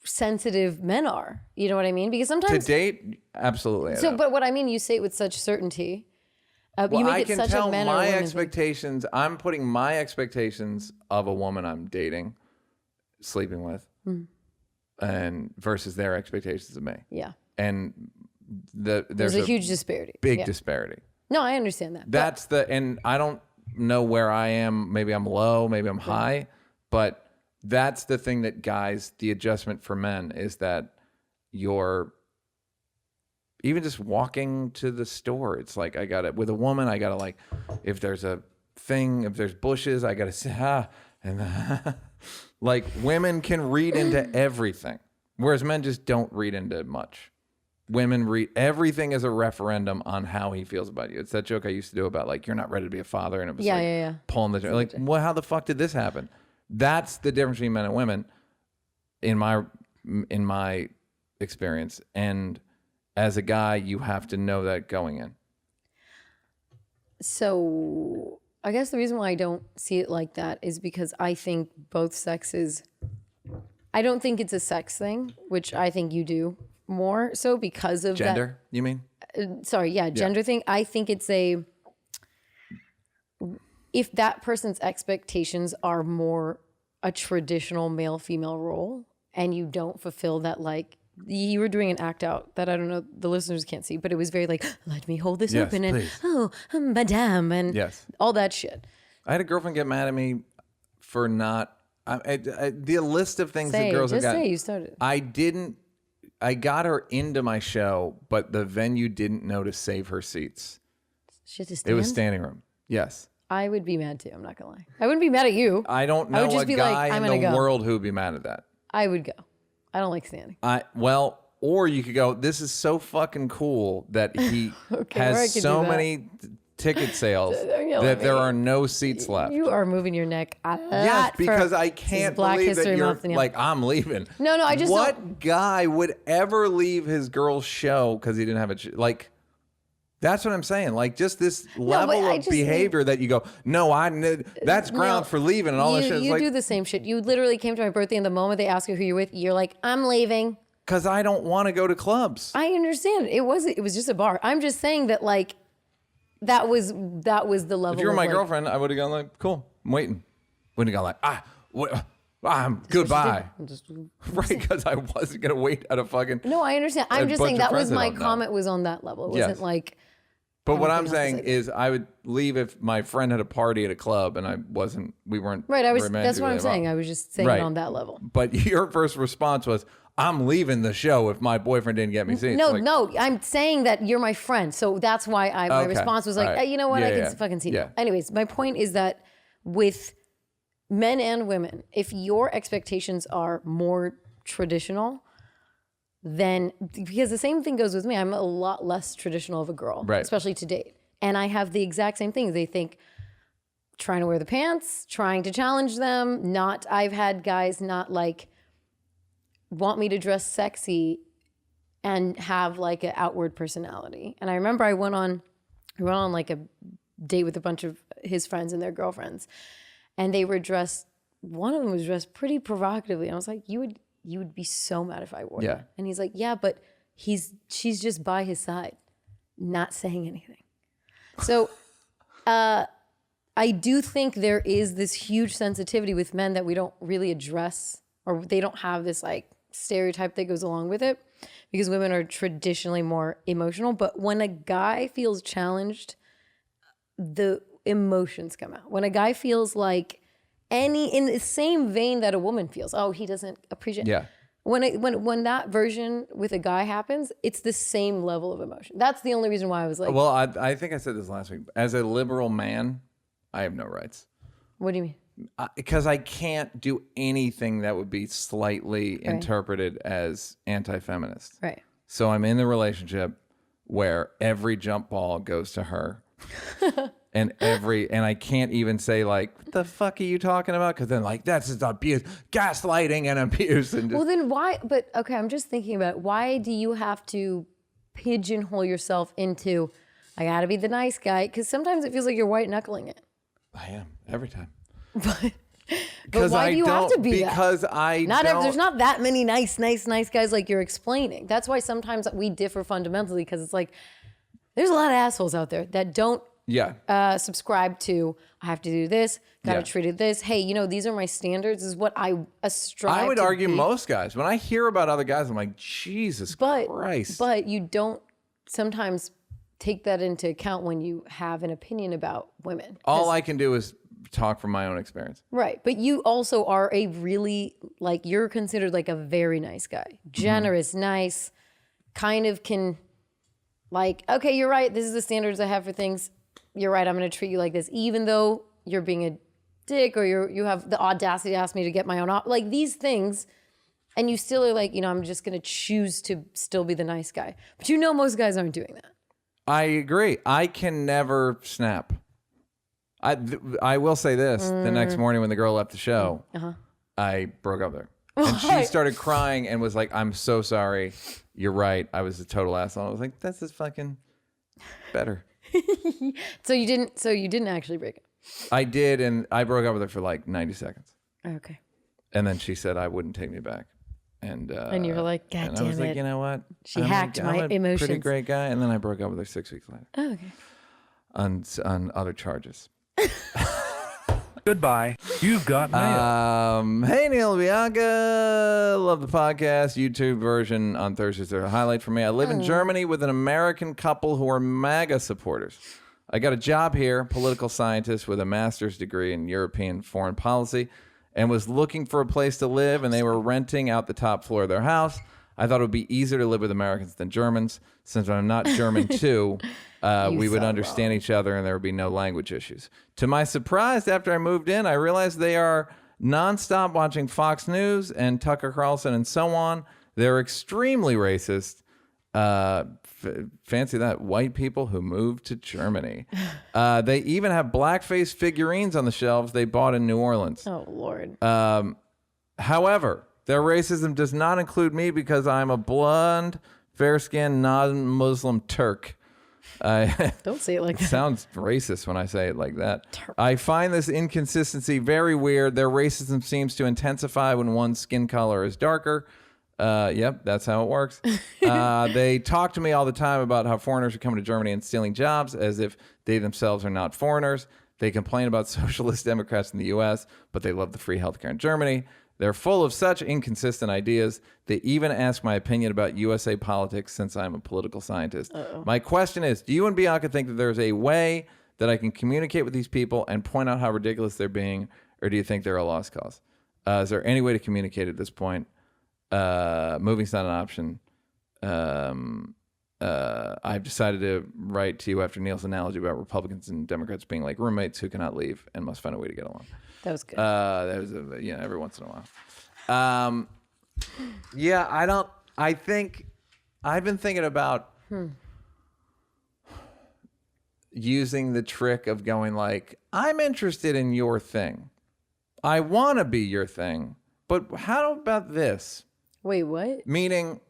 sensitive men are. You know what I mean? Because To sometimes date, absolutely. I So, know. but what I mean, you say it with such certainty. Well, you make I it can such tell a man or a my woman thing. expectations. I'm putting my expectations of a woman I'm dating, sleeping with, and versus their expectations of me. Yeah, And there's there's a huge disparity. big Yeah. disparity. No, I understand that. That's and I don't know where I am. Maybe I'm low, maybe I'm high, but that's the thing that guys, the adjustment for men is that you're even just walking to the store. It's like, I got it with a woman. I got to like, if there's a thing, if there's bushes, I got to say, and like women can read into everything. Whereas men just don't read into much. Women read everything as a referendum on how he feels about you. It's that joke I used to do about like, you're not ready to be a father. And it was pulling the, like, well, how the fuck did this happen? That's the difference between men and women in my experience. And as a guy, you have to know that going in. So I guess the reason why I don't see it like that is because I think both sexes, I don't think it's a sex thing, which I think you do more so because of Gender, you mean? Gender thing. I think it's if that person's expectations are more a traditional male-female role and you don't fulfill that, like, you were doing an act out that I don't know, the listeners can't see, but it was very like, let me hold this open and, please. oh, madame, and all that shit. I had a girlfriend get mad at me for not, the list of things that girls have got. Just say you started. I got her into my show, but the venue didn't know to save her seats. Shit, It was standing room. Yes. I would be mad too. I'm not gonna lie. I wouldn't be mad at you. I don't know would just a be guy like, I'm in gonna the go. world who would be mad at that. I would go. I don't like standing. Or you could go, this is so fucking cool that he or I has could so do that. many ticket sales yelling that at there me. are no seats left. You are moving your neck a lot. Yes, because I this is can't Black believe that History you're Month, Neal. like, I'm leaving. No, I just What don't. guy would ever leave his girl's show because he didn't have a like? That's what I'm saying. Like, just this level I of just behavior that you go, no, that's grounds for leaving and all that shit. It's You like, do the same shit. You literally came to my birthday, and the moment they ask you who you're with, you're like, I'm leaving. because I don't want to go to clubs. I understand. It was just a bar. I'm just saying that, like, that was the level. If you were of, my like, girlfriend, I would have gone like, cool, I'm waiting. Wouldn't have gone like, goodbye. Right, because I wasn't going to wait at a fucking... No, I understand. I'm a just bunch saying of that was friends that my don't know. comment was on that level. It wasn't Yes. like... But what I'm everything else saying is I would leave if my friend had a party at a club and we weren't Right, that's what I'm romantically saying. involved. I was just saying Right. it on that level. But your first response was, I'm leaving the show if my boyfriend didn't get me seats. No, Like, no, I'm saying that you're my friend. So that's why my Okay. response was like, All right. you know what, Yeah, I can yeah. fucking see Yeah. now. Anyways, my point is that with men and women, if your expectations are more traditional, then, because the same thing goes with me, I'm a lot less traditional of a girl, Right. especially to date. And I have the exact same thing. They think trying to wear the pants, trying to challenge them, I've had guys not like want me to dress sexy and have like an outward personality. And I remember I went on like a date with a bunch of his friends and their girlfriends, and they were dressed, one of them was dressed pretty provocatively. And I was like, you would be so mad if I wore Yeah. that. And he's like, yeah, but she's just by his side, not saying anything. So I do think there is this huge sensitivity with men that we don't really address, or they don't have this like stereotype that goes along with it, because women are traditionally more emotional. But when a guy feels challenged, the emotions come out. When a guy feels like in the same vein that a woman feels, oh, he doesn't appreciate. Yeah. When that version with a guy happens, it's the same level of emotion. That's the only reason why I was like, Well, I think I said this last week. As a liberal man, I have no rights. what do you mean? Because I can't do anything that would be slightly interpreted as anti-feminist. Right. So I'm in the relationship where every jump ball goes to her. and I can't even say like, what the fuck are you talking about? Because then like, that's just abuse, gaslighting and abuse. And just, Well, then why? But okay, I'm just thinking about why do you have to pigeonhole yourself into, I gotta be the nice guy? Because sometimes it feels like you're white knuckling it. I am every time. But But why do you have to be because that? I There's not that many nice guys like you're explaining. That's why sometimes we differ fundamentally, because it's like there's a lot of assholes out there that don't subscribe to, I have to do this, gotta treat it this. Hey, these are my standards, is what I strive to I would argue be. most guys. When I hear about other guys, I'm like, Jesus Christ. But you don't sometimes take that into account when you have an opinion about women. All I can do is talk from my own experience. Right. But you also are a really, you're considered like a very nice guy. Generous, nice, kind of can, okay, you're right. This is the standards I have for things. You're right. I'm going to treat you like this, even though you're being a dick or you have the audacity to ask me to get my own, these things. And you still are like, I'm just going to choose to still be the nice guy. But most guys aren't doing that. I agree. I can never snap. I will say this. The next morning when the girl left the show, I broke up with her. And she started crying and was like, I'm so sorry. You're right. I was a total asshole. I was like, this is fucking better. So you didn't actually break up? I did, and I broke up with her for 90 seconds. Okay. And then she said I wouldn't take me back. And you were like, God damn it. I was like, you know what? She hacked my emotions. Pretty great guy. And then I broke up with her 6 weeks later. Oh, okay. On other charges. Goodbye. You've got mail. Hey, Neal Bianca. Love the podcast. YouTube version on Thursdays are a highlight for me. I live in Germany with an American couple who are MAGA supporters. I got a job here, political scientist with a master's degree in European foreign policy, and was looking for a place to live, and they were renting out the top floor of their house. I thought it would be easier to live with Americans than Germans. Since I'm not German too, we would understand each other and there would be no language issues. To my surprise, after I moved in, I realized they are nonstop watching Fox News and Tucker Carlson and so on. They're extremely racist. Fancy that, white people who moved to Germany. They even have blackface figurines on the shelves they bought in New Orleans. Oh, Lord. However, their racism does not include me because I'm a blonde, fair-skinned, non-Muslim Turk. Don't say it like that. Sounds racist when I say it like that. I find this inconsistency very weird. Their racism seems to intensify when one's skin color is darker. Yep, that's how it works. They talk to me all the time about how foreigners are coming to Germany and stealing jobs as if they themselves are not foreigners. They complain about socialist Democrats in the U.S., but they love the free healthcare in Germany. They're full of such inconsistent ideas. They even ask my opinion about USA politics since I'm a political scientist. My question is, do you and Bianca think that there's a way that I can communicate with these people and point out how ridiculous they're being, or do you think they're a lost cause? Is there any way to communicate at this point? Moving's not an option. I've decided to write to you after Neal's analogy about Republicans and Democrats being like roommates who cannot leave and must find a way to get along. That was good. That was every once in a while. I think I've been thinking about using the trick of going like, I'm interested in your thing. I want to be your thing, but how about this? Wait, what? Meaning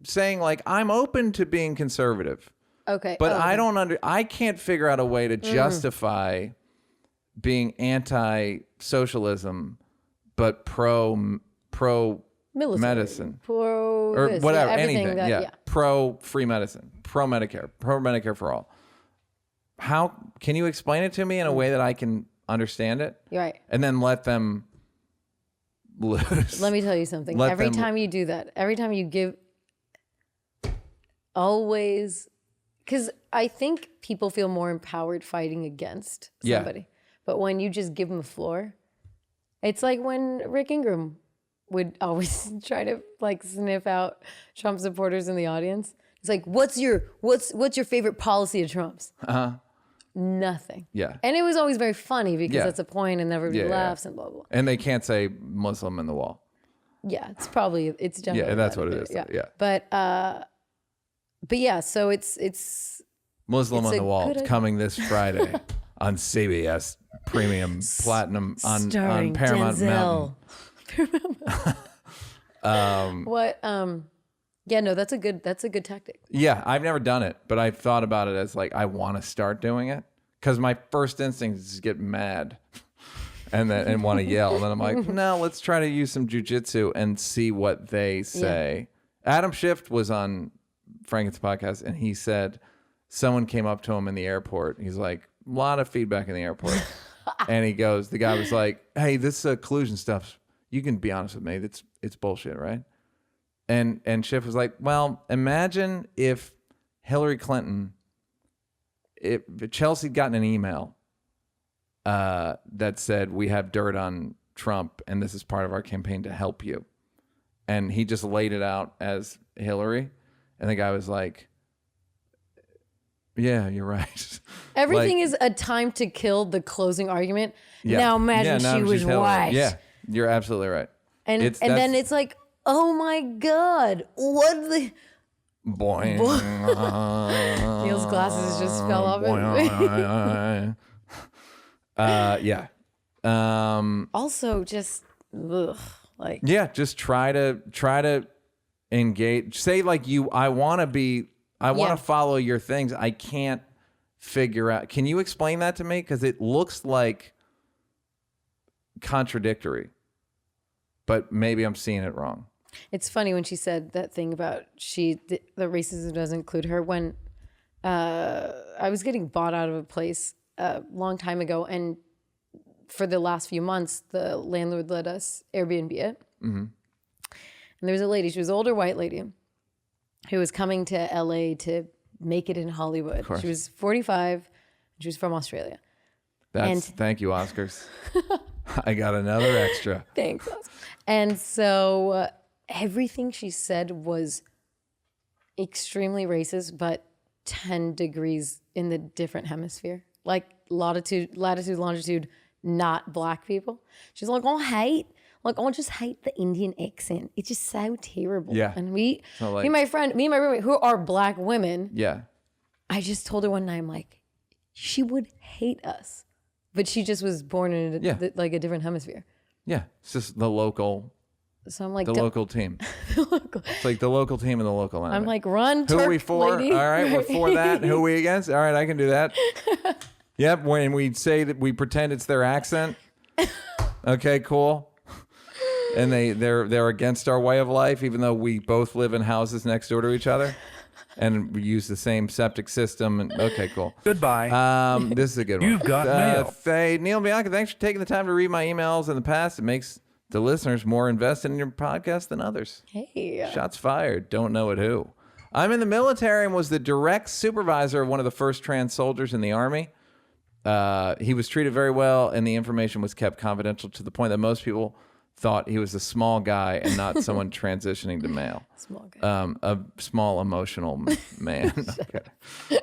saying like, I'm open to being conservative. Okay. But I can't figure out a way to justify being anti-socialism, but pro Military, medicine, pro or this, whatever, everything anything, pro free medicine, pro Medicare for all. How can you explain it to me in a way that I can understand it? You're right. And then let them lose. Let me tell you something. Every time you do that, every time you give, always, because I think people feel more empowered fighting against somebody. But when you just give them a floor, it's like when Rick Ingraham would always try to like sniff out Trump supporters in the audience. It's like, what's your favorite policy of Trump's? Nothing. Yeah. And it was always very funny because that's a point and everybody laughs and blah, blah. And they can't say Muslim in the wall. Yeah, it's generally. Yeah, that's what it is. Yeah. But yeah, so it's Muslim it's on a the Wall good idea. Coming this Friday on CBS Premium Platinum on Paramount Denzel. Mountain. What? Yeah, no, that's a good tactic. Yeah, I've never done it, but I've thought about it as like I want to start doing it because my first instinct is to get mad and want to yell. And then I'm like, no, let's try to use some jujitsu and see what they say. Adam Schiff was on Frank's podcast, and he said someone came up to him in the airport. He's like, a lot of feedback in the airport. And he goes, the guy was like, hey, this collusion stuff, you can be honest with me. It's bullshit, right? And Schiff was like, well, imagine if Hillary Clinton, if Chelsea gotten an email that said, we have dirt on Trump and this is part of our campaign to help you. And he just laid it out as Hillary. And the guy was like, yeah, you're right. Everything is a time to kill the closing argument. Yeah. Now imagine now she was Hillary. white. Yeah, you're absolutely right. And then it's like, oh my God, what the... Boing. Neal's glasses just fell off. Yeah. Also, just like just try to engage. Say like I want to follow your things. I can't figure out. Can you explain that to me? Because it looks like contradictory, but maybe I'm seeing it wrong. It's funny when she said that thing about the racism doesn't include her. When I was getting bought out of a place a long time ago, and for the last few months, the landlord let us Airbnb it. Mm-hmm. And there was a lady, she was an older white lady, who was coming to LA to make it in Hollywood. She was 45, and she was from Australia. Thank you, Oscars. I got another extra. Thanks, Oscar. And so everything she said was extremely racist, but 10 degrees in the different hemisphere. Like latitude, longitude, not black people. She's like, I just hate the Indian accent. It's just so terrible. Yeah. And me and my roommate, who are black women. Yeah. I just told her one night, I'm like, she would hate us. But she just was born in a different hemisphere. Yeah. It's just the local. So I'm like, the local team. It's like the local team and the local enemy. I'm like, run, Who Turk, are we for? lady. All right, we're for that. Who are we against? All right, I can do that. Yep, when we say that we pretend it's their accent. Okay, cool. And they're against our way of life, even though we both live in houses next door to each other. And we use the same septic system. And okay, cool. Goodbye. This is a good one. You've got mail. Neal Bianca, thanks for taking the time to read my emails in the past. It makes the listeners more invested in your podcast than others. Hey. Shots fired. Don't know at who. I'm in the military and was the direct supervisor of one of the first trans soldiers in the Army. He was treated very well, and the information was kept confidential to the point that most people thought he was a small guy and not someone transitioning to male. Small guy. A small emotional man. Okay.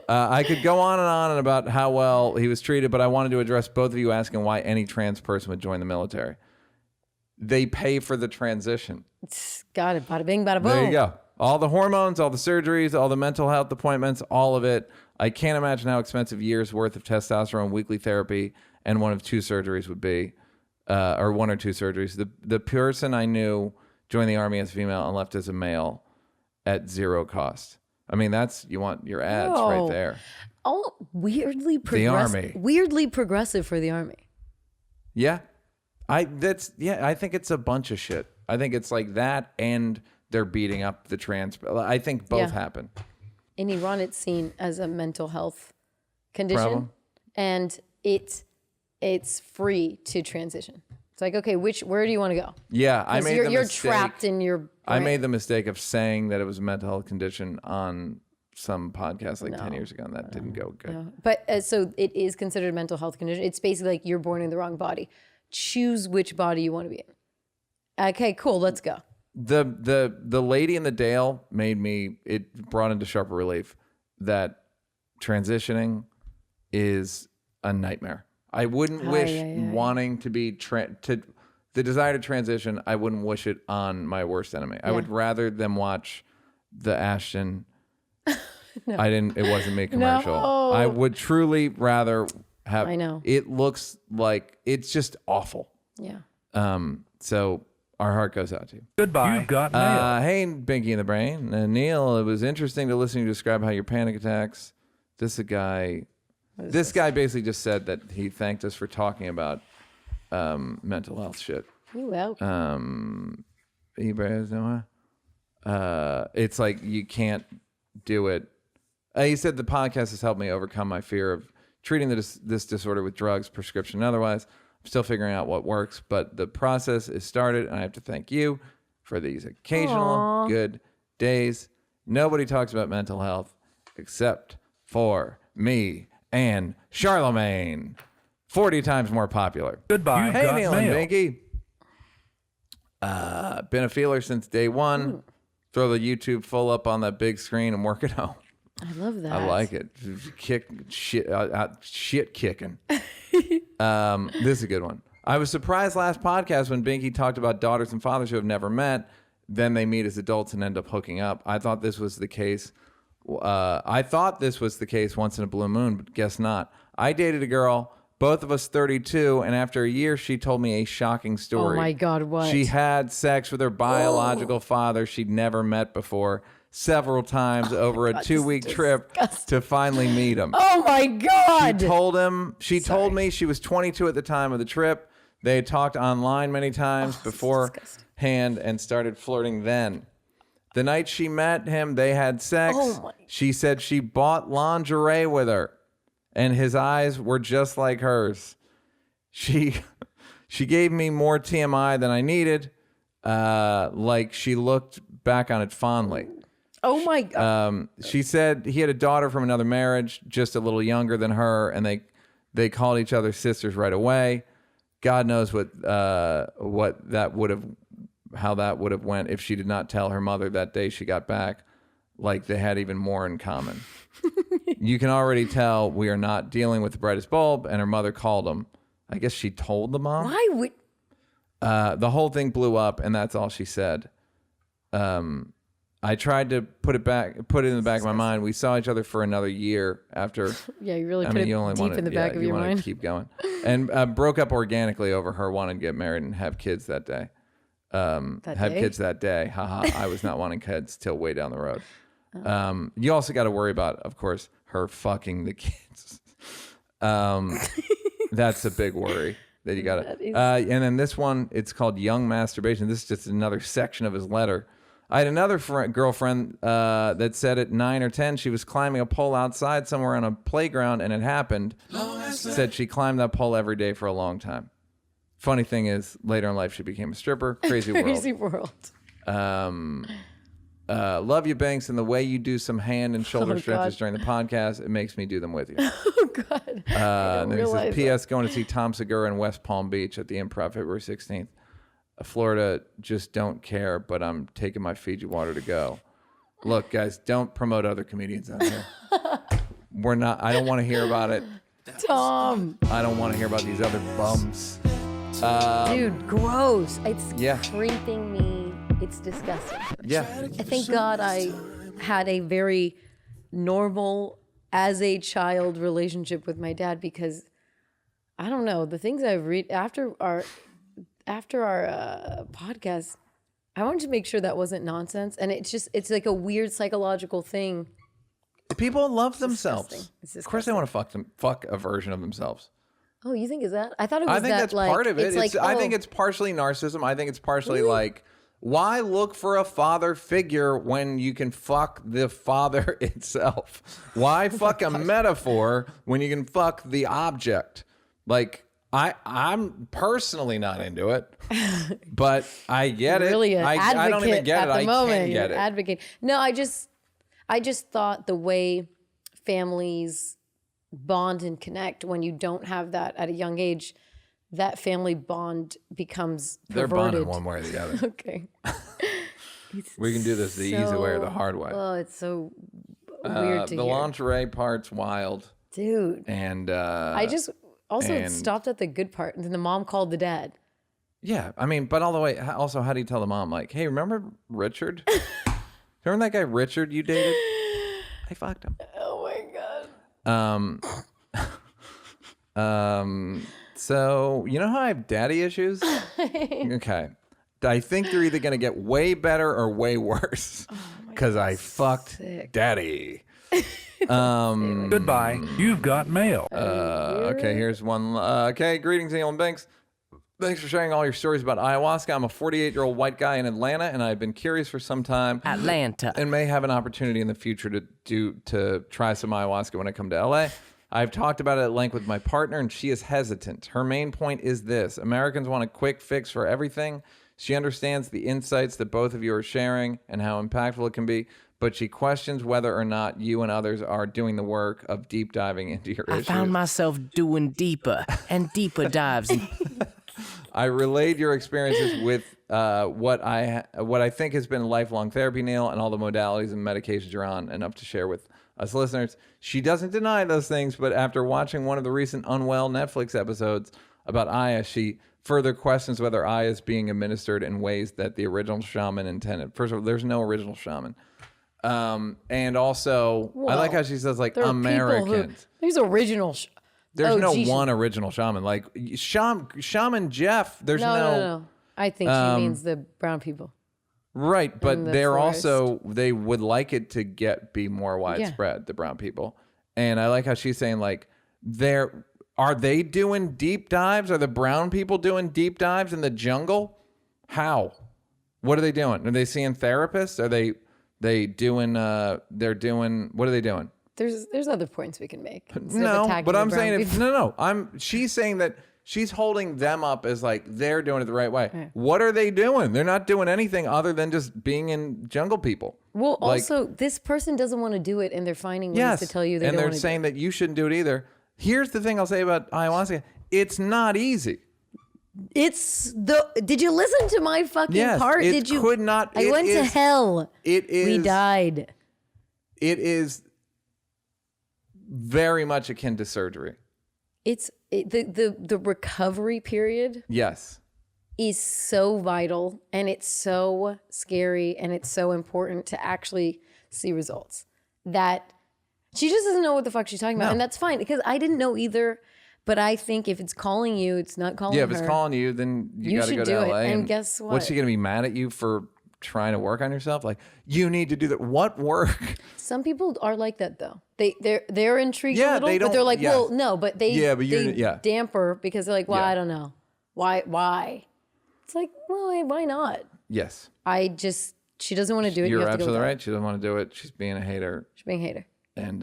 I could go on and about how well he was treated, but I wanted to address both of you asking why any trans person would join the military. They pay for the transition. Got it. Bada bing, bada boom. There you go. All the hormones, all the surgeries, all the mental health appointments, all of it. I can't imagine how expensive years worth of testosterone, weekly therapy, and one of two surgeries would be, or one or two surgeries. The person I knew joined the Army as a female and left as a male at zero cost. I mean, you want your ads right there. Oh, weirdly The Army. Weirdly progressive for the Army. Yeah. I think it's a bunch of shit. I think it's like that, and they're beating up the trans. I think both happen. In Iran, it's seen as a mental health condition, Problem. and it's free to transition. It's like, okay, where do you want to go? Yeah, I made the you're mistake. trapped in your brain. I made the mistake of saying that it was a mental health condition on some podcast 10 years ago, and that didn't go good. No. But so it is considered a mental health condition. It's basically like you're born in the wrong body. Choose which body you want to be in. Okay, cool. Let's go. The lady in the Dale brought into sharper relief that transitioning is a nightmare. I wouldn't wish wanting to be the desire to transition. I wouldn't wish it on my worst enemy. I would rather them watch the Ashton. No. It wasn't me commercial. No. I would truly rather have. I know. It looks like it's just awful. Yeah. So our heart goes out to you. Goodbye. You've got mail. Hey, Binky in the Brain. Neal, it was interesting to listen to you describe how your panic attacks. This guy basically just said that he thanked us for talking about mental health shit. You welcome. It's like you can't do it. He said the podcast has helped me overcome my fear of treating this disorder with drugs, prescription, and otherwise. I'm still figuring out what works, but the process is started, and I have to thank you for these occasional good days. Nobody talks about mental health except for me and Charlemagne. 40 times more popular. Goodbye. Hey, Neal and Binky. Been a feeler since day one. Ooh. Throw the YouTube full up on that big screen and work at home. I love that. I like it. Shit kicking. This is a good one. I was surprised last podcast when Binky talked about daughters and fathers who have never met. Then they meet as adults and end up hooking up. I thought this was the case. Once in a blue moon, but guess not. I dated a girl, both of us 32, and after a year, she told me a shocking story. Oh my God, what? She had sex with her biological father she'd never met before several times over a 2-week trip to finally meet him. Oh my God. She told me she was 22 at the time of the trip. They had talked online many times beforehand and started flirting then. The night she met him, they had sex. She said she bought lingerie with her, and his eyes were just like hers. She gave me more TMI than I needed, like she looked back on it fondly. Oh my God. She said he had a daughter from another marriage, just a little younger than her, and they called each other sisters right away. God knows how that would have went if she did not tell her mother that day she got back, like they had even more in common. You can already tell we are not dealing with the brightest bulb, and her mother called him. I guess she told the mom. Why would... The whole thing blew up, and that's all she said. I tried to put it in the back of my mind. We saw each other for another year after. Yeah, you really put it deep in the back of your mind. Keep going. And broke up organically over her wanting to get married and have kids that day. Kids that day. Haha. I was not wanting kids till way down the road. You also got to worry about, of course, her fucking the kids. That's a big worry that you got to. And then this one, it's called Young Masturbation. This is just another section of his letter. I had another girlfriend that said at 9 or 10 she was climbing a pole outside somewhere on a playground, and it happened. Said she climbed that pole every day for a long time. Funny thing is, later in life she became a stripper. Crazy world. Crazy world. Love you, Banks, and the way you do some hand and shoulder stretches during the podcast, it makes me do them with you. Oh God. There's this P.S. going to see Tom Segura in West Palm Beach at the Improv February 16th. Florida, just don't care, but I'm taking my Fiji water to go. Look, guys, don't promote other comedians out here. I don't want to hear about it. Tom. I don't want to hear about these other bums. Dude, gross. It's creeping me. It's disgusting. Yeah. Thank God I had a very normal, as a child, relationship with my dad, because I don't know, the things I've read after our podcast, I wanted to make sure that wasn't nonsense. And it's like a weird psychological thing. People love themselves. It's of course they want to fuck a version of themselves. Oh, you think is that? I thought it was I think that's part of it. I think it's partially narcissism. I think it's partially like, why look for a father figure when you can fuck the father itself? Why fuck a metaphor when you can fuck the object? Like, I'm personally not into it, but I get it. Really, I don't even get it. I can get it. Advocate. No, I just thought the way families bond and connect when you don't have that at a young age, that family bond becomes They're perverted. bonded one way or the other. Okay. We can do this the easy way or the hard way. Oh, it's so weird to hear. The lingerie part's wild. Dude. And I just also stopped at the good part, and then the mom called the dad. Yeah, I mean, but all the way. Also, how do you tell the mom, like, hey, remember Richard? Remember that guy Richard you dated? I fucked him. Oh my God. So you know how I have daddy issues? Okay. I think they're either gonna get way better or way worse. Because I fucked daddy. Goodbye. You've got mail. Okay, here's one. Okay, greetings, Neal and Banks. Thanks for sharing all your stories about ayahuasca. I'm a 48-year-old white guy in Atlanta, and I've been curious for some time. Atlanta. And may have an opportunity in the future to try some ayahuasca when I come to LA. I've talked about it at length with my partner, and she is hesitant. Her main point is this: Americans want a quick fix for everything. She understands the insights that both of you are sharing and how impactful it can be, but she questions whether or not you and others are doing the work of deep diving into your I issues. found myself doing deeper and deeper dives. I relayed your experiences with what I think has been lifelong therapy, Neal, and all the modalities and medications you're on, enough to share with us listeners. She doesn't deny those things, but after watching one of the recent Unwell Netflix episodes about Aya, she further questions whether Aya is being administered in ways that the original shaman intended. First of all, there's no original shaman. And also, I like how she says, like, There are Americans. There's original. There's one original shaman. Like, Shaman Jeff, there's No. I think she means the brown people. Right, but the they're forest. also, they would like it to be more widespread, the brown people. And I like how she's saying, like, are they doing deep dives? Are the brown people doing deep dives in the jungle? How? What are they doing? Are they seeing therapists? Are they doing, what are they doing? There's other points we can make. instead of No, attacking but the I'm brown saying, people. she's saying that she's holding them up as like they're doing it the right way. Right. What are they doing? They're not doing anything other than just being in jungle people. Well, Like, also, this person doesn't want to do it, and they're finding ways to tell you they and don't they're want to saying do it. that you shouldn't do it either. Here's the thing I'll say about ayahuasca: it's not easy. Did you listen to my fucking part? It Did you? could not. I went to hell. It is. We died. It is very much akin to surgery. The recovery period. Yes. Is so vital, and it's so scary, and it's so important to actually see results. That she just doesn't know what the fuck she's talking about, and that's fine because I didn't know either. But I think if it's calling you, it's not calling her. Yeah, if it's calling you, then you got to go to LA. And guess what? What's she gonna be mad at you for trying to work on yourself? Like, you need to do that. What work? Some people are like that though. They're intrigued Yeah, a little, they but don't- they're like, yes. well, no, but they Yeah. damper because they're like, well, Yeah. I don't know, why. It's like, well, why not? Yes. She doesn't want to do it. You're you have to go absolutely with her. right. She doesn't want to do it. She's being a hater. She's being a hater. And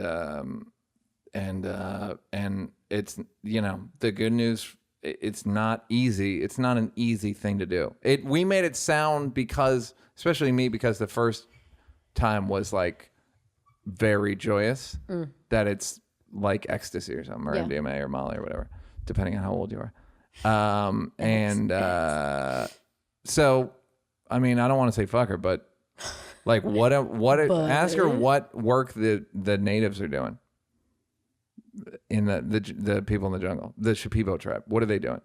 it's, the good news, it's not easy. It's not an easy thing to do. We made it sound especially me, because the first time was like very joyous, that it's like ecstasy or something, or MDMA or Molly or whatever, depending on how old you are. So, I mean, I don't want to say fuck her, but like ask her what work the natives are doing in the people in the jungle, the Shipibo tribe. What are they doing?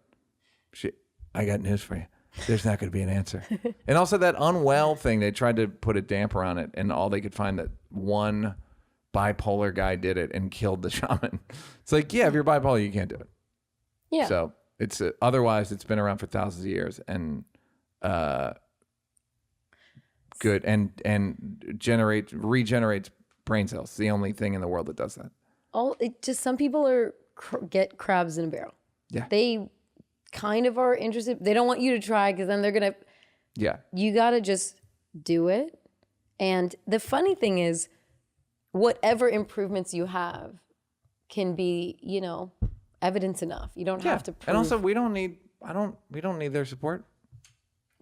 I got news for you. There's not going to be an answer. And also that Unwell thing, they tried to put a damper on it, and all they could find that one bipolar guy did it and killed the shaman. It's like, yeah, if you're bipolar, you can't do it. Yeah. So it's otherwise it's been around for thousands of years, and good and regenerates brain cells. It's the only thing in the world that does that. Some people get crabs in a barrel. Yeah. They kind of are interested. They don't want you to try because then they're gonna. Yeah. You gotta just do it. And the funny thing is, whatever improvements you have can be, evidence enough. You don't have to prove. And also, we don't need their support.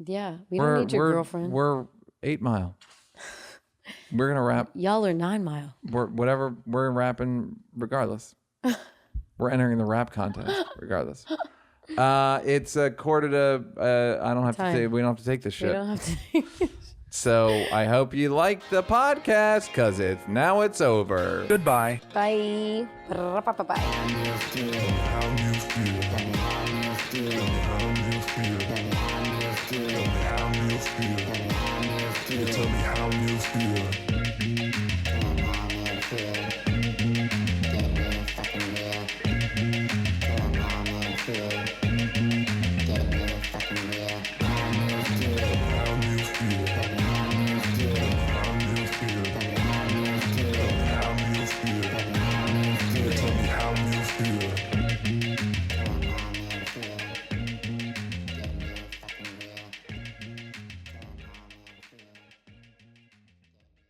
Yeah, we don't need your girlfriend. We're 8 Mile. We're gonna rap. Y'all are 9 Mile. We're rapping regardless. We're entering the rap contest regardless. It's a quarter to. I don't have to say. We don't have to take this shit. We don't have to. So I hope you liked the podcast, because it's over. Goodbye. Bye. Bye. HowNealFeel.